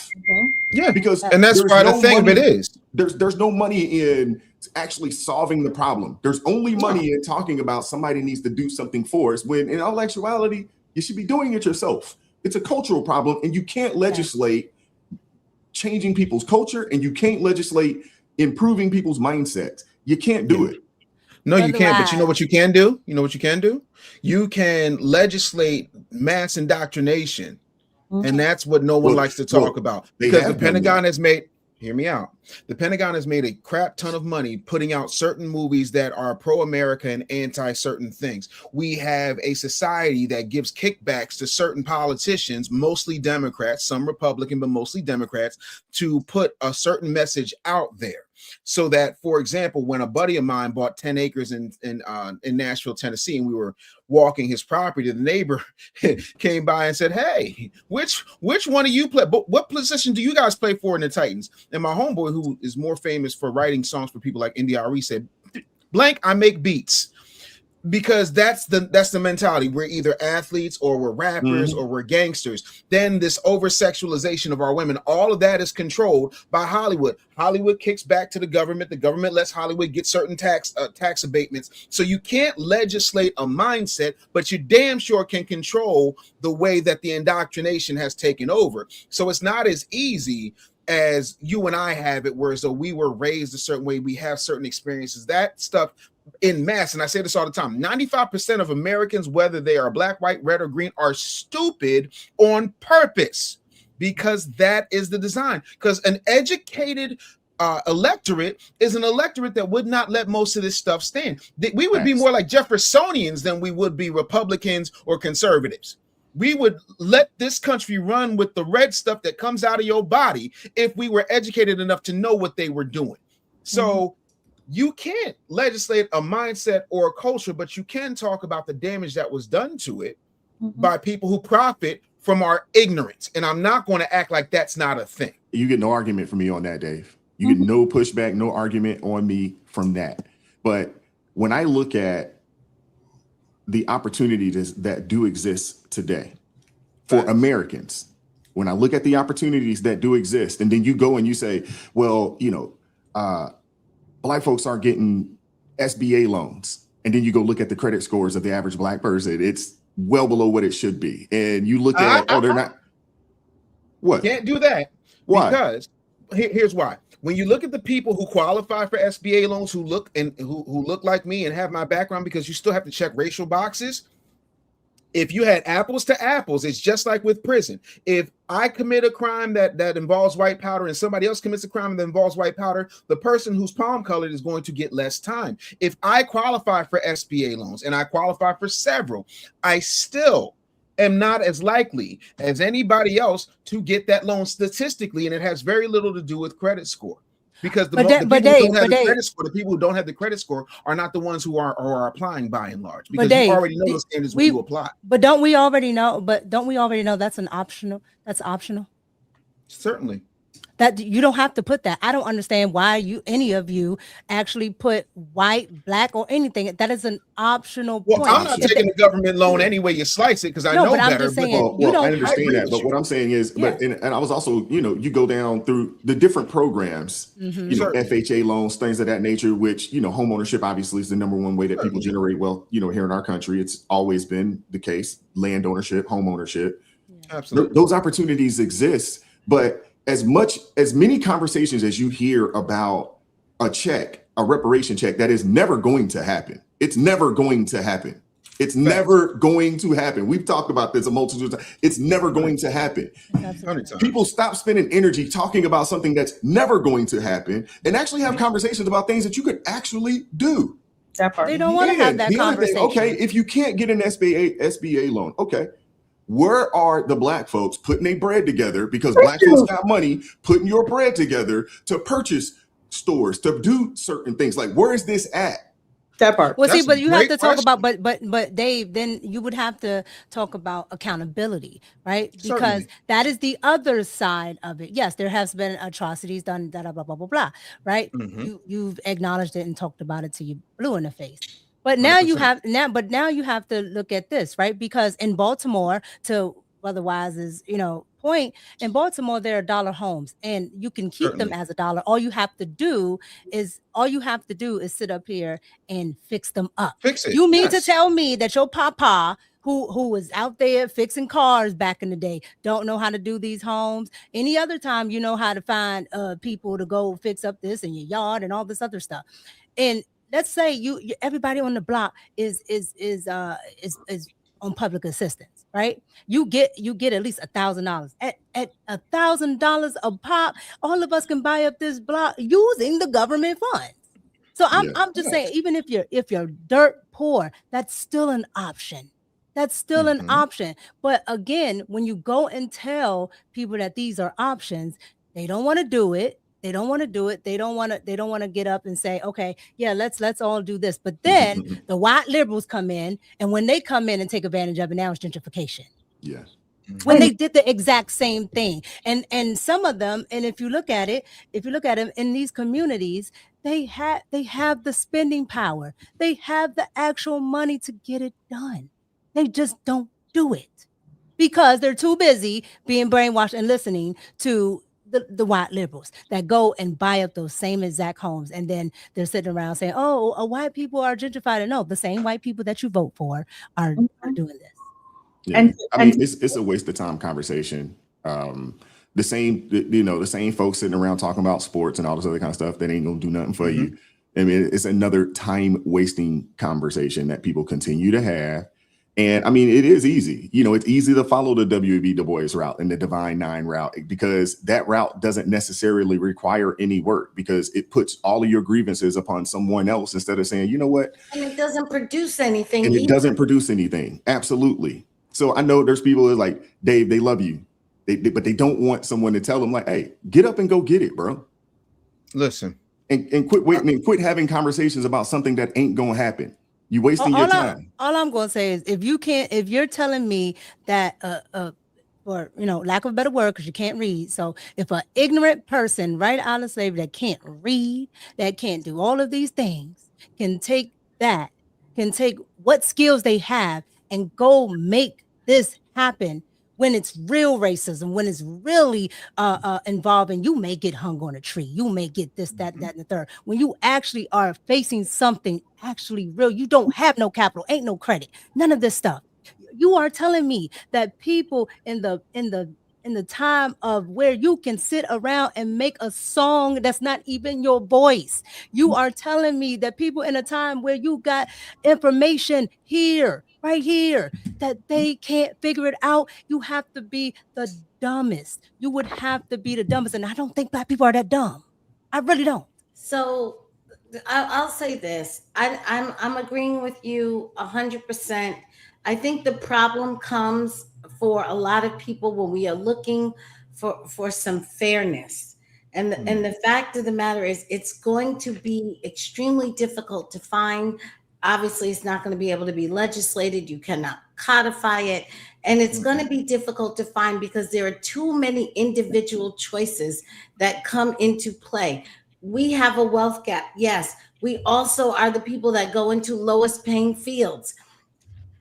Yeah, because and that's why the thing of it is there's no money in actually solving the problem. There's only money in talking about somebody needs to do something for us, when in all actuality, you should be doing it yourself. It's a cultural problem, and you can't legislate changing people's culture, and you can't legislate improving people's mindsets. You can't do it. No, you can't. But you know what you can do? You can legislate mass indoctrination. And that's what no one likes to talk about, because the Pentagon has made, hear me out. The Pentagon has made a crap ton of money putting out certain movies that are pro-America and anti-certain things. We have a society that gives kickbacks to certain politicians, mostly Democrats, some Republican, but mostly Democrats, to put a certain message out there. So that, for example, when a buddy of mine bought 10 acres in Nashville, Tennessee, and we were walking his property, the neighbor came by and said, "Hey, which one of you play? But what position do you guys play for in the Titans?" And my homeboy, who is more famous for writing songs for people like NDRE, said, "Blank, I make beats." Because that's the mentality. We're either athletes or we're rappers or we're gangsters. Then this over sexualization of our women, all of that is controlled by Hollywood. Hollywood kicks back to the government. The government lets Hollywood get certain tax abatements. So you can't legislate a mindset, but you damn sure can control the way that the indoctrination has taken over. So it's not as easy as you and I have it, whereas though we were raised a certain way, we have certain experiences. That stuff in mass, and I say this all the time, 95% of Americans, whether they are black, white, red, or green, are stupid on purpose, because that is the design. Because an educated electorate is an electorate that would not let most of this stuff stand. We would be more like Jeffersonians than we would be Republicans or conservatives. We would let this country run with the red stuff that comes out of your body if we were educated enough to know what they were doing. So you can't legislate a mindset or a culture, but you can talk about the damage that was done to it by people who profit from our ignorance. And I'm not going to act like that's not a thing. You get no argument from me on that, Dave. You get no pushback, no argument on me from that. But when I look at the opportunities that do exist today for Americans, when I look at the opportunities that do exist, and then you go and you say, well, Black folks aren't getting SBA loans. And then you go look at the credit scores of the average Black person. It's well below what it should be. And you look at, they're not. What? Can't do that. Why? Because here's why. When you look at the people who qualify for SBA loans, who look like me and have my background, because you still have to check racial boxes. If you had apples to apples, it's just like with prison. If I commit a crime that involves white powder and somebody else commits a crime that involves white powder, the person who's palm colored is going to get less time. If I qualify for SBA loans, and I qualify for several, I still am not as likely as anybody else to get that loan statistically, and it has very little to do with credit score. Because the people who don't have the credit score are not the ones who are applying by and large, because you already know those standards when you apply. But don't we already know that's optional? Certainly. That you don't have to put that. I don't understand why any of you actually put white, black, or anything. That is an optional point. Well, I'm not taking a government loan any way you slice it, because I know better. I understand that. But what I'm saying is, and I was also, you go down through the different programs, FHA loans, things of that nature, which, home ownership obviously is the number one way that people generate wealth, here in our country. It's always been the case. Land ownership, home ownership. Absolutely. Those opportunities exist. But as many conversations as you hear about a reparation check, that is never going to happen. It's never going to happen. It's never going to happen. We've talked about this a multitude of times. It's never going to happen. People stop spending energy talking about something that's never going to happen and actually have conversations about things that you could actually do. That part. They don't want to have that conversation. Okay, if you can't get an SBA loan, okay, where are the black folks putting their bread together? Because black folks got money, putting your bread together to purchase stores, to do certain things. Like, where is this at? That part. Well, That's see, but a you have great to talk question. about, but Dave, then you would have to talk about accountability, right? Because Certainly. that is the other side of it. Yes, there has been atrocities done, blah, blah, blah, blah, blah, right? Mhm. You've acknowledged it and talked about it till you blue in the face. But now you 100%. have now you have to look at this, right? Because in Baltimore, to otherwise is point, in Baltimore there are dollar homes and you can keep them Certainly. as a dollar. All you have to do is sit up here and fix them up. Fix it. You mean to Yes. tell me that your papa who was out there fixing cars back in the day don't know how to do these homes? Any other time you know how to find people to go fix up this in your yard and all this other stuff. And let's say you everybody on the block is on public assistance, right? You get at least $1,000. At $1,000 a pop, all of us can buy up this block using the government funds. So I'm just saying, even if you're dirt poor, that's still an option. That's still an option. But again, when you go and tell people that these are options, they don't want to do it. They don't want to do it. They don't want to get up and say, okay, yeah, let's all do this. But then the white liberals come in, and when they come in and take advantage of it, now it's gentrification. Yes. When they did the exact same thing. And some of them, and if you look at them in these communities, they have the spending power. They have the actual money to get it done. They just don't do it because they're too busy being brainwashed and listening to the white liberals that go and buy up those same exact homes, and then they're sitting around saying, "Oh, white people are gentrified." And no, the same white people that you vote for are doing this. Yeah. I mean, it's a waste of time conversation. The same folks sitting around talking about sports and all this other kind of stuff that ain't gonna do nothing for you. I mean, it's another time wasting conversation that people continue to have. And I mean, it is easy. It's easy to follow the W.E.B. Du Bois route and the Divine Nine route because that route doesn't necessarily require any work because it puts all of your grievances upon someone else instead of saying, you know what? And it doesn't produce anything. And it doesn't produce anything. Absolutely. So I know there's people that like, Dave, they love you, but they don't want someone to tell them like, hey, get up and go get it, bro. Listen. And quit waiting and quit having conversations about something that ain't going to happen. You wasting your time. All I'm going to say is if you're telling me that for lack of a better word, because you can't read. So if an ignorant person right out of slavery that can't read, that can't do all of these things, can take what skills they have and go make this happen, when it's real racism, when it's really involving, you may get hung on a tree, you may get this, that, and the third. When you actually are facing something actually real, you don't have no capital, ain't no credit, none of this stuff. You are telling me that people in the time of where you can sit around and make a song that's not even your voice. You are telling me that people in a time where you got information right here, that they can't figure it out. You have to be the dumbest. You would have to be the dumbest. And I don't think black people are that dumb. I really don't. So I'll say this. I'm agreeing with you 100%. I think the problem comes for a lot of people when we are looking for some fairness. And the fact of the matter is it's going to be extremely difficult to find. Obviously, it's not going to be able to be legislated. You cannot codify it. And it's going to be difficult to find because there are too many individual choices that come into play. We have a wealth gap. Yes. We also are the people that go into lowest paying fields,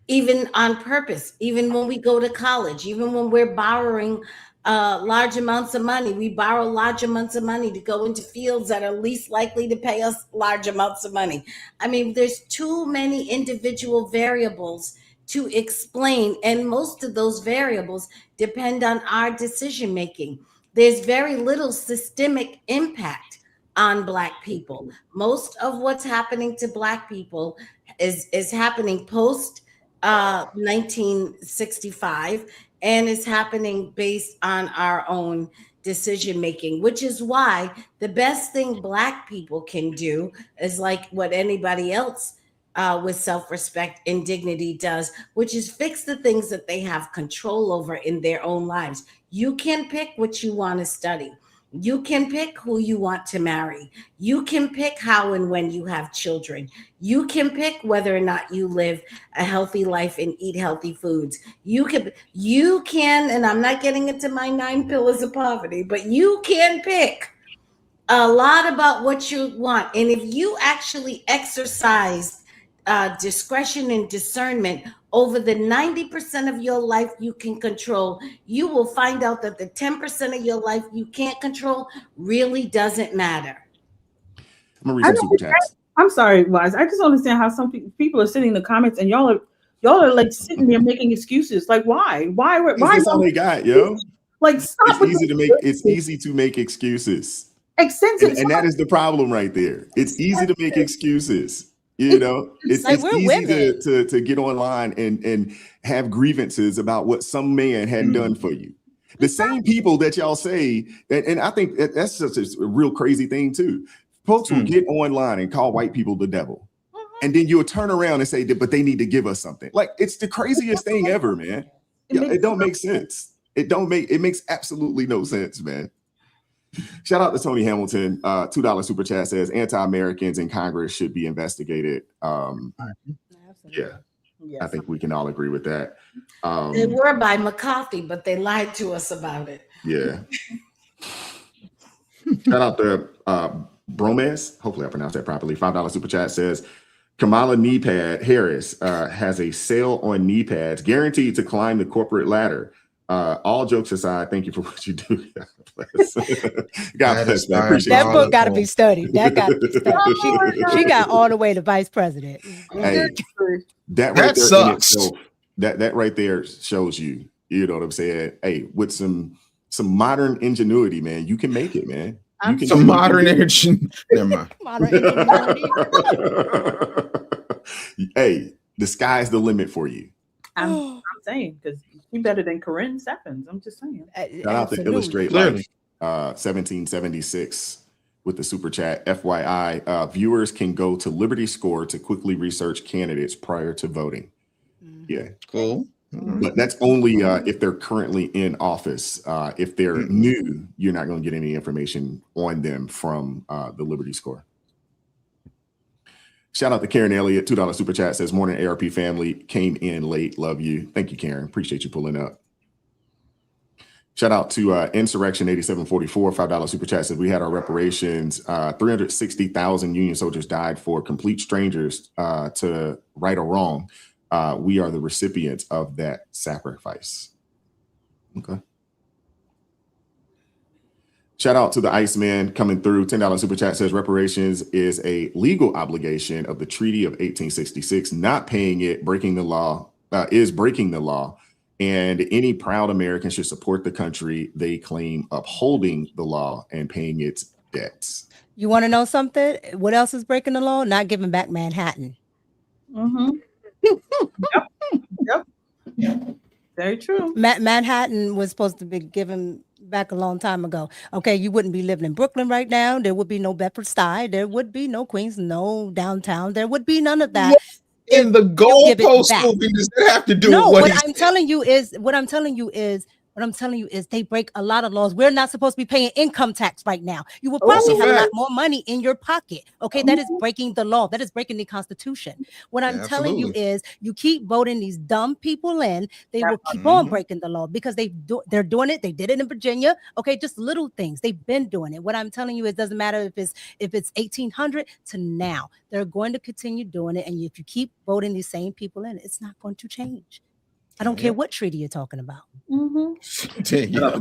even on purpose, even when we go to college, even when we're borrowing large amounts of money. We borrow large amounts of money to go into fields that are least likely to pay us large amounts of money. I mean, there's too many individual variables to explain, and most of those variables depend on our decision making. There's very little systemic impact on Black people. Most of what's happening to Black people is happening post 1965, and it's happening based on our own decision making, which is why the best thing Black people can do is like what anybody else with self-respect and dignity does, which is fix the things that they have control over in their own lives. You can pick what you want to study. You can pick who you want to marry. You can pick how and when you have children. You can pick whether or not you live a healthy life and eat healthy foods. You can, and I'm not getting into my 9 pillars of poverty, but you can pick a lot about what you want. And if you actually exercise discretion and discernment over the 90% of your life you can control, you will find out that the 10% of your life you can't control really doesn't matter. I'm gonna read some super chats. I'm sorry, Wise. I just don't understand how some people are sitting in the comments and y'all are like sitting there making excuses. Like, why? Why? That's all they got, yo. Like, stop. It's easy to make excuses. And that is the problem right there. It's easy to make excuses. You know, it's easy to get online and have grievances about what some man hadn't done for you. The same people that y'all say, and I think that's just a real crazy thing too. Folks will get online and call white people the devil. And then you'll turn around and say, but they need to give us something. Like, it's the craziest thing ever, man. It don't make sense. It makes absolutely no sense, man. Shout out to Tony Hamilton. $2 super chat says anti-Americans in Congress should be investigated. Yeah, I think we can all agree with that. They were by McCarthy, but they lied to us about it. Yeah. Shout out to Bromance. Hopefully I pronounced that properly. $5 super chat says Kamala Harris has a sale on knee pads guaranteed to climb the corporate ladder. All jokes aside, thank you for what you do. God bless. God bless. I appreciate that book got to be studied. That got to be studied. She got all the way to vice president. Hey, that sucks. That right there shows you. You know what I'm saying? Hey, with some modern ingenuity, man, you can make it, man. You can some modern ingenuity. Never mind. Modern ingenuity. Hey, the sky's the limit for you. I'm saying, because you're better than Corinne Stephens. I'm just saying. Shout out to Illustrate Life 1776 with the super chat. FYI, viewers can go to Liberty Score to quickly research candidates prior to voting. Yeah, cool. But that's only if they're currently in office. If they're new, you're not going to get any information on them from the Liberty Score. Shout out to Karen Elliott, $2 super chat says, morning ARP family, came in late, love you. Thank you, Karen. Appreciate you pulling up. Shout out to Insurrection 8744, $5 super chat says, we had our reparations. 360,000 Union soldiers died for complete strangers to right or wrong. We are the recipients of that sacrifice. Okay. Shout out to the Iceman coming through. $10 super chat says reparations is a legal obligation of the Treaty of 1866. Not paying it, breaking the law, is breaking the law. And any proud American should support the country they claim upholding the law and paying its debts. You want to know something? What else is breaking the law? Not giving back Manhattan. Yep. Very true. Manhattan was supposed to be given back a long time ago. Okay, you wouldn't be living in Brooklyn right now. There would be no Bedford-Stuy. There would be no Queens, no downtown. There would be none of that. In the goalpost movie, does that have to do with what I'm telling you is they break a lot of laws. We're not supposed to be paying income tax right now. You will probably have a lot more money in your pocket. Okay, that is breaking the law. That is breaking the Constitution. What I'm telling you is you keep voting these dumb people in, they will keep on breaking the law because they're doing it. They did it in Virginia. Okay, just little things. They've been doing it. What I'm telling you is it doesn't matter if it's 1800 to now. They're going to continue doing it. And if you keep voting these same people in, it's not going to change. I don't care what treaty you're talking about.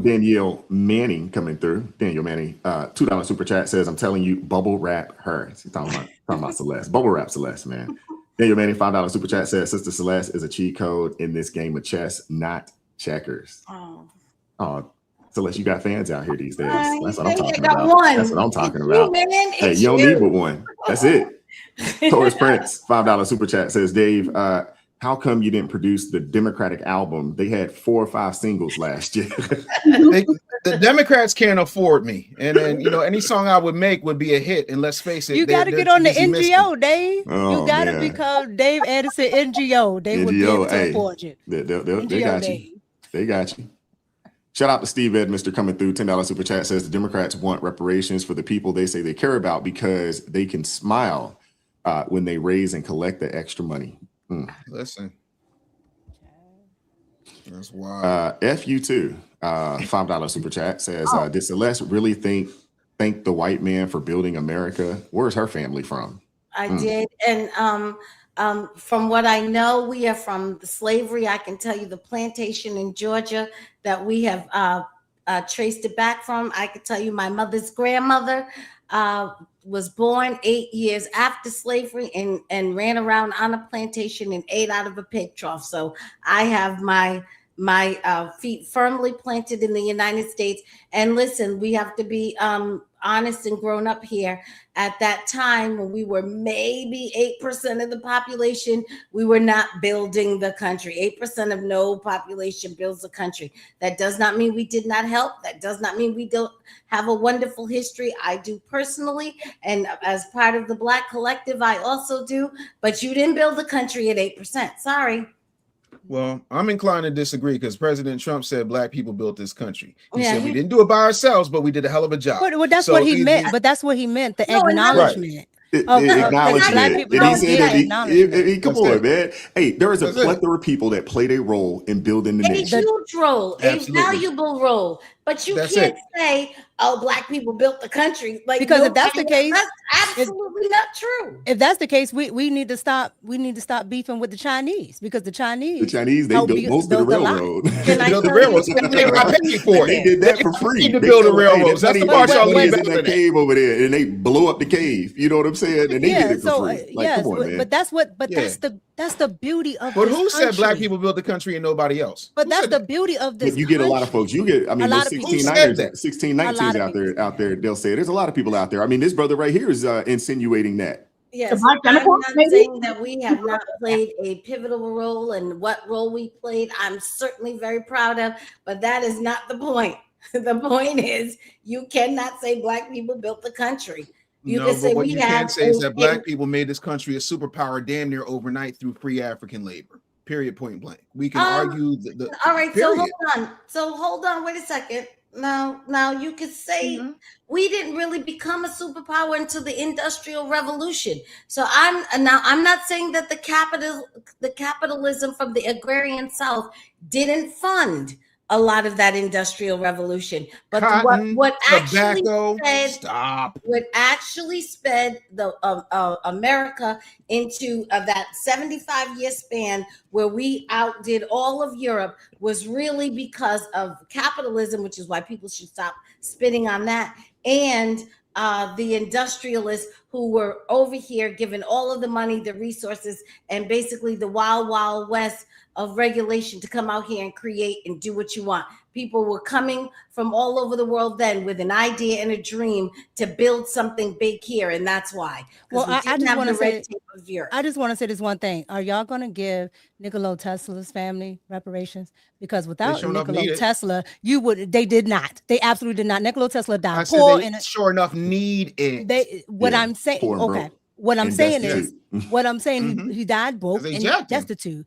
Danielle Manning coming through. Danielle Manning, $2 super chat says, I'm telling you, bubble wrap her. She's talking about Celeste. Bubble wrap Celeste, man. Danielle Manning, $5 super chat says, Sister Celeste is a cheat code in this game of chess, not checkers. Oh, Celeste, you got fans out here these days. That's what I'm talking about. That's what I'm talking about. Hey, you don't need but one. That's it. Taurus Prince, $5 super chat says, Dave, how come you didn't produce the Democratic album? They had 4 or 5 singles last year. The Democrats can't afford me, and then any song I would make would be a hit. And let's face it, you got to get on the NGO, Dave. You got to become Dave Edison NGO. They would be able to afford you. They got you. They got you. Shout out to Steve Edminster coming through. $10 super chat says the Democrats want reparations for the people they say they care about because they can smile when they raise and collect the extra money. Listen, that's wild. F you too. $5 super chat says, did Celeste really thank the white man for building America? Where's her family from? I did. And from what I know, we are from the slavery. I can tell you the plantation in Georgia that we have traced it back from. I could tell you my mother's grandmother was born 8 years after slavery and ran around on a plantation and ate out of a pig trough. So I have my feet firmly planted in the United States. And listen, we have to be honest and grown up here. At that time, when we were maybe 8% of the population, we were not building the country. 8% of no population builds the country. That does not mean we did not help. That does not mean we don't have a wonderful history. I do personally, and as part of the Black collective, I also do. But you didn't build the country at 8%. Sorry. Well, I'm inclined to disagree because President Trump said Black people built this country. He said we didn't do it by ourselves, but we did a hell of a job. Well, that's what he meant. But that's what he meant, the acknowledgement. Acknowledgement. Come on, man. Hey, there is a plethora of people that played a role in building the nation. A huge role, a valuable role. But you can't say, oh, Black people built the country. Like, because if that's the case, that's absolutely not true. If that's the case, we need to stop. We need to stop beefing with the Chinese because the Chinese they built most of the railroad. They built the railroads. They got paid for it. They did that for free. To build the railroads. That's the part y'all leave in that cave over there, and they blew up the cave. You know what I'm saying? And they did it for free. Like, come on, man. But that's what. But that's the beauty of. But who said Black people built the country and nobody else? But that's the beauty of this. But you get a lot of folks. You get. I mean, those 16, 19s out there. They'll say there's a lot of people out there. I mean, this brother right here is insinuating that. Yes, I'm not saying that we have not played a pivotal role, and what role we played, I'm certainly very proud of, but that is not the point. The point is you cannot say Black people built the country. You can say what you can say is that Black people made this country a superpower damn near overnight through free African labor. Period, point blank. We can argue the all right, so hold on, wait a second. Now you could say we didn't really become a superpower until the Industrial Revolution. So I'm not saying that the capitalism from the agrarian South didn't fund a lot of that Industrial Revolution, but what actually sped the America into that 75-year span where we outdid all of Europe was really because of capitalism, which is why people should stop spitting on that, and the industrialists who were over here giving all of the money, the resources, and basically the wild, wild west of regulation to come out here and create and do what you want. People were coming from all over the world then with an idea and a dream to build something big here, and that's why. Well, I just want to say this one thing. Are y'all going to give Nikola Tesla's family reparations? Because without Nikola Tesla, they did not. They absolutely did not. Nikola Tesla died poor. Sure enough, need it. I'm saying, okay. What I'm saying is, he died broke and destitute,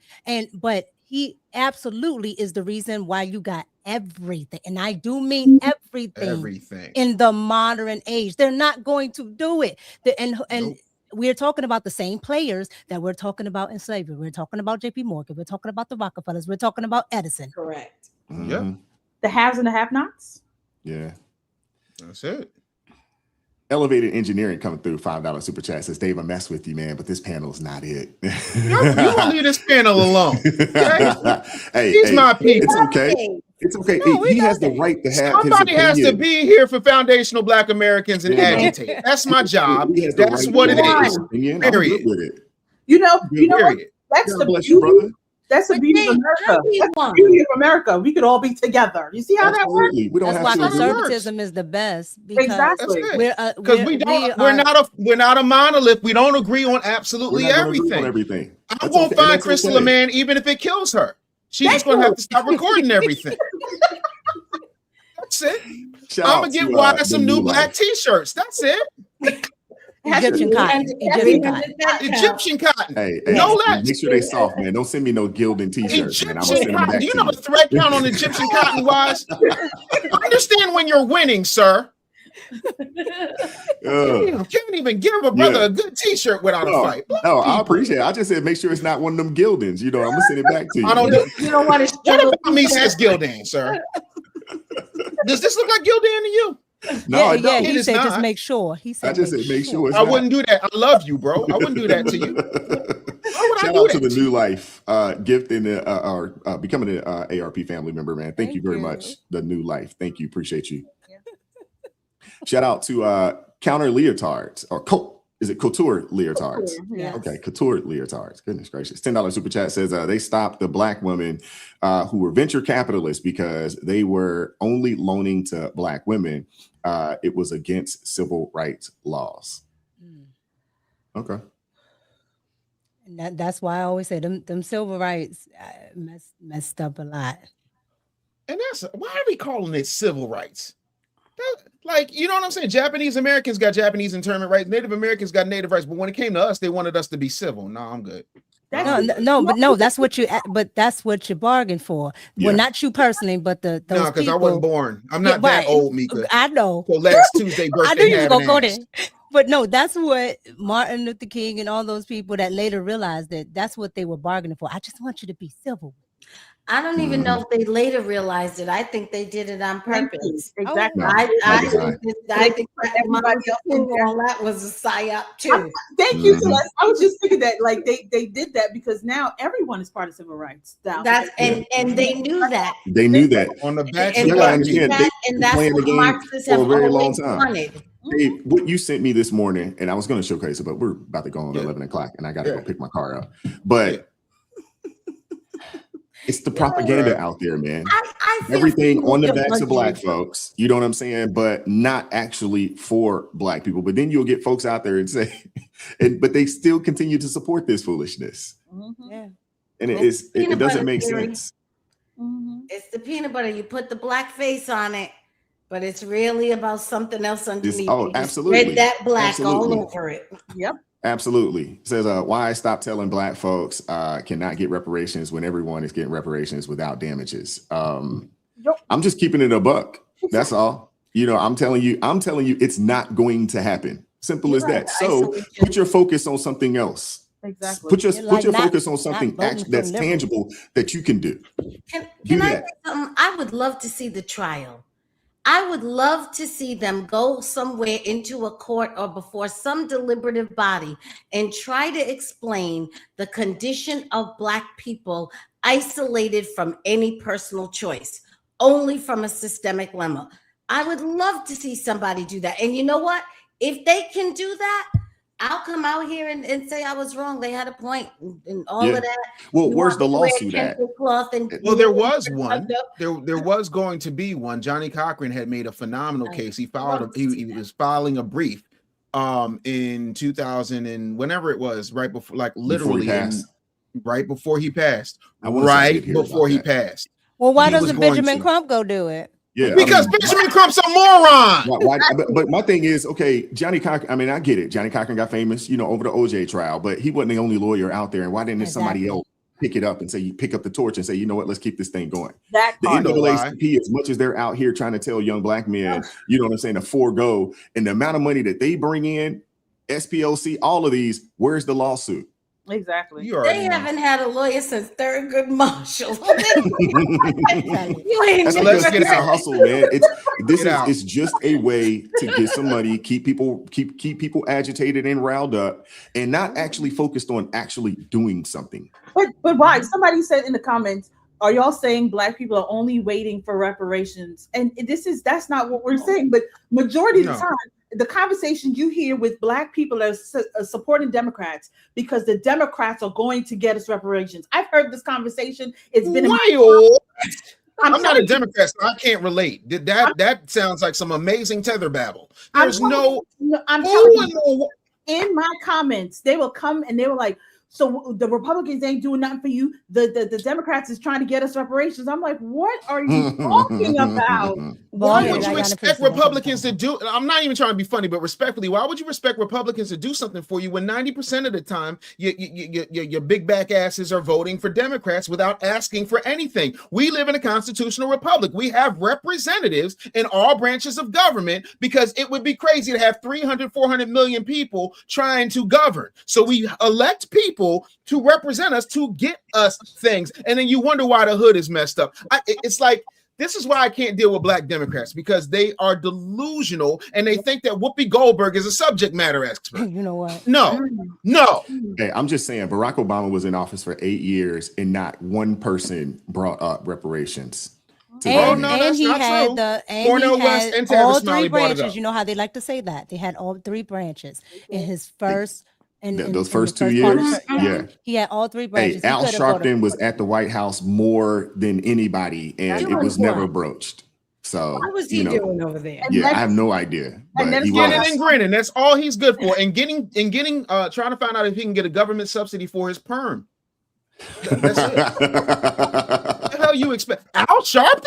but he absolutely is the reason why you got everything, and I do mean everything in the modern age. They're not going to do it, and we're talking about the same players that we're talking about in slavery. We're talking about J.P. Morgan. We're talking about the Rockefellers. We're talking about Edison. Correct. Yeah. The haves and the have-nots. Yeah, that's it. Elevated Engineering coming through, $5 super chat says, Dave, I mess with you, man, but this panel is not it. You won't leave this panel alone. Okay? He's my people. It's okay. It's okay. No, he has the right to have somebody has to be here for foundational Black Americans and agitate. That's my job. That's what it is. Period. You know what? That's the beauty. That's the But beauty of Jay, America. how do you That's the want? beauty of America. We could all be together. You see how that works? Absolutely. We don't That's have why to. conservatism is the best, because Exactly. That's it. we're Because we're not a monolith. We don't agree on We're absolutely not going to agree on everything. everything. I'm That's gonna okay. find That's Crystal okay. a man, even if it kills her. She's Thank just gonna you. have to stop recording everything. That's it. Shout I'm out gonna get to, Wyatt the some new new black life. t-shirts. That's it. Egyptian cotton. Egyptian cotton. Egyptian cotton. Hey, No hey, less. make sure they soft, man. Don't send me no gilding t-shirts, man. I'm gonna Egyptian send them cotton. back Do you to know you. the thread count on Egyptian cotton, Wise? Understand when you're winning, sir. Can't even give a brother a good t-shirt without a fight. No, I appreciate it. I just said make sure it's not one of them gildings. You know, I'm gonna send it back to you. I don't You don't want to What about me says Gildan, sir? Does this look like Gildan to you? No, I don't. He It is said not. just make sure. He said I just said make sure it's I not. wouldn't do that. I love you, bro. I wouldn't do that to you. Why would I Shout do out to that the new life gift in the or becoming an ARP family member, man. Thank you very much. The new life. Thank you. Appreciate you. Shout out to Counter Leotards or is it Couture Leotards? Yes. Okay, Couture Leotards. Goodness gracious. $10 super chat says they stopped the black women who were venture capitalists because they were only loaning to black women. It was against civil rights laws. Okay. And that's why I always say them civil rights messed up a lot. And that's why are we calling it civil rights? Like, you know what I'm saying? Japanese Americans got Japanese internment rights. Native Americans got native rights. But when it came to us, they wanted us to be civil. No, I'm good. No, that's what you bargained for. Yeah. Well, not you personally, but those No, because I people. wasn't born. I'm not that right. old, Mika. I know. So last Tuesday birthday. I knew you was having gonna go ass. there. But no, that's what Martin Luther King and all those people that later realized that's what they were bargaining for. I just want you to be civil. I don't even know if they later realized it. I think they did it on purpose. Exactly. I think everybody else all that was a psyop too. Thank you, Celeste. I was just thinking that like they did that because now everyone is part of civil rights. That's and they knew that. They knew that. On the back And You gotta understand, they've that's been playing the what game Marxists for a have very long always time. wanted. Dave, what you sent me this morning, and I was going to showcase it, but we're about to go on 11 o'clock, and I got to go pick my car up. But it's the propaganda out there, man. I feel Everything on the you're backs of lucky. black folks, you know what I'm saying? But not actually for black people. But then you'll get folks out there and say, but they still continue to support this foolishness. Yeah. And it doesn't make theory. sense. It's the peanut butter. You put the black face on it, but it's really about something else underneath. Oh, You just absolutely. spread that black Absolutely. all over it. Yep. Absolutely. It says, why stop telling black folks cannot get reparations when everyone is getting reparations without damages? I'm just keeping it a buck. That's all. You know, I'm telling you, it's not going to happen. Simple as that. So put your focus on something else. Exactly. Put your focus on something that's tangible that you can do. Can Do I that. say something? I would love to see the trial. I would love to see them go somewhere into a court or before some deliberative body and try to explain the condition of Black people isolated from any personal choice, only from a systemic lemma. I would love to see somebody do that. And you know what? If they can do that, I'll come out here and say I was wrong. They had a point and all of that. Well, You where's want the to wear lawsuit at? kente cloth and Well, there was one. There was going to be one. Johnny Cochran had made a phenomenal case. He filed. He was filing a brief, in 2000 and whenever it was, right before, like literally, right before he passed. Right before he passed. Well, why doesn't Benjamin Crump go do it? Yeah, because Benjamin Crump's a moron. But my thing is, okay, Johnny Cochran, I mean, I get it. Johnny Cochran got famous, you know, over the OJ trial, but he wasn't the only lawyer out there. And why didn't somebody else pick it up and say, you pick up the torch and say, you know what, let's keep this thing going? The NAACP, as much as they're out here trying to tell young Black men, you know what I'm saying, to forego, and the amount of money that they bring in, SPLC, all of these, where's the lawsuit? Exactly. They haven't had a lawyer since Thurgood Marshall. That's because it's a hustle, man. It's just a way to get some money, keep people agitated and riled up, and not actually focused on actually doing something. But why? Somebody said in the comments, are y'all saying Black people are only waiting for reparations? And that's not what we're saying. But majority of the time, the conversation you hear with Black people that are supporting Democrats because the Democrats are going to get us reparations. I've heard this conversation. It's been I'm not a Democrat, so I can't relate. That sounds like some amazing tether babble. There's I'm telling you, in my comments, they will come and they were like, so the Republicans ain't doing nothing for you. The Democrats is trying to get us reparations. I'm like, what are you talking about? Why would you expect Republicans to do? I'm not even trying to be funny, but respectfully, why would you expect Republicans to do something for you when 90% of the time your big back asses are voting for Democrats without asking for anything? We live in a constitutional republic. We have representatives in all branches of government because it would be crazy to have 300, 400 million people trying to govern. So we elect people to represent us, to get us things, and then you wonder why the hood is messed up. It's like, this is why I can't deal with Black Democrats, because they are delusional and they think that Whoopi Goldberg is a subject matter expert. You know what? No. Hey, I'm just saying, Barack Obama was in office for 8 years and not one person brought up reparations. And he had all three branches. You know how they like to say that? They had all three branches in his first. Those first 2 years, yeah, he had all three branches. Hey, Al Sharpton was at the White House more than anybody, and it was never broached. So what was he doing over there? Yeah, I have no idea. But he was and grinning. That's all he's good for. And getting trying to find out if he can get a government subsidy for his perm. That's it. What the hell you expect? Al Sharpton?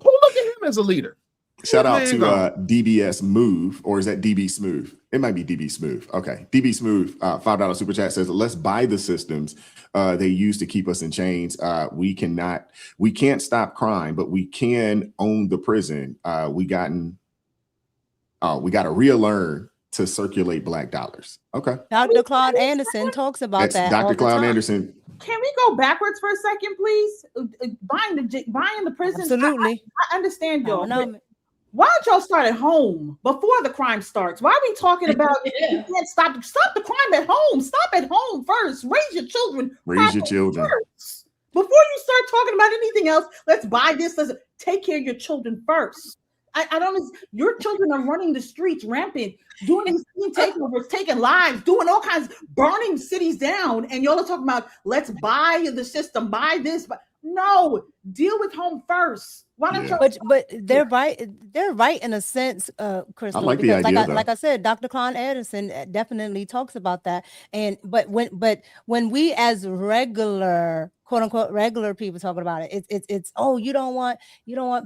Who look at him as a leader? Shout out to DBS Move, or is that DB Smooth? It might be DB Smooth. Okay. DB Smooth, $5 super chat says, let's buy the systems they use to keep us in chains. We can't stop crime, but we can own the prison. We got to relearn to circulate Black dollars. Okay. Dr. Claude Anderson talks about that. Dr. Claude Anderson. Can we go backwards for a second, please? Buying the prison. Absolutely. I understand y'all. Why don't y'all start at home before the crime starts? Why are we talking about you can't stop the crime at home? Stop at home first. Raise your children. First. Before you start talking about anything else, let's buy this. Let's take care of your children first. I don't. Your children are running the streets rampant, doing these takeovers, taking lives, doing all kinds, burning cities down, and y'all are talking about let's buy the system, buy this. But no, deal with home first. Why don't you? But they're right. They're right in a sense, Crystal. I like the idea, like I said, Dr. Claude Anderson definitely talks about that. But when we as regular, quote unquote, regular people talking about it, it's oh, you don't want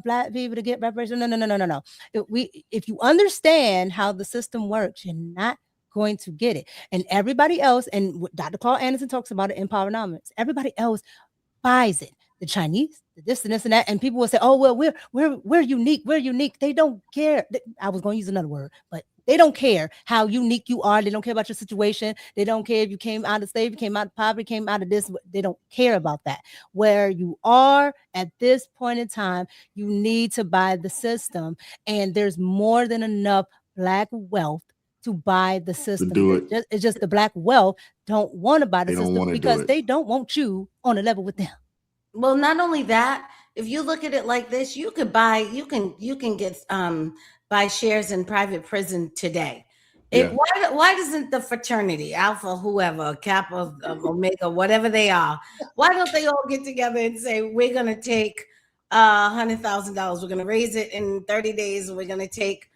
Black people to get reparations. No. If you understand how the system works, you're not going to get it. And everybody else, and Dr. Claude Anderson talks about it in Powernomics, everybody else buys it. The Chinese, this and this and that, and people will say, "Oh well, we're unique. We're unique." They don't care. I was going to use another word, but they don't care how unique you are. They don't care about your situation. They don't care if you came out of slavery, came out of poverty, came out of this. They don't care about that. Where you are at this point in time, you need to buy the system, and there's more than enough Black wealth to buy the system. It's just the Black wealth don't want to buy the system because they don't want you on a level with them. Well, not only that, if you look at it like this, you can get buy shares in private prison today. Why doesn't the fraternity, Alpha, whoever, Kappa, Omega, whatever they are, why don't they all get together and say, we're going to take $100,000, we're going to raise it in 30 days, and we're going to take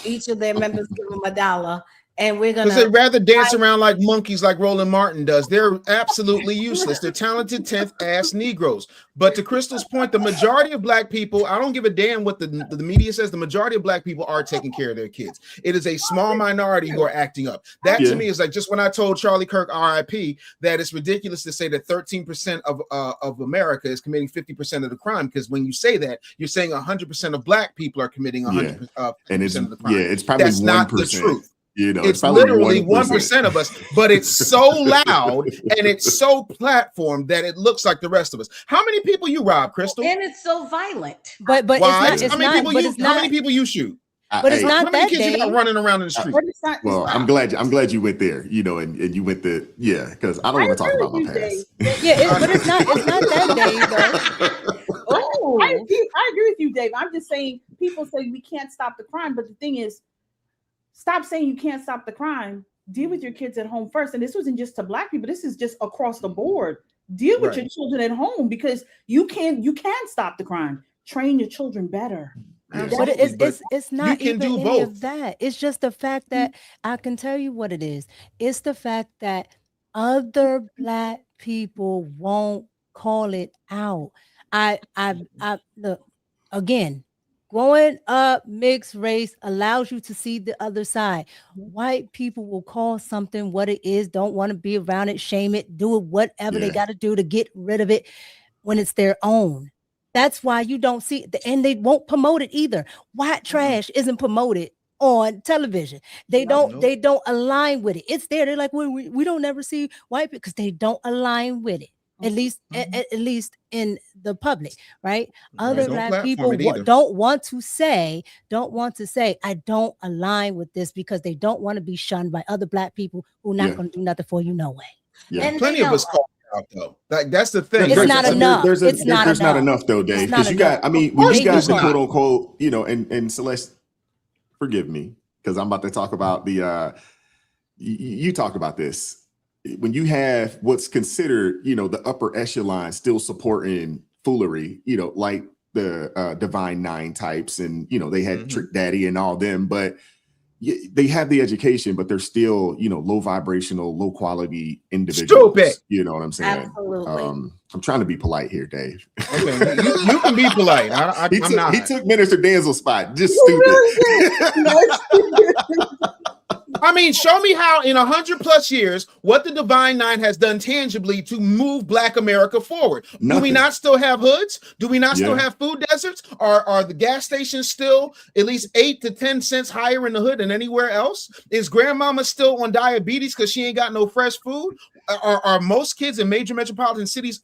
each of their members, give them $1. And we're gonna, because they'd rather dance around like monkeys, like Roland Martin does. They're absolutely useless. They're talented 10th ass Negroes. But to Crystal's point, the majority of Black people, I don't give a damn what the media says. The majority of Black people are taking care of their kids. It is a small minority who are acting up. That to me is like just when I told Charlie Kirk, RIP, that it's ridiculous to say that 13% of America is committing 50% of the crime. Because when you say that, you're saying 100% of Black people are committing 100% of the crime. Yeah, it's probably that's 1%. Not the truth. You know, it's literally 1% of us, but it's so loud and it's so platformed that it looks like the rest of us. How many people you rob, Crystal? And it's so violent. But why? How many people you shoot? But it's not how many that kids you got running around in the street? Well, I'm glad you went there, you know, and you went there, because I don't want to talk about my past. But it's not that day though. Oh, I agree with you, Dave. I'm just saying people say we can't stop the crime, but the thing is, stop saying you can't stop the crime. Deal with your kids at home first. And this wasn't just to Black people. This is just across the board. Deal with your children at home, because you can stop the crime. Train your children better. But it's not you can even do any both. of that. It's just the fact that I can tell you what it is. It's the fact that other Black people won't call it out. I look again. Growing up mixed race allows you to see the other side. White people will call something what it is, don't want to be around it, shame it, do it, whatever they got to do to get rid of it when it's their own. That's why you don't see it, and they won't promote it either. White trash isn't promoted on television. They don't align with it. It's there. They're like, we don't ever see white people because they don't align with it. At least in the public, right? Other Black people don't want to say, I don't align with this, because they don't want to be shunned by other Black people who are not going to do nothing for you no way. And plenty of us call it out, though. Like, that's the thing. It's not enough. There's not enough though, Dave. Because you got, I mean, when you got the quote unquote, you know, and Celeste, forgive me, because I'm about to talk about the you talked about this. When you have what's considered, you know, the upper echelon still supporting foolery, you know, like the Divine Nine types, and, you know, they had Trick Daddy and all them, but they have the education, but they're still, you know, low vibrational, low quality individuals. Stupid. You know what I'm saying? Absolutely. I'm trying to be polite here, Dave. Okay, you can be polite. He took Minister Danzel's spot. Just stupid. I mean, show me how in 100+ years what the Divine Nine has done tangibly to move Black America forward. Nothing. Do we not still have hoods? Do we not still have food deserts? Are the gas stations still at least 8 to 10 cents higher in the hood than anywhere else? Is grandmama still on diabetes because she ain't got no fresh food? Are most kids in major metropolitan cities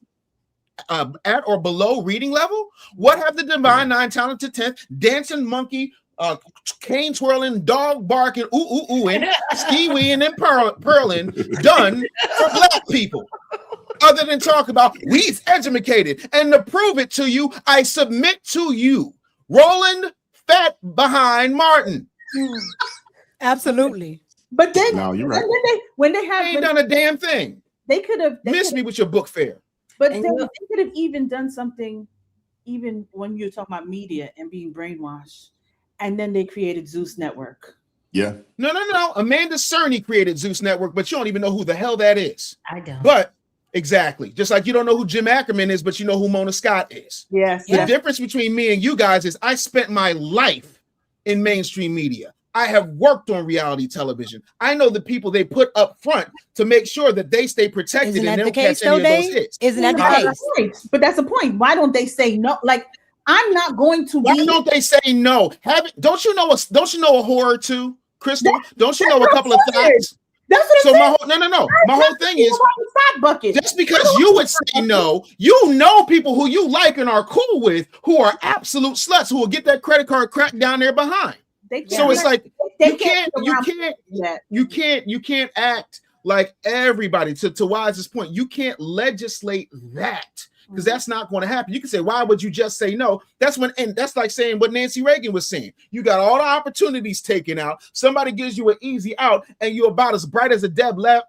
at or below reading level? What have the Divine Nine, Talented 10th, Dancing Monkey, cane twirling, dog barking, and ski-weeing and purling done for Black people? Other than talk about we's educated, and to prove it to you, I submit to you, Roland Fat Behind Martin. Absolutely. But then, no, you're right. when they have ain't done a damn thing. They could have missed me with your book fair. But they could have even done something, even when you're talking about media and being brainwashed. And then they created Zeus Network. Yeah. No. Amanda Cerny created Zeus Network, but you don't even know who the hell that is. I don't. But exactly. Just like you don't know who Jim Ackerman is, but you know who Mona Scott is. Yes. The difference between me and you guys is I spent my life in mainstream media. I have worked on reality television. I know the people they put up front to make sure that they stay protected and don't catch any of those hits. Isn't that the case? But that's the point. Why don't they say no? Like, I'm not going to. Why don't they say no? Don't you know a horror too, Crystal? Don't you know a couple of thoughts? That's what I'm saying. No. My whole thing is just because you would say no, you know people who you like and are cool with who are absolute sluts who will get that credit card cracked down there behind. So it's like you can't act like everybody. To Wise's point, you can't legislate that. Because that's not going to happen. You can say, why would you just say no? That's like saying what Nancy Reagan was saying. You got all the opportunities taken out. Somebody gives you an easy out, and you're about as bright as a dead light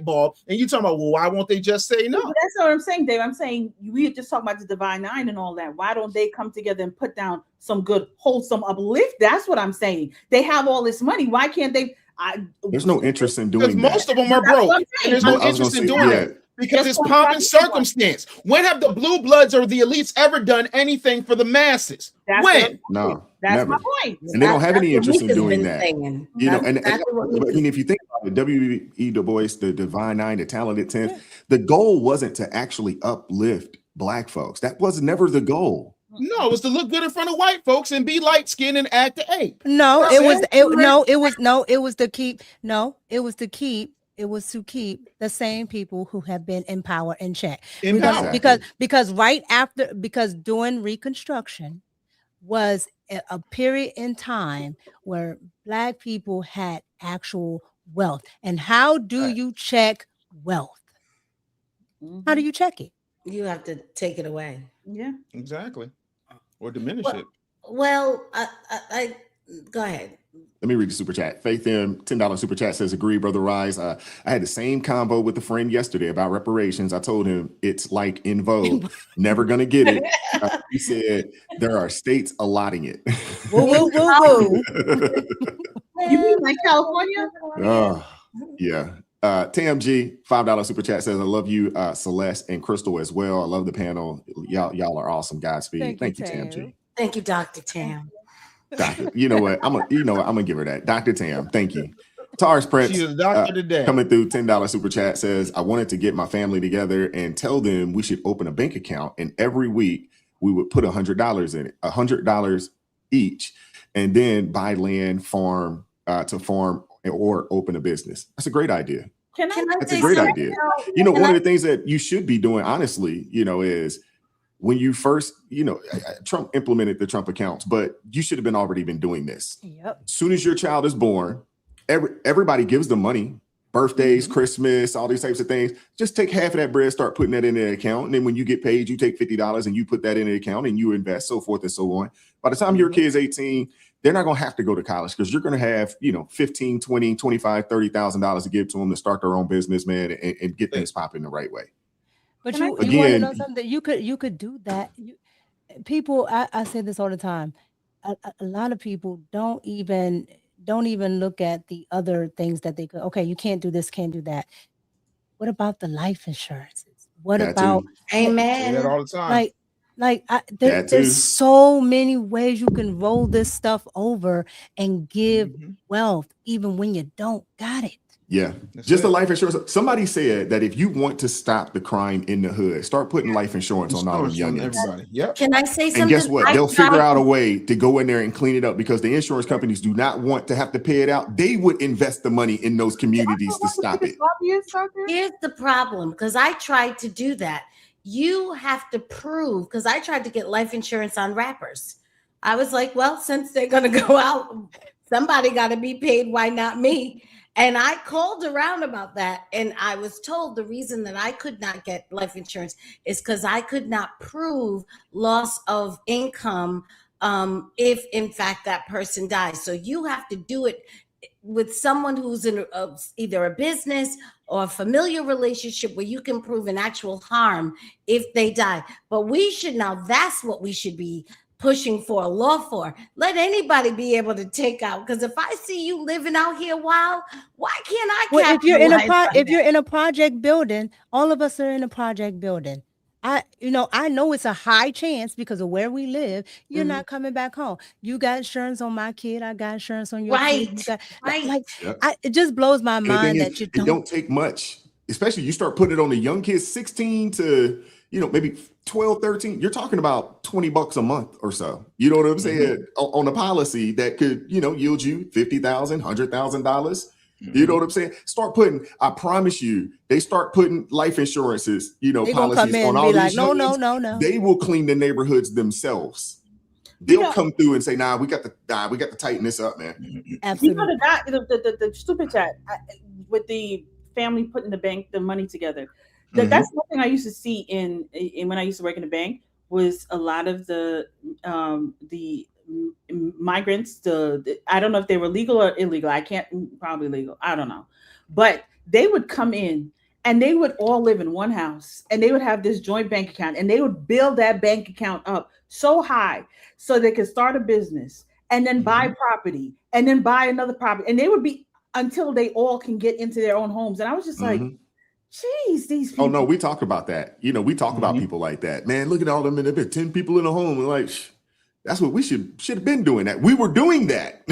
bulb. And you're talking about, well, why won't they just say no? That's what I'm saying, Dave. I'm saying we just talking about the Divine Nine and all that. Why don't they come together and put down some good, wholesome uplift? That's what I'm saying. They have all this money. Why can't they? There's no interest in doing that. Most of them are broke. And there's no interest in doing it. Because it's pomp and circumstance. When have the blue bloods or the elites ever done anything for the masses? When? No, that's never. my point. And they don't have any interest in doing that. Saying. You know, and I mean, if you think about it, W.E. Du Bois, the Divine Nine, the Talented 10th, the goal wasn't to actually uplift Black folks. That was never the goal. No, it was to look good in front of white folks and be light skinned and act the ape. It was to keep the same people who have been in power in check. Because during Reconstruction was a period in time where Black people had actual wealth. And how do you check wealth? How do you check it? You have to take it away. Yeah, exactly. Or diminish it. Well, Go ahead. Let me read the super chat. Faith M, $10 super chat says, agree, Brother Rise. I had the same convo with a friend yesterday about reparations. I told him it's like in vogue, never going to get it. He said there are states allotting it. Woo, woo, woo, woo. You mean like California? Yeah. TMG, $5 super chat says, I love you, Celeste and Crystal as well. I love the panel. Y'all are awesome. Godspeed. Thank you, TMG. Thank you, Dr. Tam. Doctor, you know what? I'm gonna give her that. Dr. Tam, thank you. Tars Prince, She's a doctor today. coming through, $10 super chat says, I wanted to get my family together and tell them we should open a bank account, and every week we would put $100 in it, $100 each, and then buy land, farm to farm, or open a business. That's a great idea. That's a great idea. You know, one of the things that you should be doing, honestly, you know, is when you first, you know, Trump implemented the Trump accounts, but you should have been already been doing this. Yep. As soon as your child is born, everybody gives them money, birthdays, Christmas, all these types of things. Just take half of that bread, start putting that in the account. And then when you get paid, you take $50 and you put that in the account and you invest, so forth and so on. By the time your kid's 18, they're not going to have to go to college because you're going to have, you know, $15, $20, $25, $30,000 to give to them to start their own business, man, and get things popping the right way. But you want to know something? You could do that. People, I say this all the time. A lot of people don't even look at the other things that they could. Okay, you can't do this, can't do that. What about the life insurances? What That about? too. Amen. Say that all the time. There's so many ways you can roll this stuff over and give wealth, even when you don't got it. Yeah, just the life insurance. Somebody said that if you want to stop the crime in the hood, start putting life insurance on all the youngins. Everybody. Yep. Can I say something? And guess what? They'll figure out a way to go in there and clean it up because the insurance companies do not want to have to pay it out. They would invest the money in those communities to stop it. Here's the problem, because I tried to do that. You have to prove, because I tried to get life insurance on rappers. I was like, well, since they're going to go out, somebody got to be paid. Why not me? And I called around about that, and I was told the reason that I could not get life insurance is because I could not prove loss of income if, in fact, that person dies. So you have to do it with someone who's in either a business or a familiar relationship where you can prove an actual harm if they die. But we should now, that's what we should be pushing for a law for. Let anybody be able to take out, because if I see you living out here wild, why can't I? Well, if you're in a project building, all of us are in a project building. I know it's a high chance because of where we live. You're not coming back home. You got insurance on my kid. I got insurance on your kid. It just blows my mind that you don't take much, especially you start putting it on the young kids, 16 to, you know, maybe 12, 13, you're talking about $20 a month or so. You know what I'm saying? On a policy that could, you know, yield you $50,000, $100,000. You know what I'm saying? Start putting, I promise you, they start putting life insurances, you know, policies on all these. No. They will clean the neighborhoods themselves. They'll come through and say, nah, we got to tighten this up, man. Absolutely. You know, the stupid chat with the family putting the money together. That's one thing I used to see in when I used to work in a bank was a lot of the migrants. I don't know if they were legal or illegal. Probably legal. I don't know, but they would come in and they would all live in one house and they would have this joint bank account and they would build that bank account up so high so they could start a business and then buy property and then buy another property, and they would be until they all can get into their own homes. And I was just like, geez, these people. Oh no, we talk about that. You know, we talk about people like that. Man, look at all them, and there 10 people in a home. And like, that's what we should have been doing. That we were doing that.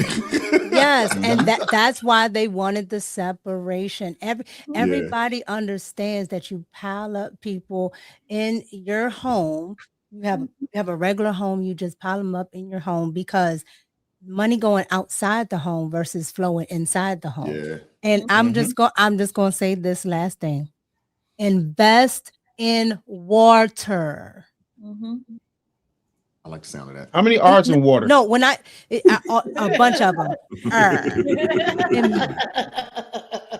Yes, and that's why they wanted the separation. Everybody understands that you pile up people in your home. You have a regular home. You just pile them up in your home because money going outside the home versus flowing inside the home. Yeah. And I'm just going to say this last thing. Invest in water. I like the sound of that. How many R's in water? No, a bunch of them.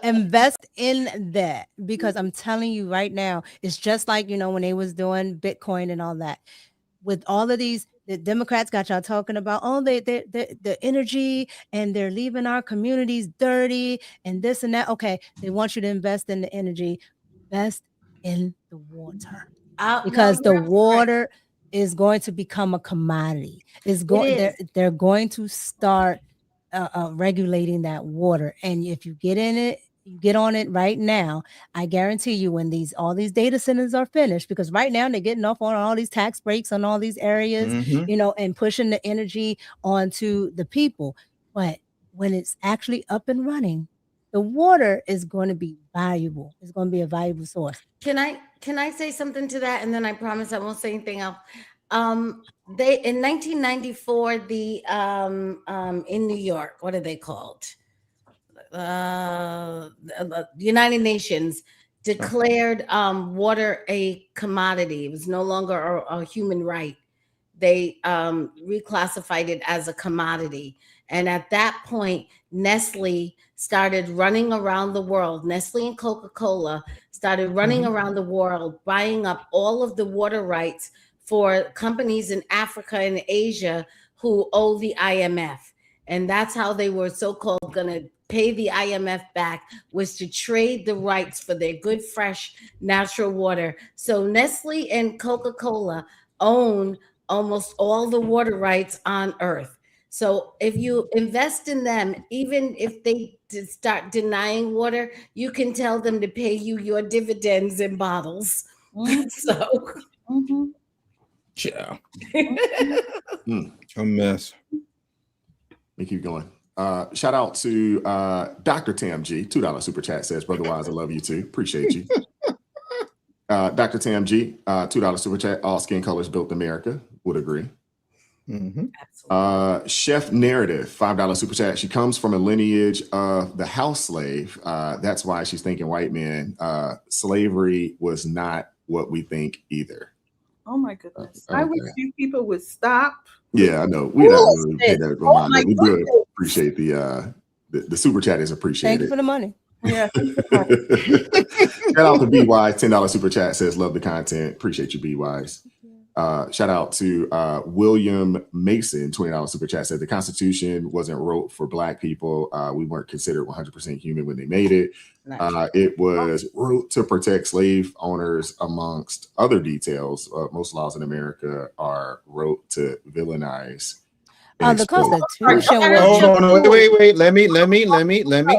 Invest in that, because I'm telling you right now, it's just like, you know, when they was doing Bitcoin and all that. with all of these, the Democrats got y'all talking about, oh, the energy, and they're leaving our communities dirty and this and that. Okay, they want you to invest in the energy, invest in the water, because the water is going to become a commodity. They're going to start regulating that water, and if you get in it, you get on it right now, I guarantee you, when all these data centers are finished, because right now they're getting off on all these tax breaks on all these areas, and pushing the energy onto the people. But when it's actually up and running, the water is going to be valuable. It's going to be a valuable source. Can I say something to that? And then I promise I won't say anything else. They in 1994, the in New York, what are they called? The United Nations declared water a commodity. It was no longer a human right. They reclassified it as a commodity. And at that point, Nestle started running around the world. Nestle and Coca-Cola started running around the world, buying up all of the water rights for companies in Africa and Asia who owe the IMF. And that's how they were so-called going to pay the IMF back, was to trade the rights for their good, fresh, natural water. So Nestle and Coca-Cola own almost all the water rights on Earth. So if you invest in them, even if they start denying water, you can tell them to pay you your dividends in bottles. So, yeah, a mess. Let me keep going. Shout out to Dr. Tam G, $2 super chat says, Brother Wise, I love you too. Appreciate you. Dr. Tam G, $2 super chat. All skin colors built America. Would agree. Chef Narrative, $5 super chat. She comes from a lineage of the house slave. That's why she's thinking white men. Slavery was not what we think either. Oh my goodness. I wish you people would stop. Yeah, I know. We don't really pay that reminder. We do appreciate the super chat is appreciated. Thank you for the money. Yeah. Shout out to B Wise, $10 super chat says, love the content. Appreciate you, B Wise. Shout out to William Mason, $20 super chat said, the Constitution wasn't wrote for Black people. We weren't considered 100% human when they made it. It was wrote to protect slave owners, amongst other details. Most laws in America are wrote to villainize. The Constitution. Hold on, wait. Let me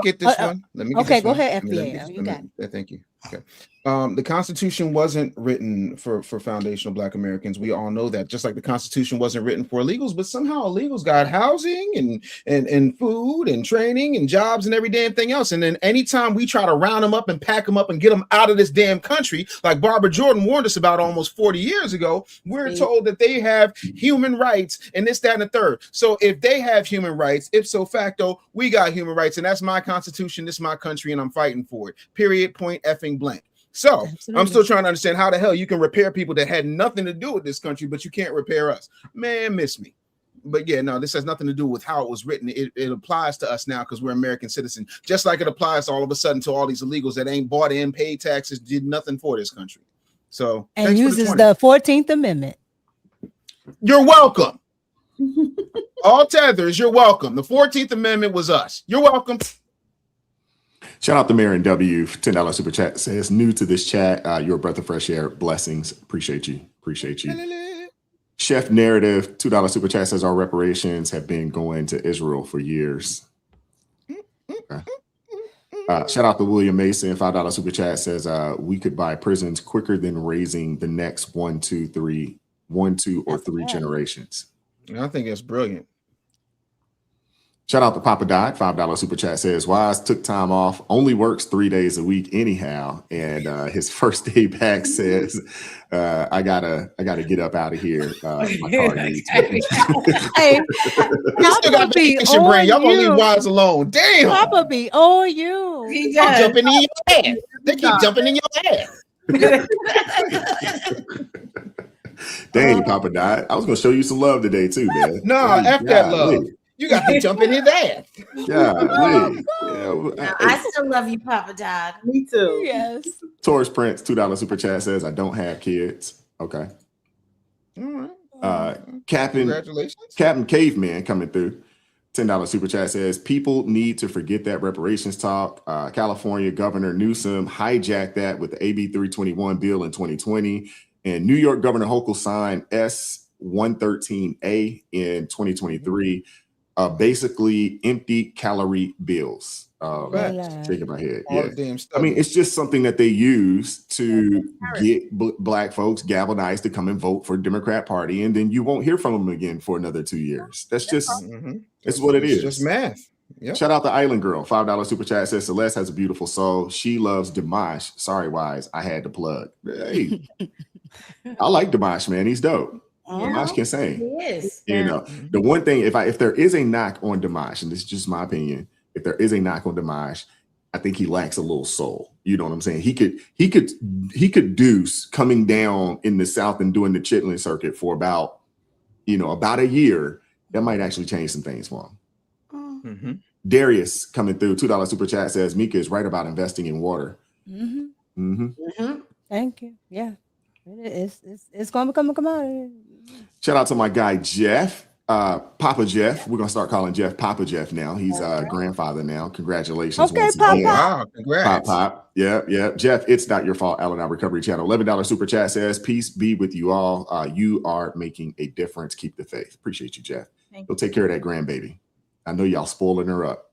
get this one. Let me get okay, this go one. ahead, FBA. You got it. Thank you. Okay. The Constitution wasn't written for foundational Black Americans. We all know that. Just like the Constitution wasn't written for illegals, but somehow illegals got housing and food and training and jobs and every damn thing else. And then anytime we try to round them up and pack them up and get them out of this damn country, like Barbara Jordan warned us about almost 40 years ago, we're told that they have human rights and this, that, and the third. So if they have human rights, ipso facto, we got human rights, and that's my Constitution, this is my country, and I'm fighting for it. Period, point, effing blank. So absolutely. I'm still trying to understand how the hell you can repair people that had nothing to do with this country, but you can't repair us. Man, miss me. But yeah, no, this has nothing to do with how it was written. It applies to us now because we're American citizens, just like it applies all of a sudden to all these illegals that ain't bought in, paid taxes, did nothing for this country. So and uses the 14th Amendment. You're welcome. All tethers, you're welcome. The 14th Amendment was us. You're welcome. Shout out to Marion W, $10 super chat says, new to this chat. You're a breath of fresh air. Blessings. Appreciate you. Chef Narrative, $2 super chat says, our reparations have been going to Israel for years. Okay. Shout out to William Mason, $5 super chat says, we could buy prisons quicker than raising the next 1, 2, or 3 generations. I think that's brilliant. Shout out to Papa Dot, $5 super chat says, Wise took time off, only works 3 days a week anyhow. And his first day back says, I gotta get up out of here. My car needs me. Hey, Papa be on y'all gonna leave Wise alone. Damn. Papa be on you. He does. Jumping in your ass. They keep jumping in your ass. Dang, Papa Dot. I was gonna show you some love today too, man. No, F that love. You got to jump in his ass. I still love you, Papa Dad. Me too. Yes. Taurus Prince, $2 super chat says, I don't have kids. Okay. All Captain Congratulations. Captain Caveman coming through. $10 super chat says people need to forget that reparations talk. California Governor Newsom hijacked that with the AB 321 bill in 2020, and New York Governor Hochul signed S113A in 2023. Basically empty calorie bills. Shaking my head. All Yeah. the damn I mean, studies. it's just something that they use to get black folks galvanized to come and vote for Democrat Party, and then you won't hear from them again for another 2 years. That's just that's what it It's is. just math. Yep. Shout out to Island Girl. $5 super chat says Celeste has a beautiful soul. She loves Dimash. Sorry, Wise. I had to plug. Hey, I like Dimash, man. He's dope. Dimash can sing. He is. You know, the one thing, if there is a knock on Dimash, and this is just my opinion, if there is a knock on Dimash, I think he lacks a little soul. You know what I'm saying? He could do coming down in the South and doing the Chitlin circuit for about a year. That might actually change some things for him. Darius coming through, $2 super chat says Mika is right about investing in water. Thank you. Yeah, it's going to become a commodity. Shout out to my guy Jeff, Papa Jeff. We're gonna start calling Jeff Papa Jeff now. He's grandfather now. Congratulations. Okay, once Papa. again. Wow, congrats. Pop. Yeah. Jeff, it's not your fault. Al and I Recovery Channel. $11 super chat says, peace be with you all. You are making a difference. Keep the faith. Appreciate you, Jeff. Go take care of that grandbaby. I know y'all spoiling her up.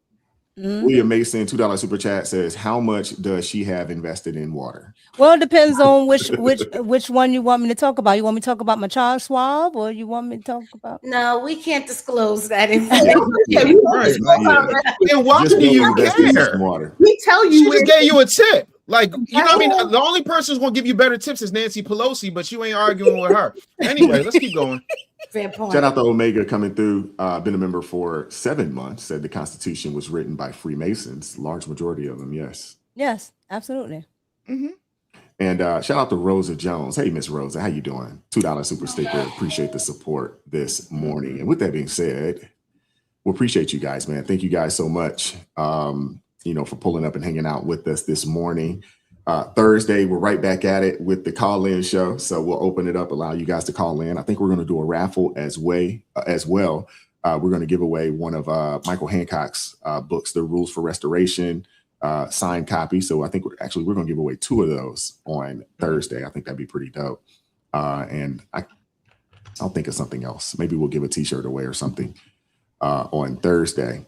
William Mason, $2 super chat says, how much does she have invested in water? Well, it depends on which one you want me to talk about. You want me to talk about my child swab, or you want me to talk about? No, we can't disclose that information. Then why Just do you invest in care? some water. We tell She you just gave you a tip. Like, you know what I mean? The only person who's gonna give you better tips is Nancy Pelosi, but you ain't arguing with her. Anyway, let's keep going. Fair point. Shout out to Omega coming through. Been a member for 7 months. Said the Constitution was written by Freemasons. Large majority of them, yes. Yes, absolutely. And shout out to Rosa Jones. Hey, Miss Rosa, how you doing? $2 super sticker. Appreciate the support this morning. And with that being said, we appreciate you guys, man. Thank you guys so much. For pulling up and hanging out with us this morning. Thursday, we're right back at it with the call-in show. So we'll open it up, allow you guys to call in. I think we're going to do a raffle as well. We're going to give away one of Michael Hancock's books, The Rules for Restoration, signed copy. So I think we're going to give away 2 of those on Thursday. I think that'd be pretty dope. And I'll think of something else. Maybe we'll give a t-shirt away or something on Thursday.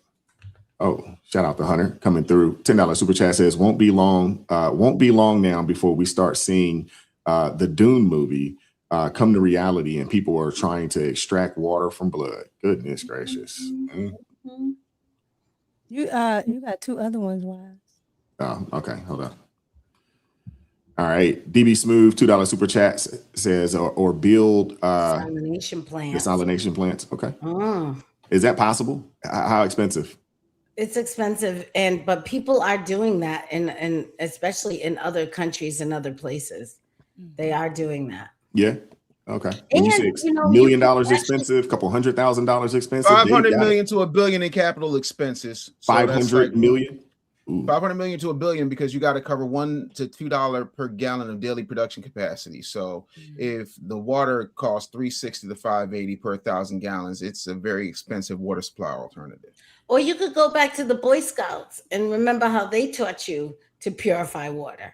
Oh, shout out to Hunter coming through. $10 super chat says won't be long now before we start seeing the Dune movie come to reality and people are trying to extract water from blood. Goodness gracious. You got 2 other ones, Wise. Oh, okay. Hold on. All right. DB Smooth, $2 super chat says or build Desalination plants. Desalination plants. Okay. Is that possible? How expensive? It's expensive, but people are doing that, and especially in other countries and other places, they are doing that. Yeah. Okay. When you say $1 million expensive, couple $100,000 expensive, 500 million to $1 billion in capital expenses. So 500 million. 500 million to $1 billion because you got to cover $1 to $2 per gallon of daily production capacity. So if the water costs $360 to $580 per 1,000 gallons, it's a very expensive water supply alternative. Or you could go back to the Boy Scouts and remember how they taught you to purify water.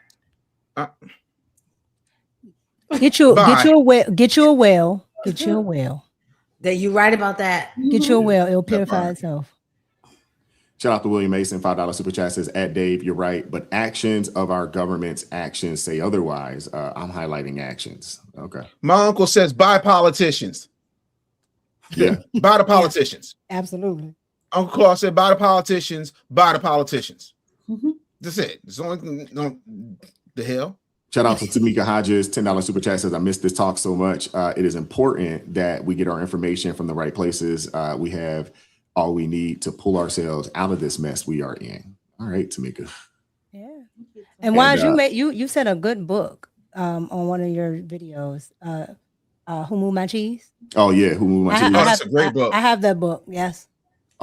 Get you a well. That you right about that. Get you a well. It'll purify itself. Shout out to William Mason, $5 super chat says, at Dave, you're right, but actions of our government's actions say otherwise. I'm highlighting actions. Okay. My uncle says, buy politicians. Yeah. Buy the politicians. Yeah, absolutely. Uncle Claus said, buy the politicians, buy the politicians. That's it. It's only the hell. Shout out to Tamika Hodges, $10 super chat says, I missed this talk so much. It is important that we get our information from the right places. We have all we need to pull ourselves out of this mess we are in. All right, Tamika. Yeah. And Wise, you said a good book on one of your videos. Who Moved My Cheese? Oh yeah, Who Moved My Cheese? That's a great book. I have that book. Yes.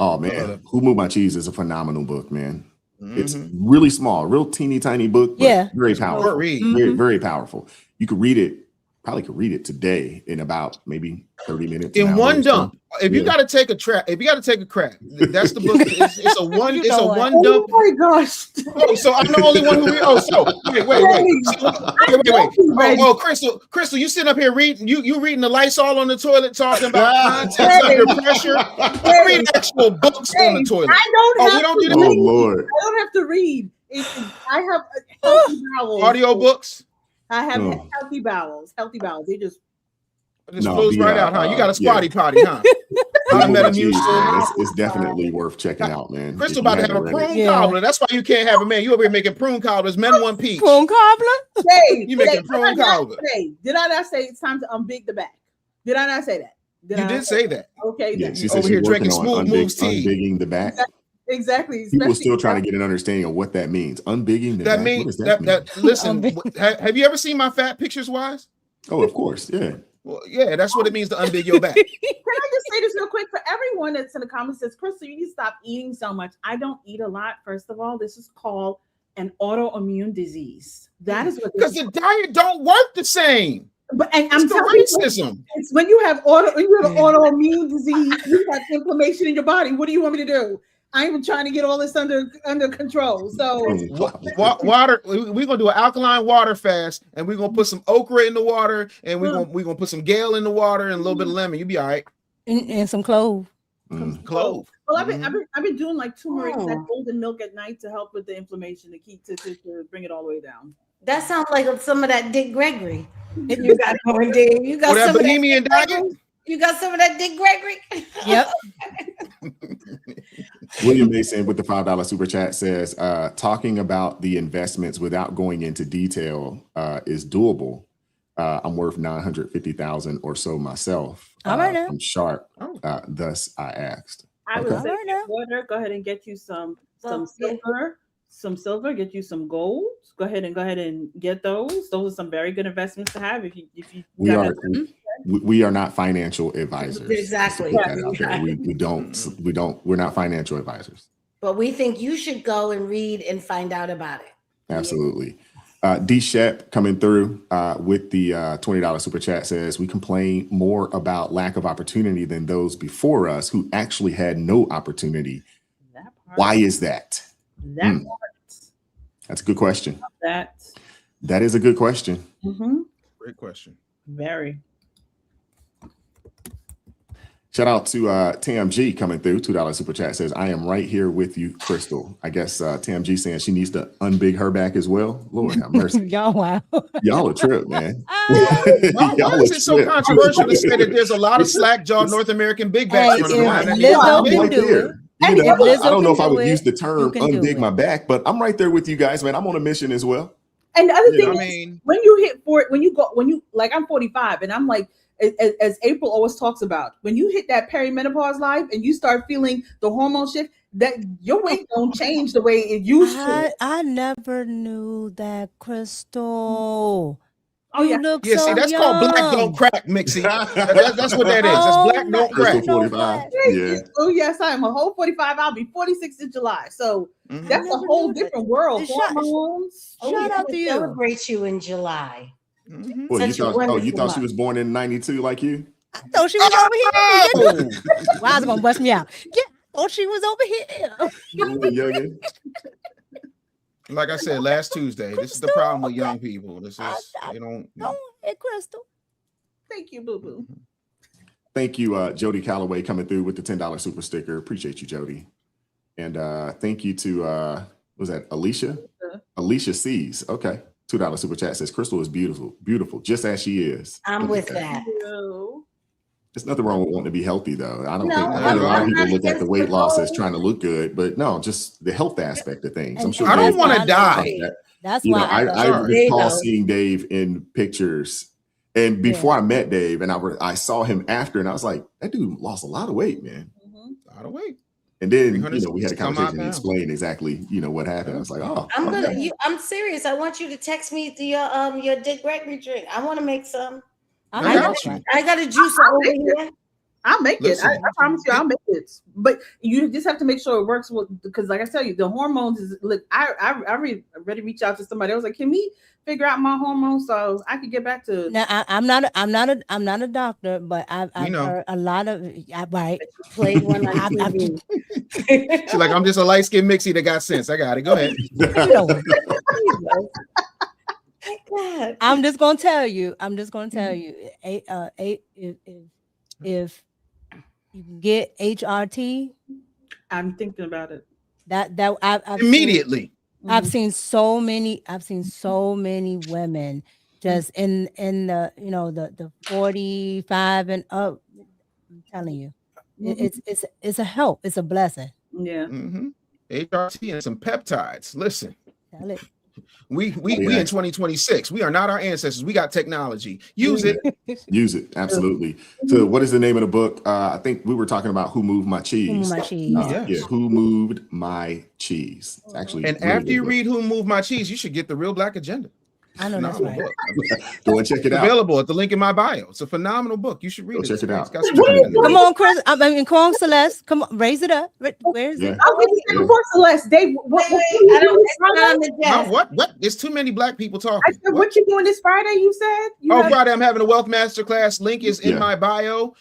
Oh man, Who Moved My Cheese is a phenomenal book, man. It's really small, real teeny tiny book, but very powerful. Very, very powerful. You could read it probably could read it today in about maybe 30 minutes. In one dump. If you Yeah. got to take a crap, that's the book. It's a one. You It's know a what? one dump. Oh my gosh. Oh, so I'm the only one who read. Oh, so wait. Oh, Crystal, you sitting up here reading. You reading the Lysol on the toilet, talking about context under pressure. I read actual books on the toilet. I don't have to read. Oh Lord. I don't have to read. I have healthy bowels. Audio books. I have healthy bowels. Healthy bowels. They just flows right out, huh? You got a squatty potty, huh? It's definitely worth checking out, man. Crystal about to have a prune cobbler. That's why you can't have a man. You over here making prune cobblers, men one piece. Prune cobbler? Hey, you making prune cobbler. Did I not say it's time to unbig the back? Did I not say that? You did say that. Okay, Yeah, then. she said over she's here drinking working on Smooth Moves tea. unbigging the back. Exactly. People still trying to get an understanding of what that means. Unbigging the back. Means what does that mean? Listen, have you ever seen my fat pictures, Wise? Oh, of course, yeah. Well, yeah, that's what it means to unbig your back. Can I just say this real quick for everyone that's in the comments says, Crystal, you need to stop eating so much. I don't eat a lot. First of all, this is called an autoimmune disease. That is what because the diet don't work the same. But and I'm it's telling racism. you, it's when you have autoimmune disease, you have inflammation in your body. What do you want me to do? I'm even trying to get all this under control. So water, we're gonna do an alkaline water fast, and we're gonna put some okra in the water, and we're gonna put some Gale in the water and a little bit of lemon. You'll be all right. And some clove. Clove. Well, I've been doing like turmeric, that golden milk at night to help with the inflammation, to bring it all the way down. That sounds like some of that Dick Gregory. You got going, Dave. You got some Bohemian diet. You got some of that Dick Gregory. Yep. William Mason with the $5 super chat says, talking about the investments without going into detail is doable. I'm worth 950,000 or so myself. I'm sharp. Thus I asked. I would say water, go ahead and get you some silver, get you some gold. Go ahead and get those. Those are some very good investments to have if you we are not financial advisors. Exactly. We're not financial advisors. But we think you should go and read and find out about it. Absolutely. D Shep coming through with the $20 super chat says, we complain more about lack of opportunity than those before us who actually had no opportunity. Why is that? That's a good question. That is a good question. Great question. Very. Shout out to TMG coming through. $2 super chat says, I am right here with you, Crystal. I guess TMG saying she needs to unbig her back as well. Lord have mercy. Y'all a trip, man. Why is it so controversial to say that there's a lot of slack-jawed North American big backs running around? Right there. I don't know if I would use the term unbig my back, but I'm right there with you guys, man. I'm on a mission as well. And the other thing is, when you hit I'm 45 and I'm like, as April always talks about, when you hit that perimenopause life and you start feeling the hormone shift, that your weight don't change the way it used to. I never knew that, Crystal. Oh yeah, yeah. See, that's called black don't crack, Mixie. That's what that is. That's black don't crack. 45. Yeah. Oh yes, I am a whole 45. I'll be 46 in July. So that's a whole different world. Hormones. Shout out to you. Celebrate you in July. Well, you thought she was born in 92 like you? I thought she was over here. Well, I was gonna bust me out. Yeah, I thought she was over here. Like I said last Tuesday, this is the problem with young people. This is they don't. Hey, Crystal. Thank you, Boo Boo. Thank you, Jody Calloway, coming through with the $10 super sticker. Appreciate you, Jody. And thank you to was that Alicia? Alicia C's. Okay. $2 super chat says Crystal is beautiful, just as she is. I'm with that. There's nothing wrong with wanting to be healthy, though. I don't think a lot of people look at the weight loss as trying to look good, but no, just the health aspect of things. I'm sure I don't want to die. That's why I recall seeing Dave in pictures, and before I met Dave, and I saw him after, and I was like, that dude lost a lot of weight, man. A lot of weight. And then we had a conversation and explained exactly what happened. I was like, oh, I'm serious. I want you to text me your Dick Gregory drink. I want to make some. I got a juicer over here. I'll make it. I Listen. promise you, I'll make it. But you just have to make sure it works because, like I tell you, the hormones is. Look, I already reached out to somebody. I was like, can we figure out my hormones so I could get back to? Now I'm not a doctor, but I've heard a lot of right. Played one on I've TV. She's like, I'm just a light skinned mixie that got sense. I got it. Go ahead. I'm just gonna tell you. If you can get HRT, I'm thinking about it. That I've Immediately. I've seen so many women just in the the 45 and up. I'm telling you, it's a help. It's a blessing. Yeah. HRT and some peptides. Listen. Tell it. We in 2026. We are not our ancestors. We got technology. Use it. Use it. Absolutely. So what is the name of the book? I think we were talking about Who Moved My Cheese. Who Moved My Cheese. Yeah, Who Moved My Cheese. It's actually and really after you good read Who Moved My Cheese, you should get the Real Black Agenda. I know that's right. Go and check it out. Available at the link in my bio. It's a phenomenal book. You should read Go it. check it out. It's got some content in it. Come on, Chris. I mean, come on, Celeste. Come on, raise it up. Where is it? I was looking for Celeste. Dave, I don't. It's not on the desk. What? There's too many black people talking. I said, what you doing this Friday? You said. Friday I'm having a wealth masterclass. Link is in my bio.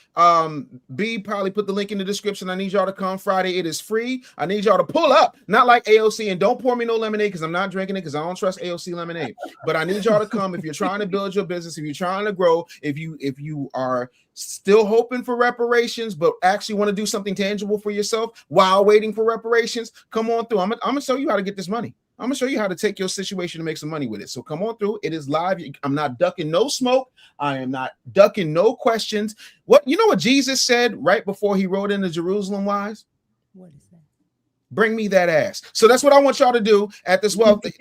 B probably put the link in the description. I need y'all to come Friday. It is free. I need y'all to pull up, not like AOC, and don't pour me no lemonade because I'm not drinking it because I don't trust AOC lemonade. But I need y'all to come if you're trying to build your business, if you're trying to grow, if you are still hoping for reparations, but actually want to do something tangible for yourself while waiting for reparations. Come on through. I'm gonna show you how to get this money. I'm gonna show you how to take your situation and make some money with it. So come on through. It is live. I'm not ducking no smoke. I am not ducking no questions. What Jesus said right before he rode into Jerusalem wise? What is that? Bring me that ass. So that's what I want y'all to do at this wealth. That's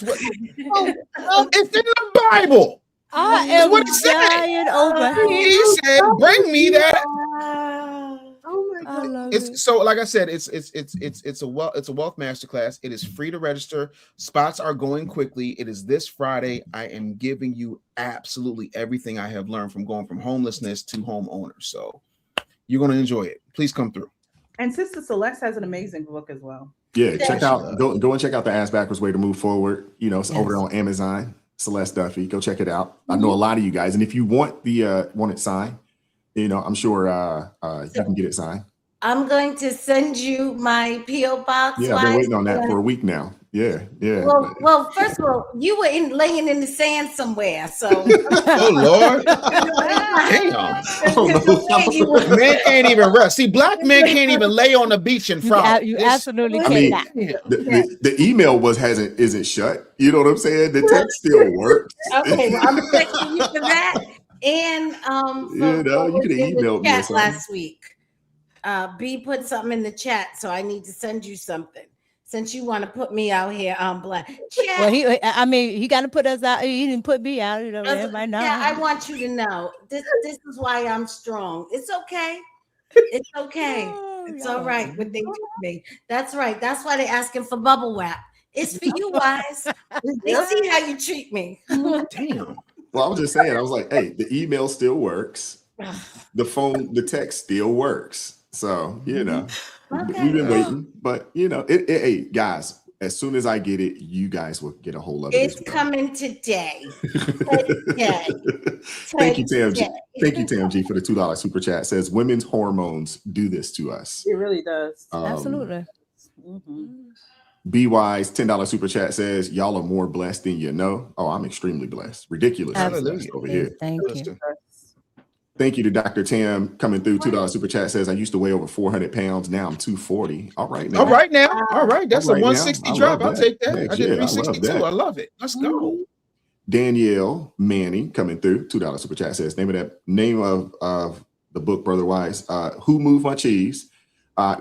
what it's in the Bible. I am what dying over. He said, "Bring me that." Oh my God! It's so, like I said, it's a wealth masterclass. It is free to register. Spots are going quickly. It is this Friday. I am giving you absolutely everything I have learned from going from homelessness to homeowners. So you're going to enjoy it. Please come through. And Sister Celeste has an amazing book as well. Yeah, check out. Go and check out the Ass Backwards Way to Move Forward. It's over on Amazon. Celeste Duffy. Go check it out. I know a lot of you guys, and if you want it signed, I'm sure you can get it signed. I'm going to send you my P.O. box. Yeah, I've been waiting on that for a week now. Yeah. Well, first of all, you were laying in the sand somewhere, so. Oh Lord! Damn! Men can't even rest. See, black men can't even lay on the beach and fry. You absolutely cannot. The email isn't shut. You know what I'm saying? The text still works. Okay, well, I'm thanking you for that. And you could have emailed me last week. B put something in the chat, so I need to send you something. Since you want to put me out here on black. Well, he got to put us out. He didn't put me out. Everybody know. Yeah, I want you to know this is why I'm strong. It's okay. It's okay. It's all right when they do me. That's right. That's why they're asking for bubble wrap. It's for you, Wise. They see how you treat me. Damn. Well, I was just saying. I was like, hey, the email still works. The text still works. So we've been waiting, but hey, guys, as soon as I get it, you guys will get a hold of it. It's coming today. Thank you, Tam G. Thank you, Tam G, for the $2 super chat. Says women's hormones do this to us. It really does. Absolutely. B Wise $10 super chat says y'all are more blessed than you know. Oh, I'm extremely blessed. Ridiculous. Over here. Thank you. Thank you to Dr. Tam coming through. $2 super chat says I used to weigh over 400 pounds. Now I'm 240. All right now. All right. That's a 160 drop. I'll take that. I did 362. I love it. Let's go. Danielle Manning coming through. $2 super chat says name of the book, Brother Wise. Who Moved My Cheese?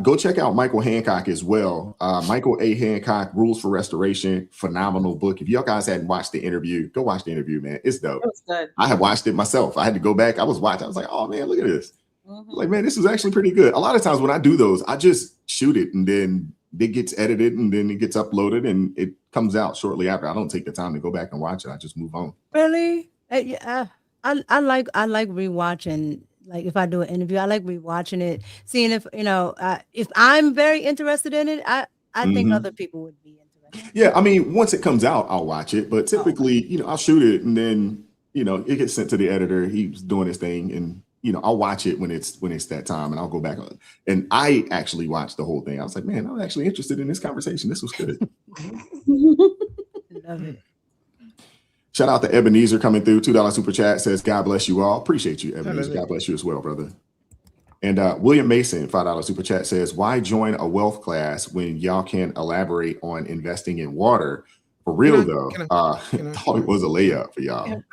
Go check out Michael Hancock as well. Michael A. Hancock, Rules for Restoration. Phenomenal book. If y'all guys hadn't watched the interview, go watch the interview, man. It's dope. It was good. I have watched it myself. I had to go back. I was watching. I was like, oh, man, look at this. Like, man, this is actually pretty good. A lot of times when I do those, I just shoot it and then it gets edited and then it gets uploaded and it comes out shortly after. I don't take the time to go back and watch it. I just move on. Really? I like rewatching. Like if I do an interview, I like rewatching it, seeing if if I'm very interested in it. I think other people would be interested. Yeah, I mean, once it comes out, I'll watch it. But typically, I'll shoot it and then it gets sent to the editor. He's doing his thing, and I'll watch it when it's that time, and I'll go back on. And I actually watched the whole thing. I was like, man, I'm actually interested in this conversation. This was good. Love it. Shout out to Ebenezer coming through. $2 super chat says, God bless you all. Appreciate you, Ebenezer. God bless you as well, brother. And William Mason, $5 super chat says, why join a wealth class when y'all can't elaborate on investing in water? For real though, thought it was a layup for y'all.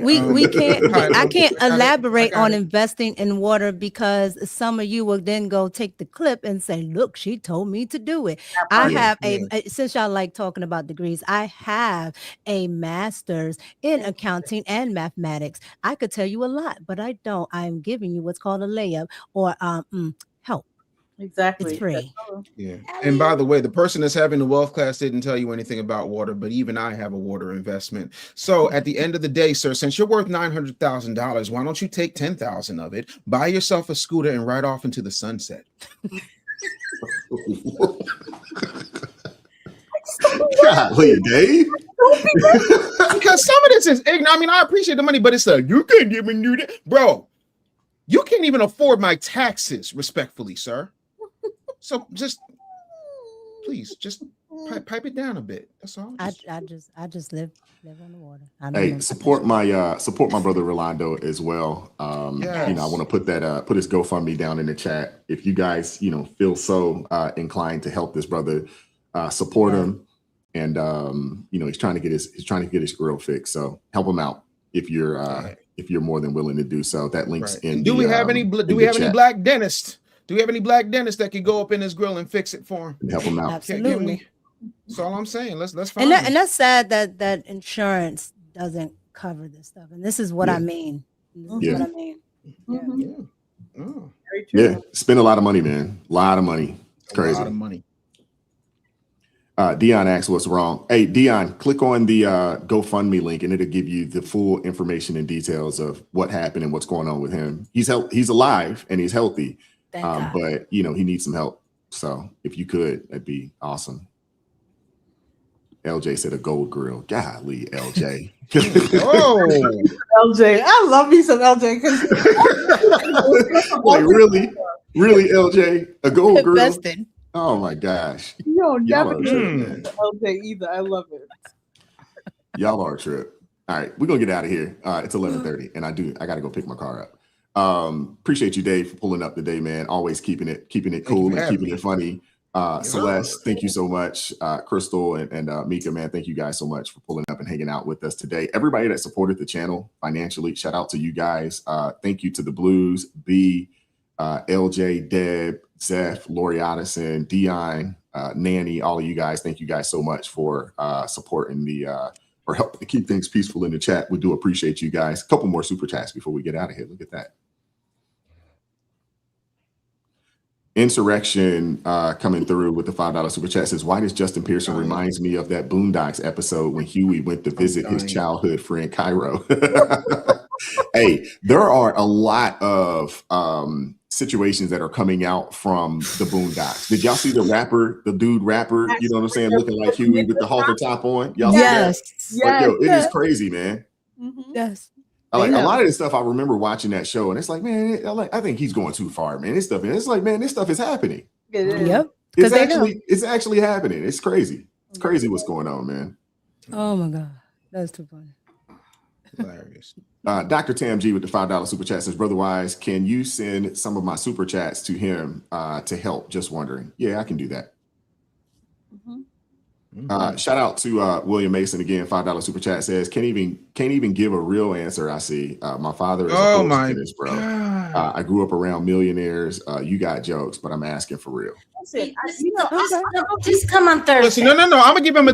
We can't. I can't elaborate on investing in water because some of you will then go take the clip and say, "Look, she told me to do it." I have since y'all like talking about degrees, I have a master's in accounting and mathematics. I could tell you a lot, but I don't. I'm giving you what's called a layup or help. Exactly. It's free. Yeah. And by the way, the person that's having the wealth class didn't tell you anything about water, but even I have a water investment. So at the end of the day, sir, since you're worth $900,000, why don't you take 10,000 of it, buy yourself a scooter, and ride off into the sunset? Golly, Dave. Because some of this is ignorant. I mean, I appreciate the money, but it's like, you can't even do that. Bro, you can't even afford my taxes, respectfully, sir. So just please just pipe it down a bit. That's all. I just live on the water. Hey, support my brother Rolando as well. Yes. I want to put his GoFundMe down in the chat. If you guys, feel so inclined to help this brother, support him. And he's trying to get his grill fixed. So help him out if you're more than willing to do so. That links in. Do we have any black dentists? Do we have any black dentists that could go up in his grill and fix it for him and help him out? Absolutely. That's all I'm saying. Let's find and that's sad that insurance doesn't cover this stuff. And this is what I mean. This is what I mean. Yeah. Spend a lot of money, man. A lot of money. It's crazy. A lot of money. Dion asks what's wrong. Hey, Dion, click on the GoFundMe link and it'll give you the full information and details of what happened and what's going on with him. He's alive and he's healthy, but he needs some help. So if you could, that'd be awesome. LJ said a gold grill. Golly, LJ. Oh, LJ, I love me some LJ. Like really, LJ, a gold grill. Invested. Oh my gosh. Yo, never LJ either. I love it. Y'all are a trip. All right, we're gonna get out of here. It's 11:30, and I gotta go pick my car up. Appreciate you, Dave, for pulling up today, man. Always keeping it cool and keeping it funny. Celeste, thank you so much. Crystal and Mika, man, thank you guys so much for pulling up and hanging out with us today. Everybody that supported the channel financially, shout out to you guys. Thank you to the Blues, B, LJ, Deb, Zeph, Lori Otteson, Dion, Nanny, all of you guys. Thank you guys so much for supporting or helping to keep things peaceful in the chat. We do appreciate you guys. A couple more super chats before we get out of here. Look at that. Insurrection coming through with the $5 super chat says, why does Justin Pearson reminds me of that Boondocks episode when Huey went to visit his childhood friend Cairo? Hey, there are a lot of situations that are coming out from the Boondocks. Did y'all see the dude rapper, you know what I'm saying, looking like Huey with the halter top on? Y'all see that? Like, yo, it is crazy, man. Yes. A lot of this stuff, I remember watching that show, and it's like, man, I think he's going too far, man. This stuff is happening. Yep. It's actually happening. It's crazy. It's crazy what's going on, man. Oh my God, that's too funny. Hilarious. Dr. Tam G with the $5 super chat says, Brother Wise, can you send some of my super chats to him to help? Just wondering. Yeah, I can do that. Shout out to William Mason again. $5 super chat says, can't even give a real answer. I see. My father is a horse bro. I grew up around millionaires. You got jokes, but I'm asking for real. Just come on Thursday. Listen, no. I'm gonna give him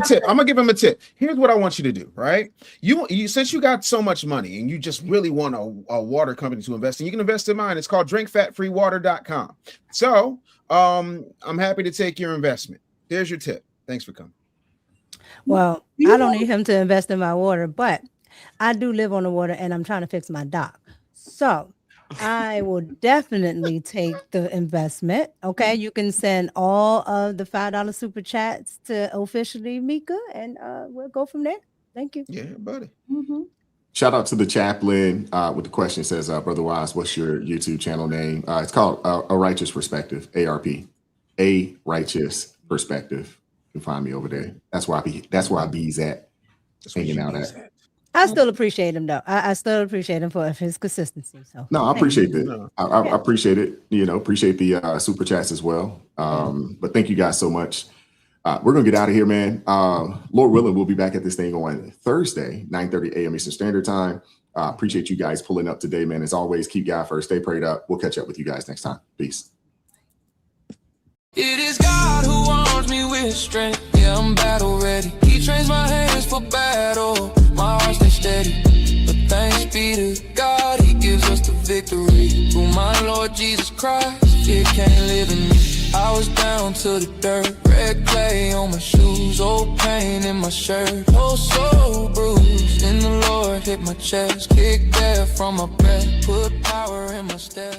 a tip. Here's what I want you to do, right? You since you got so much money and you just really want a water company to invest in, you can invest in mine. It's called drinkfatfreewater.com. So I'm happy to take your investment. There's your tip. Thanks for coming. Well, I don't need him to invest in my water, but I do live on the water and I'm trying to fix my dock. So I will definitely take the investment. Okay. You can send all of the $5 super chats to officially Mika and we'll go from there. Thank you. Yeah, buddy. Mm-hmm. Shout out to the chaplain with the question. Says, Brother Wise, what's your YouTube channel name? It's called A Righteous Perspective, ARP. A Righteous Perspective. You can find me over there. That's where I be's at, hanging out at. I still appreciate him though. I still appreciate him for his consistency. So No, I appreciate it. No. I appreciate it. Appreciate the super chats as well. But thank you guys so much. We're gonna get out of here, man. Lord willing, we'll be back at this thing on Thursday, 9:30 a.m. Eastern Standard Time. Appreciate you guys pulling up today, man. As always, keep God first. Stay prayed up. We'll catch up with you guys next time. Peace. It is God who arms me with strength. Yeah, I'm battle ready. He trains my hands for battle. My heart stays steady. But thanks be to God, He gives us the victory. Through my Lord Jesus Christ, fear can't live in me. I was down to the dirt, red clay on my shoes, old pain in my shirt, oh so bruised. In the Lord hit my chest, kicked air from my breath, put power in my step.